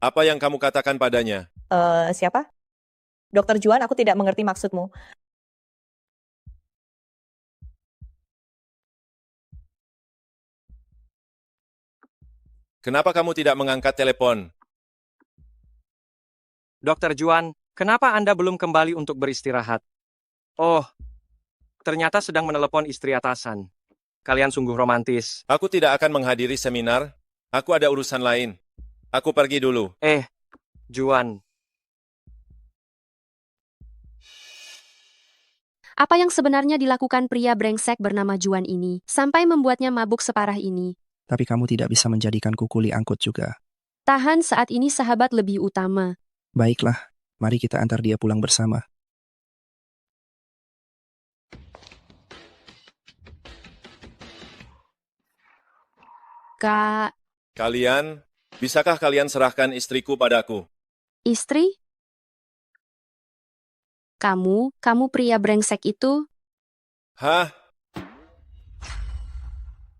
Speaker 4: Apa yang kamu katakan padanya?
Speaker 15: Siapa? Dokter Juan, aku tidak mengerti maksudmu.
Speaker 4: Kenapa kamu tidak mengangkat telepon?
Speaker 9: Dokter Juan, kenapa Anda belum kembali untuk beristirahat? Oh, ternyata sedang menelepon istri atasan. Kalian sungguh romantis.
Speaker 4: Aku tidak akan menghadiri seminar. Aku ada urusan lain. Aku pergi dulu.
Speaker 9: Juan.
Speaker 11: Apa yang sebenarnya dilakukan pria brengsek bernama Juan ini, sampai membuatnya mabuk separah ini?
Speaker 10: Tapi kamu tidak bisa menjadikanku kuli angkut juga.
Speaker 11: Tahan, saat ini sahabat lebih utama.
Speaker 10: Baiklah, mari kita antar dia pulang bersama.
Speaker 11: Kak,
Speaker 4: Kalian, bisakah kalian serahkan istriku padaku?
Speaker 11: istri? Kamu pria brengsek itu,
Speaker 4: Hah?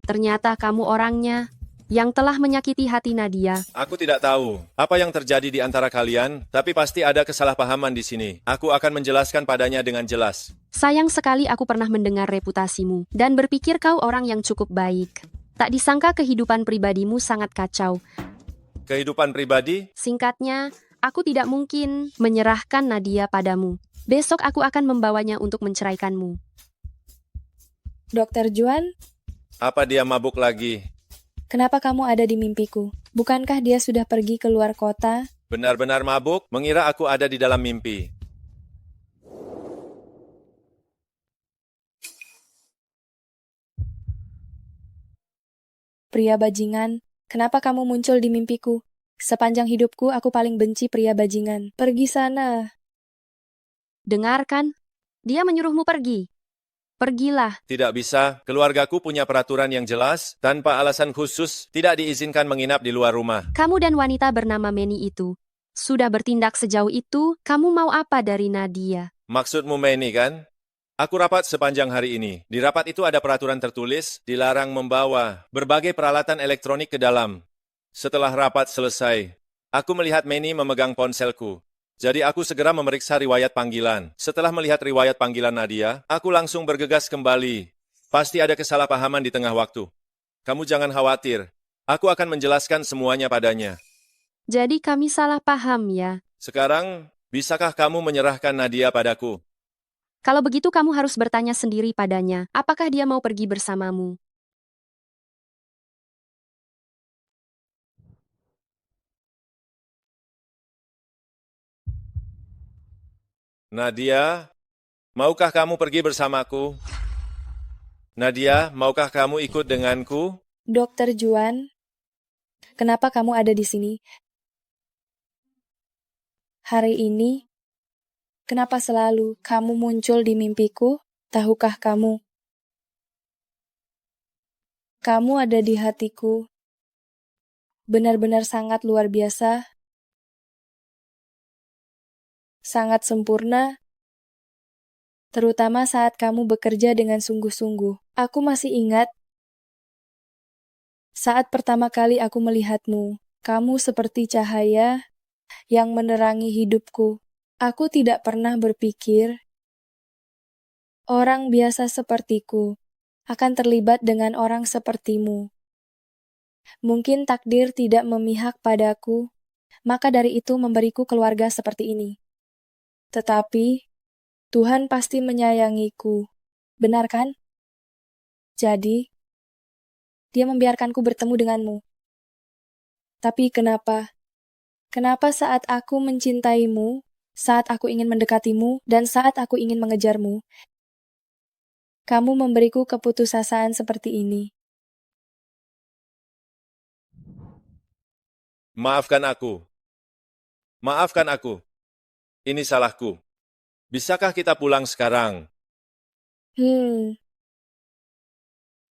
Speaker 11: ternyata kamu orangnya yang telah menyakiti hati Nadia.
Speaker 4: Aku tidak tahu apa yang terjadi di antara kalian, tapi pasti ada kesalahpahaman di sini. Aku akan menjelaskan padanya dengan jelas.
Speaker 11: Sayang sekali aku pernah mendengar reputasimu dan berpikir kau orang yang cukup baik. Tak disangka kehidupan pribadimu sangat kacau.
Speaker 4: Kehidupan pribadi?
Speaker 11: Singkatnya, aku tidak mungkin menyerahkan Nadia padamu. Besok aku akan membawanya untuk menceraikanmu.
Speaker 3: Dokter Juan,
Speaker 4: Apa dia mabuk lagi?
Speaker 3: kenapa kamu ada di mimpiku? Bukankah dia sudah pergi ke luar kota?
Speaker 4: Benar-benar mabuk? Mengira aku ada di dalam mimpi.
Speaker 3: Pria bajingan, kenapa kamu muncul di mimpiku? Sepanjang hidupku aku paling benci pria bajingan. Pergi sana.
Speaker 11: Dengarkan, dia menyuruhmu pergi. Pergilah.
Speaker 4: Tidak bisa, keluargaku punya peraturan yang jelas, tanpa alasan khusus, tidak diizinkan menginap di luar rumah.
Speaker 11: Kamu dan wanita bernama Manny itu sudah bertindak sejauh itu, kamu mau apa dari Nadia?
Speaker 4: Maksudmu Manny kan? Aku rapat sepanjang hari ini. Di rapat itu ada peraturan tertulis, dilarang membawa berbagai peralatan elektronik ke dalam. Setelah rapat selesai, aku melihat Manny memegang ponselku. Jadi aku segera memeriksa riwayat panggilan. Setelah melihat riwayat panggilan Nadia, aku langsung bergegas kembali. Pasti ada kesalahpahaman di tengah waktu. Kamu jangan khawatir. Aku akan menjelaskan semuanya padanya.
Speaker 11: Jadi kami salah paham ya.
Speaker 4: Sekarang, bisakah kamu menyerahkan Nadia padaku?
Speaker 11: Kalau begitu kamu harus bertanya sendiri padanya, apakah dia mau pergi bersamamu?
Speaker 4: Nadia, maukah kamu pergi bersamaku? Nadia, maukah kamu ikut denganku?
Speaker 3: Dokter Juan, kenapa kamu ada di sini? Hari ini, kenapa selalu kamu muncul di mimpiku? Tahukah kamu? Kamu ada di hatiku. Benar-benar sangat luar biasa. Sangat sempurna. Terutama saat kamu bekerja dengan sungguh-sungguh. Aku masih ingat saat pertama kali aku melihatmu. Kamu seperti cahaya yang menerangi hidupku. Aku tidak pernah berpikir orang biasa sepertiku akan terlibat dengan orang sepertimu. Mungkin takdir tidak memihak padaku, maka dari itu memberiku keluarga seperti ini. Tetapi, Tuhan pasti menyayangiku. Benar kan? Jadi, dia membiarkanku bertemu denganmu. Tapi kenapa? Kenapa saat aku mencintaimu, saat aku ingin mendekatimu, dan saat aku ingin mengejarmu, kamu memberiku keputusasaan seperti ini?
Speaker 4: Maafkan aku. Maafkan aku. Ini salahku. Bisakah kita pulang sekarang?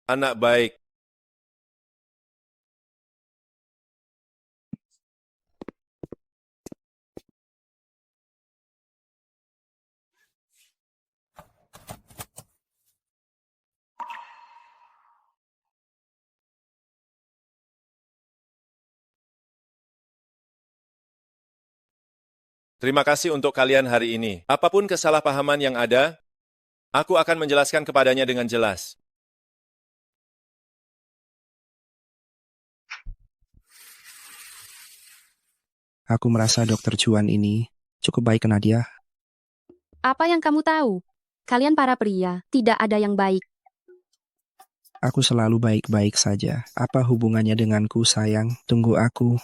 Speaker 4: Anak baik. Terima kasih untuk kalian hari ini. Apapun kesalahpahaman yang ada, aku akan menjelaskan kepadanya dengan jelas.
Speaker 10: Aku merasa Dokter Juan ini cukup baik ke Nadia.
Speaker 11: Apa yang kamu tahu? Kalian para pria, tidak ada yang baik.
Speaker 10: Aku selalu baik-baik saja. Apa hubungannya denganku, sayang? Tunggu aku.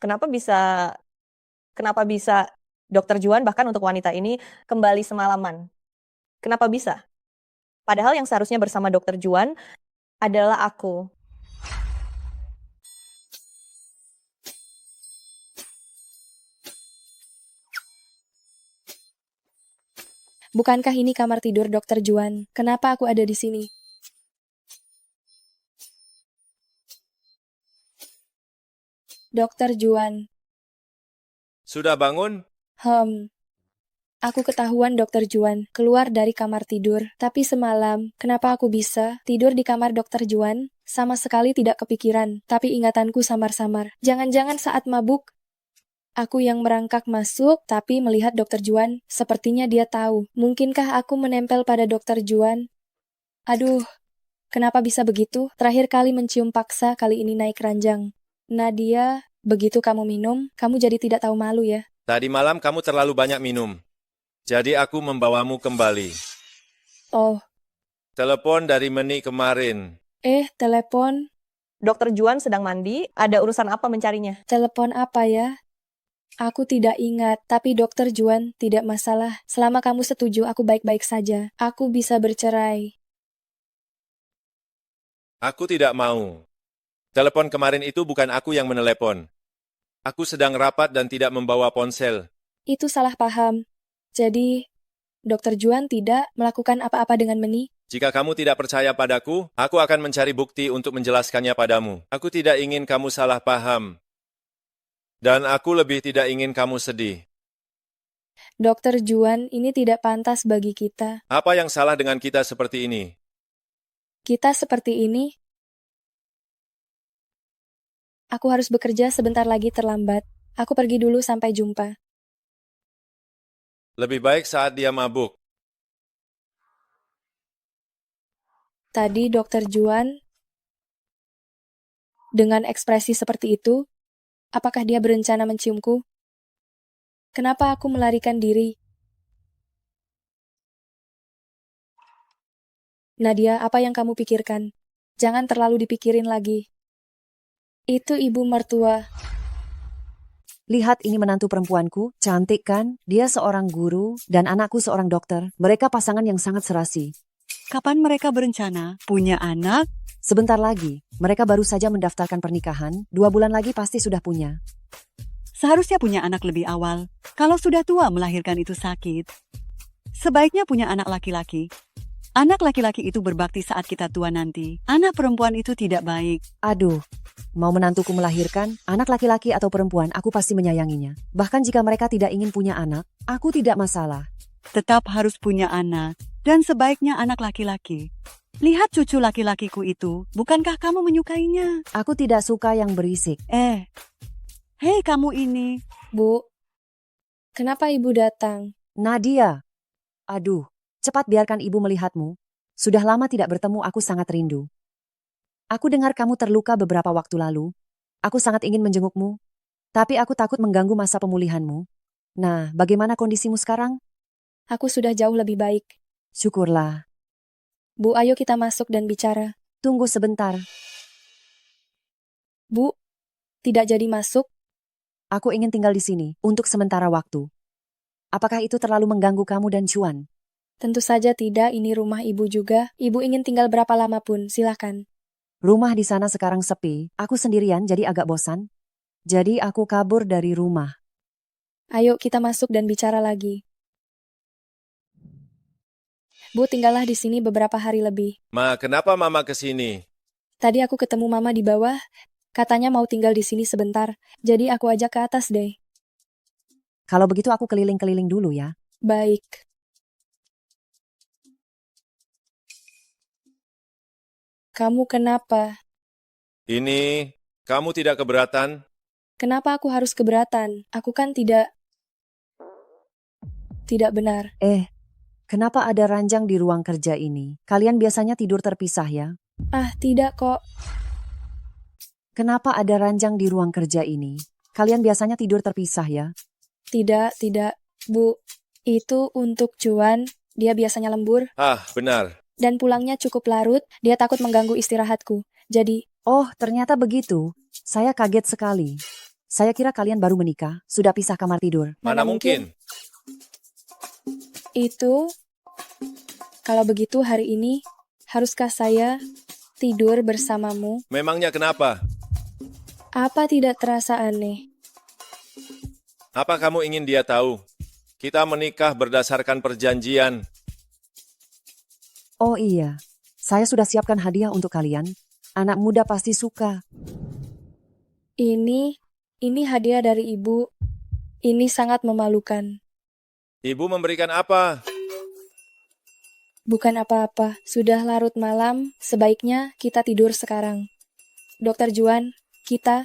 Speaker 15: Kenapa bisa Dokter Juan bahkan untuk wanita ini kembali semalaman. Kenapa bisa? Padahal yang seharusnya bersama Dokter Juan adalah aku.
Speaker 3: Bukankah ini kamar tidur Dokter Juan? Kenapa aku ada di sini? Dokter Juan.
Speaker 4: Sudah bangun?
Speaker 3: Aku ketahuan Dokter Juan keluar dari kamar tidur. Tapi semalam, kenapa aku bisa tidur di kamar Dokter Juan? Sama sekali tidak kepikiran, tapi ingatanku samar-samar. Jangan-jangan saat mabuk, aku yang merangkak masuk, tapi melihat Dokter Juan, sepertinya dia tahu. Mungkinkah aku menempel pada Dokter Juan? Aduh, kenapa bisa begitu? Terakhir kali mencium paksa, kali ini naik ranjang. Nadia, begitu kamu minum, kamu jadi tidak tahu malu ya?
Speaker 4: Tadi malam kamu terlalu banyak minum. Jadi aku membawamu kembali.
Speaker 3: Oh.
Speaker 4: Telepon dari Meni kemarin.
Speaker 3: Telepon?
Speaker 15: Dokter Juan sedang mandi, ada urusan apa mencarinya?
Speaker 3: Telepon apa ya? Aku tidak ingat, tapi Dokter Juan tidak masalah. Selama kamu setuju, aku baik-baik saja. Aku bisa bercerai.
Speaker 4: Aku tidak mau. Telepon kemarin itu bukan aku yang menelepon. Aku sedang rapat dan tidak membawa ponsel.
Speaker 3: Itu salah paham. Jadi, Dokter Juan tidak melakukan apa-apa dengan Meni?
Speaker 4: Jika kamu tidak percaya padaku, aku akan mencari bukti untuk menjelaskannya padamu. Aku tidak ingin kamu salah paham. Dan aku lebih tidak ingin kamu sedih.
Speaker 3: Dokter Juan, ini tidak pantas bagi kita.
Speaker 4: Apa yang salah dengan kita seperti ini?
Speaker 3: Kita seperti ini? Aku harus bekerja sebentar lagi terlambat. Aku pergi dulu, sampai jumpa.
Speaker 4: Lebih baik saat dia mabuk.
Speaker 3: Tadi Dokter Juan, dengan ekspresi seperti itu, apakah dia berencana menciumku? Kenapa aku melarikan diri? Nadia, apa yang kamu pikirkan? Jangan terlalu dipikirin lagi. Itu ibu mertua.
Speaker 12: Lihat ini menantu perempuanku, cantik kan? Dia seorang guru dan anakku seorang dokter. Mereka pasangan yang sangat serasi.
Speaker 1: Kapan mereka berencana punya anak?
Speaker 12: Sebentar lagi, mereka baru saja mendaftarkan pernikahan. 2 bulan lagi pasti sudah punya.
Speaker 1: Seharusnya punya anak lebih awal. Kalau sudah tua melahirkan itu sakit. Sebaiknya punya anak laki-laki. Anak laki-laki itu berbakti saat kita tua nanti. Anak perempuan itu tidak baik.
Speaker 12: Aduh, mau menantuku melahirkan, anak laki-laki atau perempuan, aku pasti menyayanginya. Bahkan jika mereka tidak ingin punya anak, aku tidak masalah.
Speaker 1: Tetap harus punya anak. Dan sebaiknya anak laki-laki. Lihat cucu laki-lakiku itu, bukankah kamu menyukainya?
Speaker 12: Aku tidak suka yang berisik.
Speaker 1: Hei kamu ini.
Speaker 3: Bu, kenapa ibu datang?
Speaker 12: Nadia. Aduh, cepat biarkan ibu melihatmu. Sudah lama tidak bertemu, aku sangat rindu. Aku dengar kamu terluka beberapa waktu lalu. Aku sangat ingin menjengukmu. Tapi aku takut mengganggu masa pemulihanmu. Nah, bagaimana kondisimu sekarang?
Speaker 3: Aku sudah jauh lebih baik.
Speaker 12: Syukurlah.
Speaker 3: Bu, ayo kita masuk dan bicara.
Speaker 12: Tunggu sebentar.
Speaker 3: Bu, tidak jadi masuk?
Speaker 12: Aku ingin tinggal di sini, untuk sementara waktu. Apakah itu terlalu mengganggu kamu dan Juan?
Speaker 3: Tentu saja tidak, ini rumah ibu juga. Ibu ingin tinggal berapa lama pun, silakan.
Speaker 12: Rumah di sana sekarang sepi, aku sendirian jadi agak bosan. Jadi aku kabur dari rumah.
Speaker 3: Ayo kita masuk dan bicara lagi. Bu, tinggallah di sini beberapa hari lebih.
Speaker 4: Ma, kenapa Mama ke sini?
Speaker 3: Tadi aku ketemu Mama di bawah, katanya mau tinggal di sini sebentar, jadi aku ajak ke atas deh.
Speaker 12: Kalau begitu aku keliling-keliling dulu ya.
Speaker 3: Baik. Kamu kenapa?
Speaker 4: Ini, kamu tidak keberatan?
Speaker 3: Kenapa aku harus keberatan? Aku kan tidak benar.
Speaker 12: Kenapa ada ranjang di ruang kerja ini? Kalian biasanya tidur terpisah ya?
Speaker 3: Tidak kok.
Speaker 12: Kenapa ada ranjang di ruang kerja ini? Kalian biasanya tidur terpisah ya?
Speaker 3: Tidak, Bu. Itu untuk Juan, dia biasanya lembur.
Speaker 4: Benar.
Speaker 3: Dan pulangnya cukup larut, dia takut mengganggu istirahatku. Jadi...
Speaker 12: Oh, ternyata begitu. Saya kaget sekali. Saya kira kalian baru menikah, sudah pisah kamar tidur.
Speaker 4: Mana mungkin?
Speaker 3: Itu, kalau begitu hari ini, haruskah saya tidur bersamamu?
Speaker 4: Memangnya kenapa?
Speaker 3: Apa tidak terasa aneh?
Speaker 4: Apa kamu ingin dia tahu? Kita menikah berdasarkan perjanjian.
Speaker 12: Oh iya, saya sudah siapkan hadiah untuk kalian. Anak muda pasti suka.
Speaker 3: Ini hadiah dari ibu. Ini sangat memalukan.
Speaker 4: Ibu memberikan apa?
Speaker 3: Bukan apa-apa, sudah larut malam, sebaiknya kita tidur sekarang. Dokter Juan, kita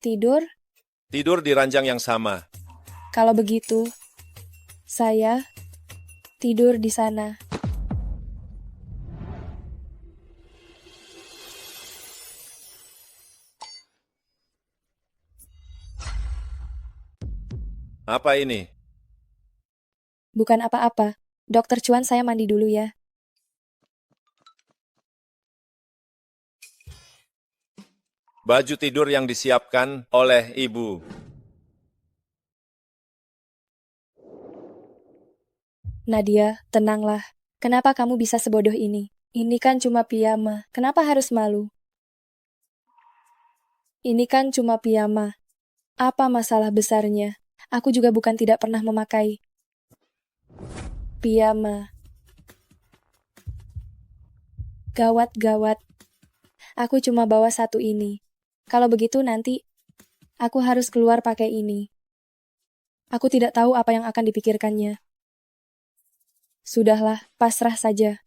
Speaker 3: tidur?
Speaker 4: Tidur di ranjang yang sama.
Speaker 3: Kalau begitu, saya tidur di sana.
Speaker 4: Apa ini?
Speaker 3: Bukan apa-apa. Dokter Cuan, saya mandi dulu ya.
Speaker 4: Baju tidur yang disiapkan oleh ibu.
Speaker 3: Nadia, tenanglah. Kenapa kamu bisa sebodoh ini? Ini kan cuma piyama. Kenapa harus malu? Ini kan cuma piyama. Apa masalah besarnya? Aku juga bukan tidak pernah memakai piyama. Gawat-gawat. Aku cuma bawa satu ini. Kalau begitu nanti, aku harus keluar pakai ini. Aku tidak tahu apa yang akan dipikirkannya. Sudahlah, pasrah saja.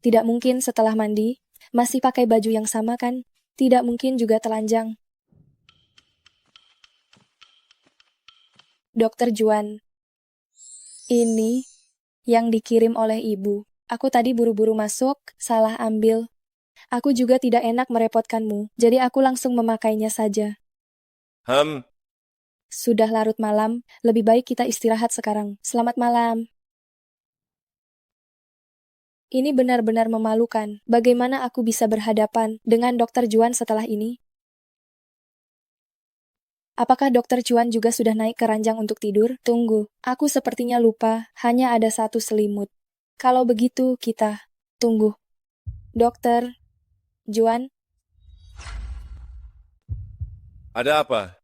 Speaker 3: Tidak mungkin setelah mandi, masih pakai baju yang sama kan? Tidak mungkin juga telanjang. Dokter Juan, ini yang dikirim oleh ibu. Aku tadi buru-buru masuk, salah ambil. Aku juga tidak enak merepotkanmu, jadi aku langsung memakainya saja. Sudah larut malam, lebih baik kita istirahat sekarang. Selamat malam. Ini benar-benar memalukan. Bagaimana aku bisa berhadapan dengan Dokter Juan setelah ini? Apakah Dokter Juan juga sudah naik ke ranjang untuk tidur? Tunggu, aku sepertinya lupa, hanya ada satu selimut. Kalau begitu, kita tunggu. Dokter Juan?
Speaker 4: Ada apa?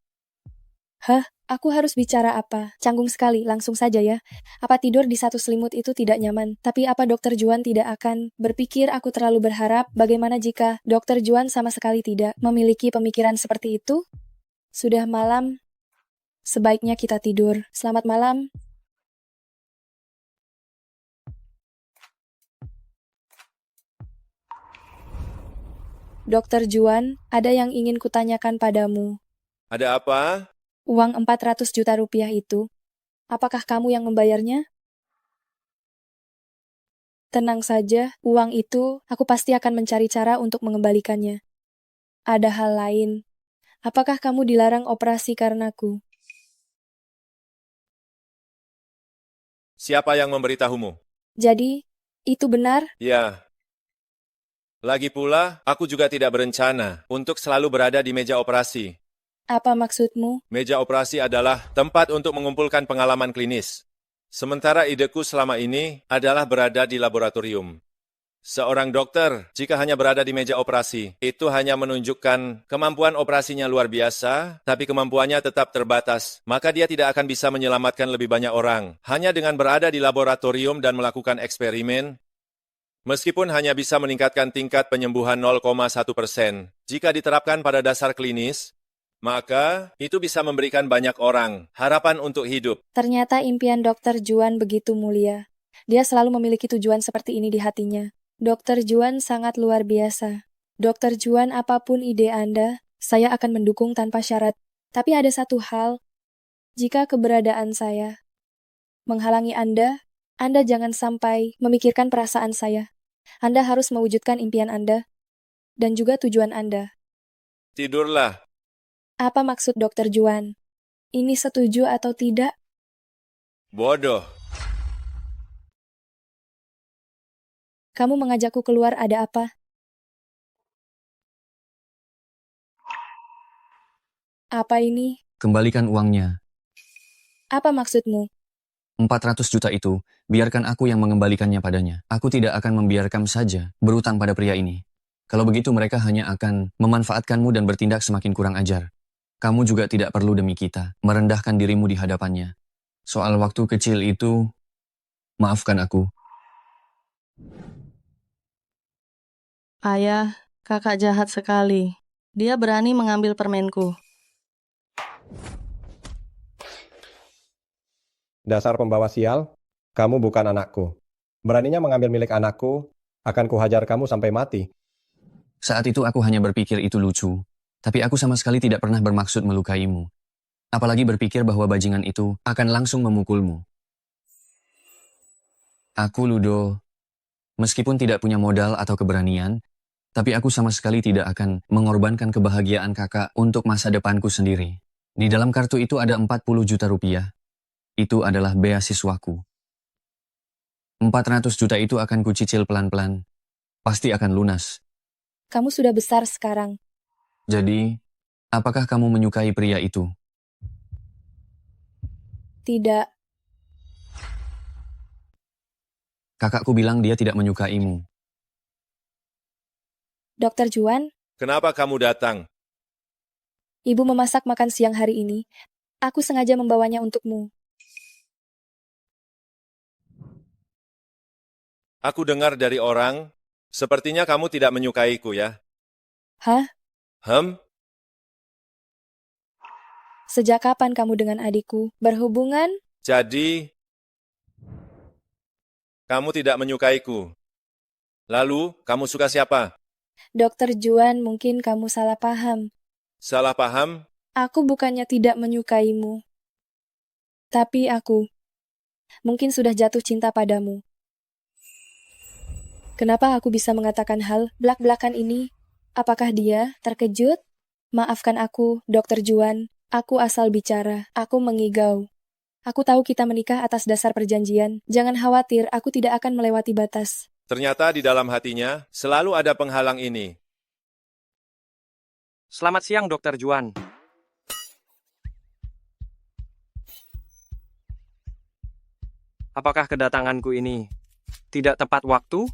Speaker 3: Hah? Aku harus bicara apa? Canggung sekali, langsung saja ya. Apa tidur di satu selimut itu tidak nyaman? Tapi apa Dokter Juan tidak akan berpikir aku terlalu berharap? Bagaimana jika Dokter Juan sama sekali tidak memiliki pemikiran seperti itu? Sudah malam, sebaiknya kita tidur. Selamat malam. Dokter Juan, ada yang ingin kutanyakan padamu.
Speaker 4: Ada apa?
Speaker 3: Uang 400 juta rupiah itu, apakah kamu yang membayarnya? Tenang saja, uang itu aku pasti akan mencari cara untuk mengembalikannya. Ada hal lain. Apakah kamu dilarang operasi karenaku?
Speaker 4: Siapa yang memberitahumu?
Speaker 3: Jadi, itu benar?
Speaker 4: Ya. Lagi pula, aku juga tidak berencana untuk selalu berada di meja operasi.
Speaker 3: Apa maksudmu?
Speaker 4: Meja operasi adalah tempat untuk mengumpulkan pengalaman klinis. Sementara ideku selama ini adalah berada di laboratorium. Seorang dokter, jika hanya berada di meja operasi, itu hanya menunjukkan kemampuan operasinya luar biasa, tapi kemampuannya tetap terbatas. Maka dia tidak akan bisa menyelamatkan lebih banyak orang. Hanya dengan berada di laboratorium dan melakukan eksperimen, meskipun hanya bisa meningkatkan tingkat penyembuhan 0,1%, jika diterapkan pada dasar klinis, maka itu bisa memberikan banyak orang harapan untuk hidup.
Speaker 3: Ternyata impian Dokter Juan begitu mulia. Dia selalu memiliki tujuan seperti ini di hatinya. Dokter Juan sangat luar biasa. Dokter Juan, apapun ide Anda, saya akan mendukung tanpa syarat. Tapi ada satu hal, jika keberadaan saya menghalangi Anda jangan sampai memikirkan perasaan saya. Anda harus mewujudkan impian Anda dan juga tujuan Anda.
Speaker 4: Tidurlah.
Speaker 3: Apa maksud Dokter Juan? Ini setuju atau tidak?
Speaker 4: Bodoh.
Speaker 3: Kamu mengajakku keluar ada apa? Apa ini?
Speaker 19: Kembalikan uangnya.
Speaker 3: Apa maksudmu?
Speaker 19: 400 juta itu, biarkan aku yang mengembalikannya padanya. Aku tidak akan membiarkan saja berutang pada pria ini. Kalau begitu mereka hanya akan memanfaatkanmu dan bertindak semakin kurang ajar. Kamu juga tidak perlu demi kita merendahkan dirimu di hadapannya. Soal waktu kecil itu, maafkan aku.
Speaker 8: Ayah, kakak jahat sekali. Dia berani mengambil permenku.
Speaker 5: Dasar pembawa sial, kamu bukan anakku. Beraninya mengambil milik anakku, akan kuhajar kamu sampai mati.
Speaker 19: Saat itu aku hanya berpikir itu lucu. Tapi aku sama sekali tidak pernah bermaksud melukaimu. Apalagi berpikir bahwa bajingan itu akan langsung memukulmu. Aku, Ludo, meskipun tidak punya modal atau keberanian, tapi aku sama sekali tidak akan mengorbankan kebahagiaan kakak untuk masa depanku sendiri. Di dalam kartu itu ada 40 juta rupiah. Itu adalah beasiswaku. 400 juta itu akan kucicil pelan-pelan. Pasti akan lunas.
Speaker 3: Kamu sudah besar sekarang.
Speaker 19: Jadi, apakah kamu menyukai pria itu?
Speaker 3: Tidak.
Speaker 19: Kakakku bilang dia tidak menyukaimu.
Speaker 3: Dokter Juan,
Speaker 4: Kenapa kamu datang?
Speaker 3: ibu memasak makan siang hari ini. Aku sengaja membawanya untukmu.
Speaker 4: Aku dengar dari orang, sepertinya kamu tidak menyukaiku ya.
Speaker 3: Hah? Sejak kapan kamu dengan adikku berhubungan?
Speaker 4: Jadi, kamu tidak menyukaiku. Lalu, kamu suka siapa?
Speaker 3: Dokter Juan, mungkin kamu salah paham.
Speaker 4: Salah paham?
Speaker 3: Aku bukannya tidak menyukaimu. Tapi aku mungkin sudah jatuh cinta padamu. Kenapa aku bisa mengatakan hal belak-belakan ini? Apakah dia terkejut? Maafkan aku, Dokter Juan. Aku asal bicara. Aku mengigau. Aku tahu kita menikah atas dasar perjanjian. Jangan khawatir, aku tidak akan melewati batas.
Speaker 4: Ternyata di dalam hatinya selalu ada penghalang ini.
Speaker 9: Selamat siang, Dokter Juan. Apakah kedatanganku ini tidak tepat waktu?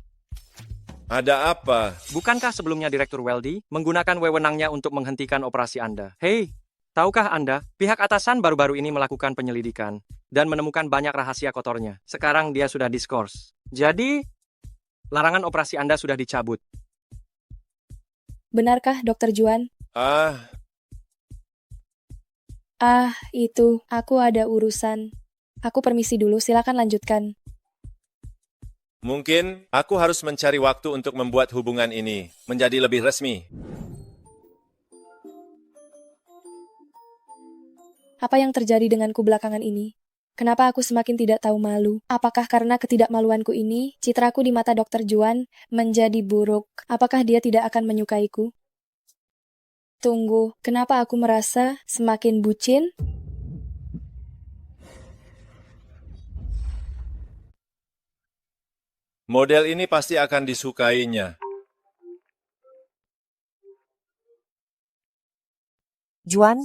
Speaker 4: Ada apa?
Speaker 9: Bukankah sebelumnya Direktur Weldy menggunakan wewenangnya untuk menghentikan operasi Anda? Hei, tahukah Anda, pihak atasan baru-baru ini melakukan penyelidikan dan menemukan banyak rahasia kotornya. Sekarang dia sudah diskors. Jadi, larangan operasi Anda sudah dicabut.
Speaker 3: Benarkah, Dokter Juan? Itu. Aku ada urusan. Aku permisi dulu, silakan lanjutkan.
Speaker 4: Mungkin aku harus mencari waktu untuk membuat hubungan ini menjadi lebih resmi.
Speaker 3: Apa yang terjadi denganku belakangan ini? Kenapa aku semakin tidak tahu malu? Apakah karena ketidakmaluanku ini, citraku di mata Dokter Juan menjadi buruk? Apakah dia tidak akan menyukaiku? Tunggu, kenapa aku merasa semakin bucin?
Speaker 4: Model ini pasti akan disukainya.
Speaker 12: Juan,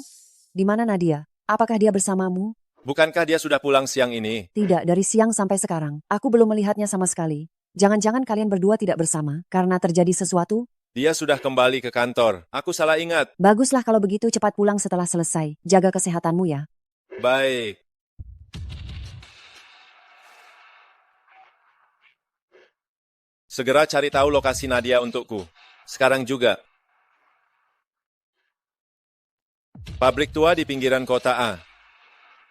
Speaker 12: di mana Nadia? Apakah dia bersamamu?
Speaker 4: Bukankah dia sudah pulang siang ini?
Speaker 12: Tidak, dari siang sampai sekarang. Aku belum melihatnya sama sekali. Jangan-jangan kalian berdua tidak bersama karena terjadi sesuatu?
Speaker 4: Dia sudah kembali ke kantor. Aku salah ingat.
Speaker 12: Baguslah kalau begitu cepat pulang setelah selesai. Jaga kesehatanmu ya.
Speaker 4: Baik. Segera cari tahu lokasi Nadia untukku. Sekarang juga. Pabrik tua di pinggiran kota A.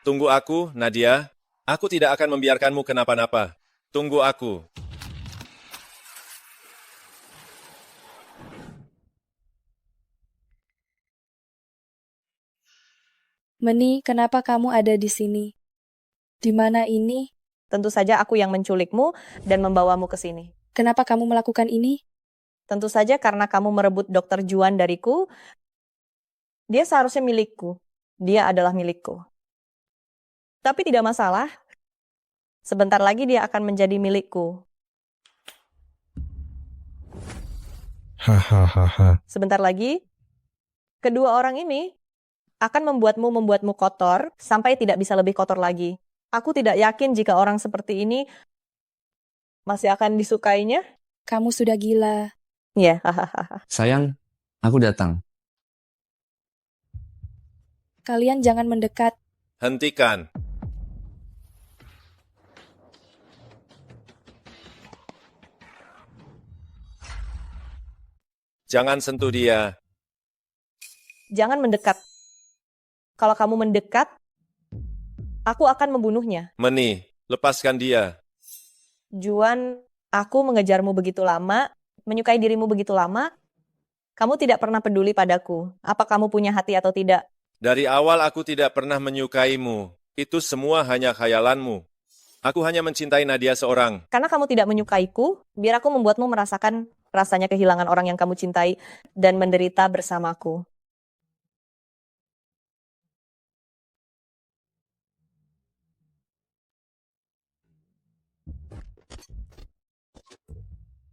Speaker 4: Tunggu aku, Nadia. Aku tidak akan membiarkanmu kenapa-napa. Tunggu aku.
Speaker 3: Meni, kenapa kamu ada di sini? Di mana ini?
Speaker 15: Tentu saja aku yang menculikmu dan membawamu ke sini.
Speaker 3: Kenapa kamu melakukan ini?
Speaker 15: Tentu saja karena kamu merebut Dokter Juan dariku. Dia seharusnya milikku. Dia adalah milikku. Tapi tidak masalah. Sebentar lagi dia akan menjadi milikku.
Speaker 18: Hahaha.
Speaker 15: Sebentar lagi, kedua orang ini akan membuatmu kotor sampai tidak bisa lebih kotor lagi. Aku tidak yakin jika orang seperti ini masih akan disukainya.
Speaker 3: Kamu sudah gila.
Speaker 15: Ya, hahaha.
Speaker 19: Sayang, aku datang.
Speaker 3: Kalian jangan mendekat.
Speaker 4: Hentikan. Jangan sentuh dia.
Speaker 15: Jangan mendekat. Kalau kamu mendekat, aku akan membunuhnya.
Speaker 4: Meni, lepaskan dia.
Speaker 15: Juan, aku mengejarmu begitu lama, menyukai dirimu begitu lama, kamu tidak pernah peduli padaku. Apa kamu punya hati atau tidak?
Speaker 4: Dari awal aku tidak pernah menyukaimu. Itu semua hanya khayalanmu. Aku hanya mencintai Nadia seorang.
Speaker 15: Karena kamu tidak menyukaiku, biar aku membuatmu merasakan rasanya kehilangan orang yang kamu cintai dan menderita bersamaku.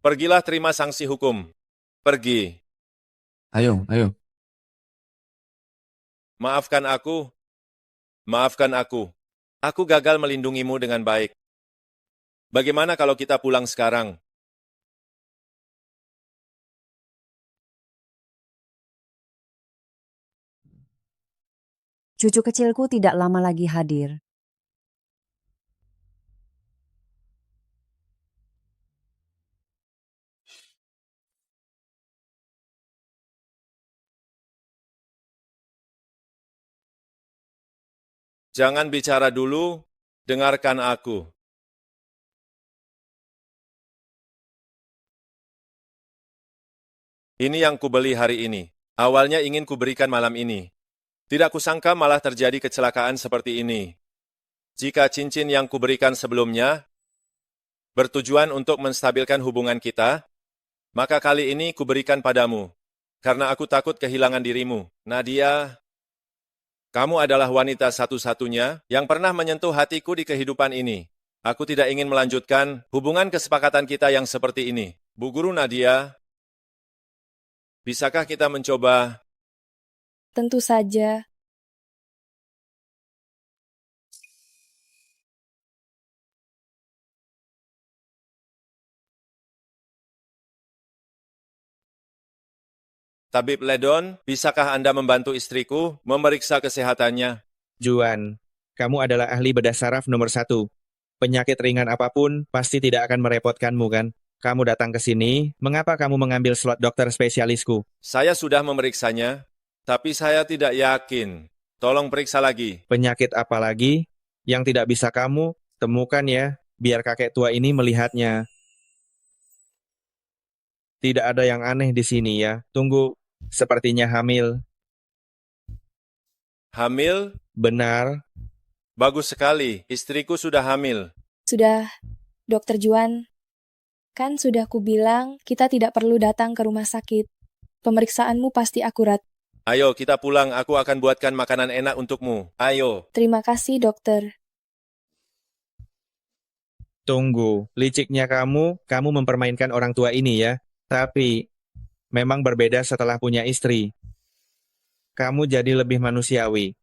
Speaker 4: Pergilah terima sanksi hukum. Pergi.
Speaker 19: Ayo, ayo.
Speaker 4: Maafkan aku. Maafkan aku. Aku gagal melindungimu dengan baik. Bagaimana kalau kita pulang sekarang?
Speaker 12: Cucu kecilku tidak lama lagi hadir.
Speaker 4: Jangan bicara dulu, dengarkan aku. Ini yang kubeli hari ini. Awalnya ingin kuberikan malam ini. Tidak kusangka malah terjadi kecelakaan seperti ini. Jika cincin yang kuberikan sebelumnya bertujuan untuk menstabilkan hubungan kita, maka kali ini kuberikan padamu. Karena aku takut kehilangan dirimu. Nadia, kamu adalah wanita satu-satunya yang pernah menyentuh hatiku di kehidupan ini. Aku tidak ingin melanjutkan hubungan kesepakatan kita yang seperti ini. Bu Guru Nadia, bisakah kita mencoba?
Speaker 3: Tentu saja.
Speaker 4: Tabib Ledon, bisakah Anda membantu istriku memeriksa kesehatannya?
Speaker 2: Juan, kamu adalah ahli bedah saraf nomor 1. Penyakit ringan apapun pasti tidak akan merepotkanmu kan? Kamu datang ke sini, mengapa kamu mengambil slot dokter spesialisku?
Speaker 4: Saya sudah memeriksanya, tapi saya tidak yakin. Tolong periksa lagi.
Speaker 2: Penyakit apa lagi yang tidak bisa kamu temukan ya, biar kakek tua ini melihatnya. Tidak ada yang aneh di sini ya. Tunggu, sepertinya hamil.
Speaker 4: Hamil?
Speaker 2: Benar.
Speaker 4: Bagus sekali, istriku sudah hamil.
Speaker 3: Sudah, Dokter Juan. Kan sudah kubilang kita tidak perlu datang ke rumah sakit. Pemeriksaanmu pasti akurat.
Speaker 4: Ayo kita pulang, aku akan buatkan makanan enak untukmu. Ayo.
Speaker 3: Terima kasih, dokter.
Speaker 2: Tunggu, liciknya kamu mempermainkan orang tua ini ya. Tapi, memang berbeda setelah punya istri. Kamu jadi lebih manusiawi.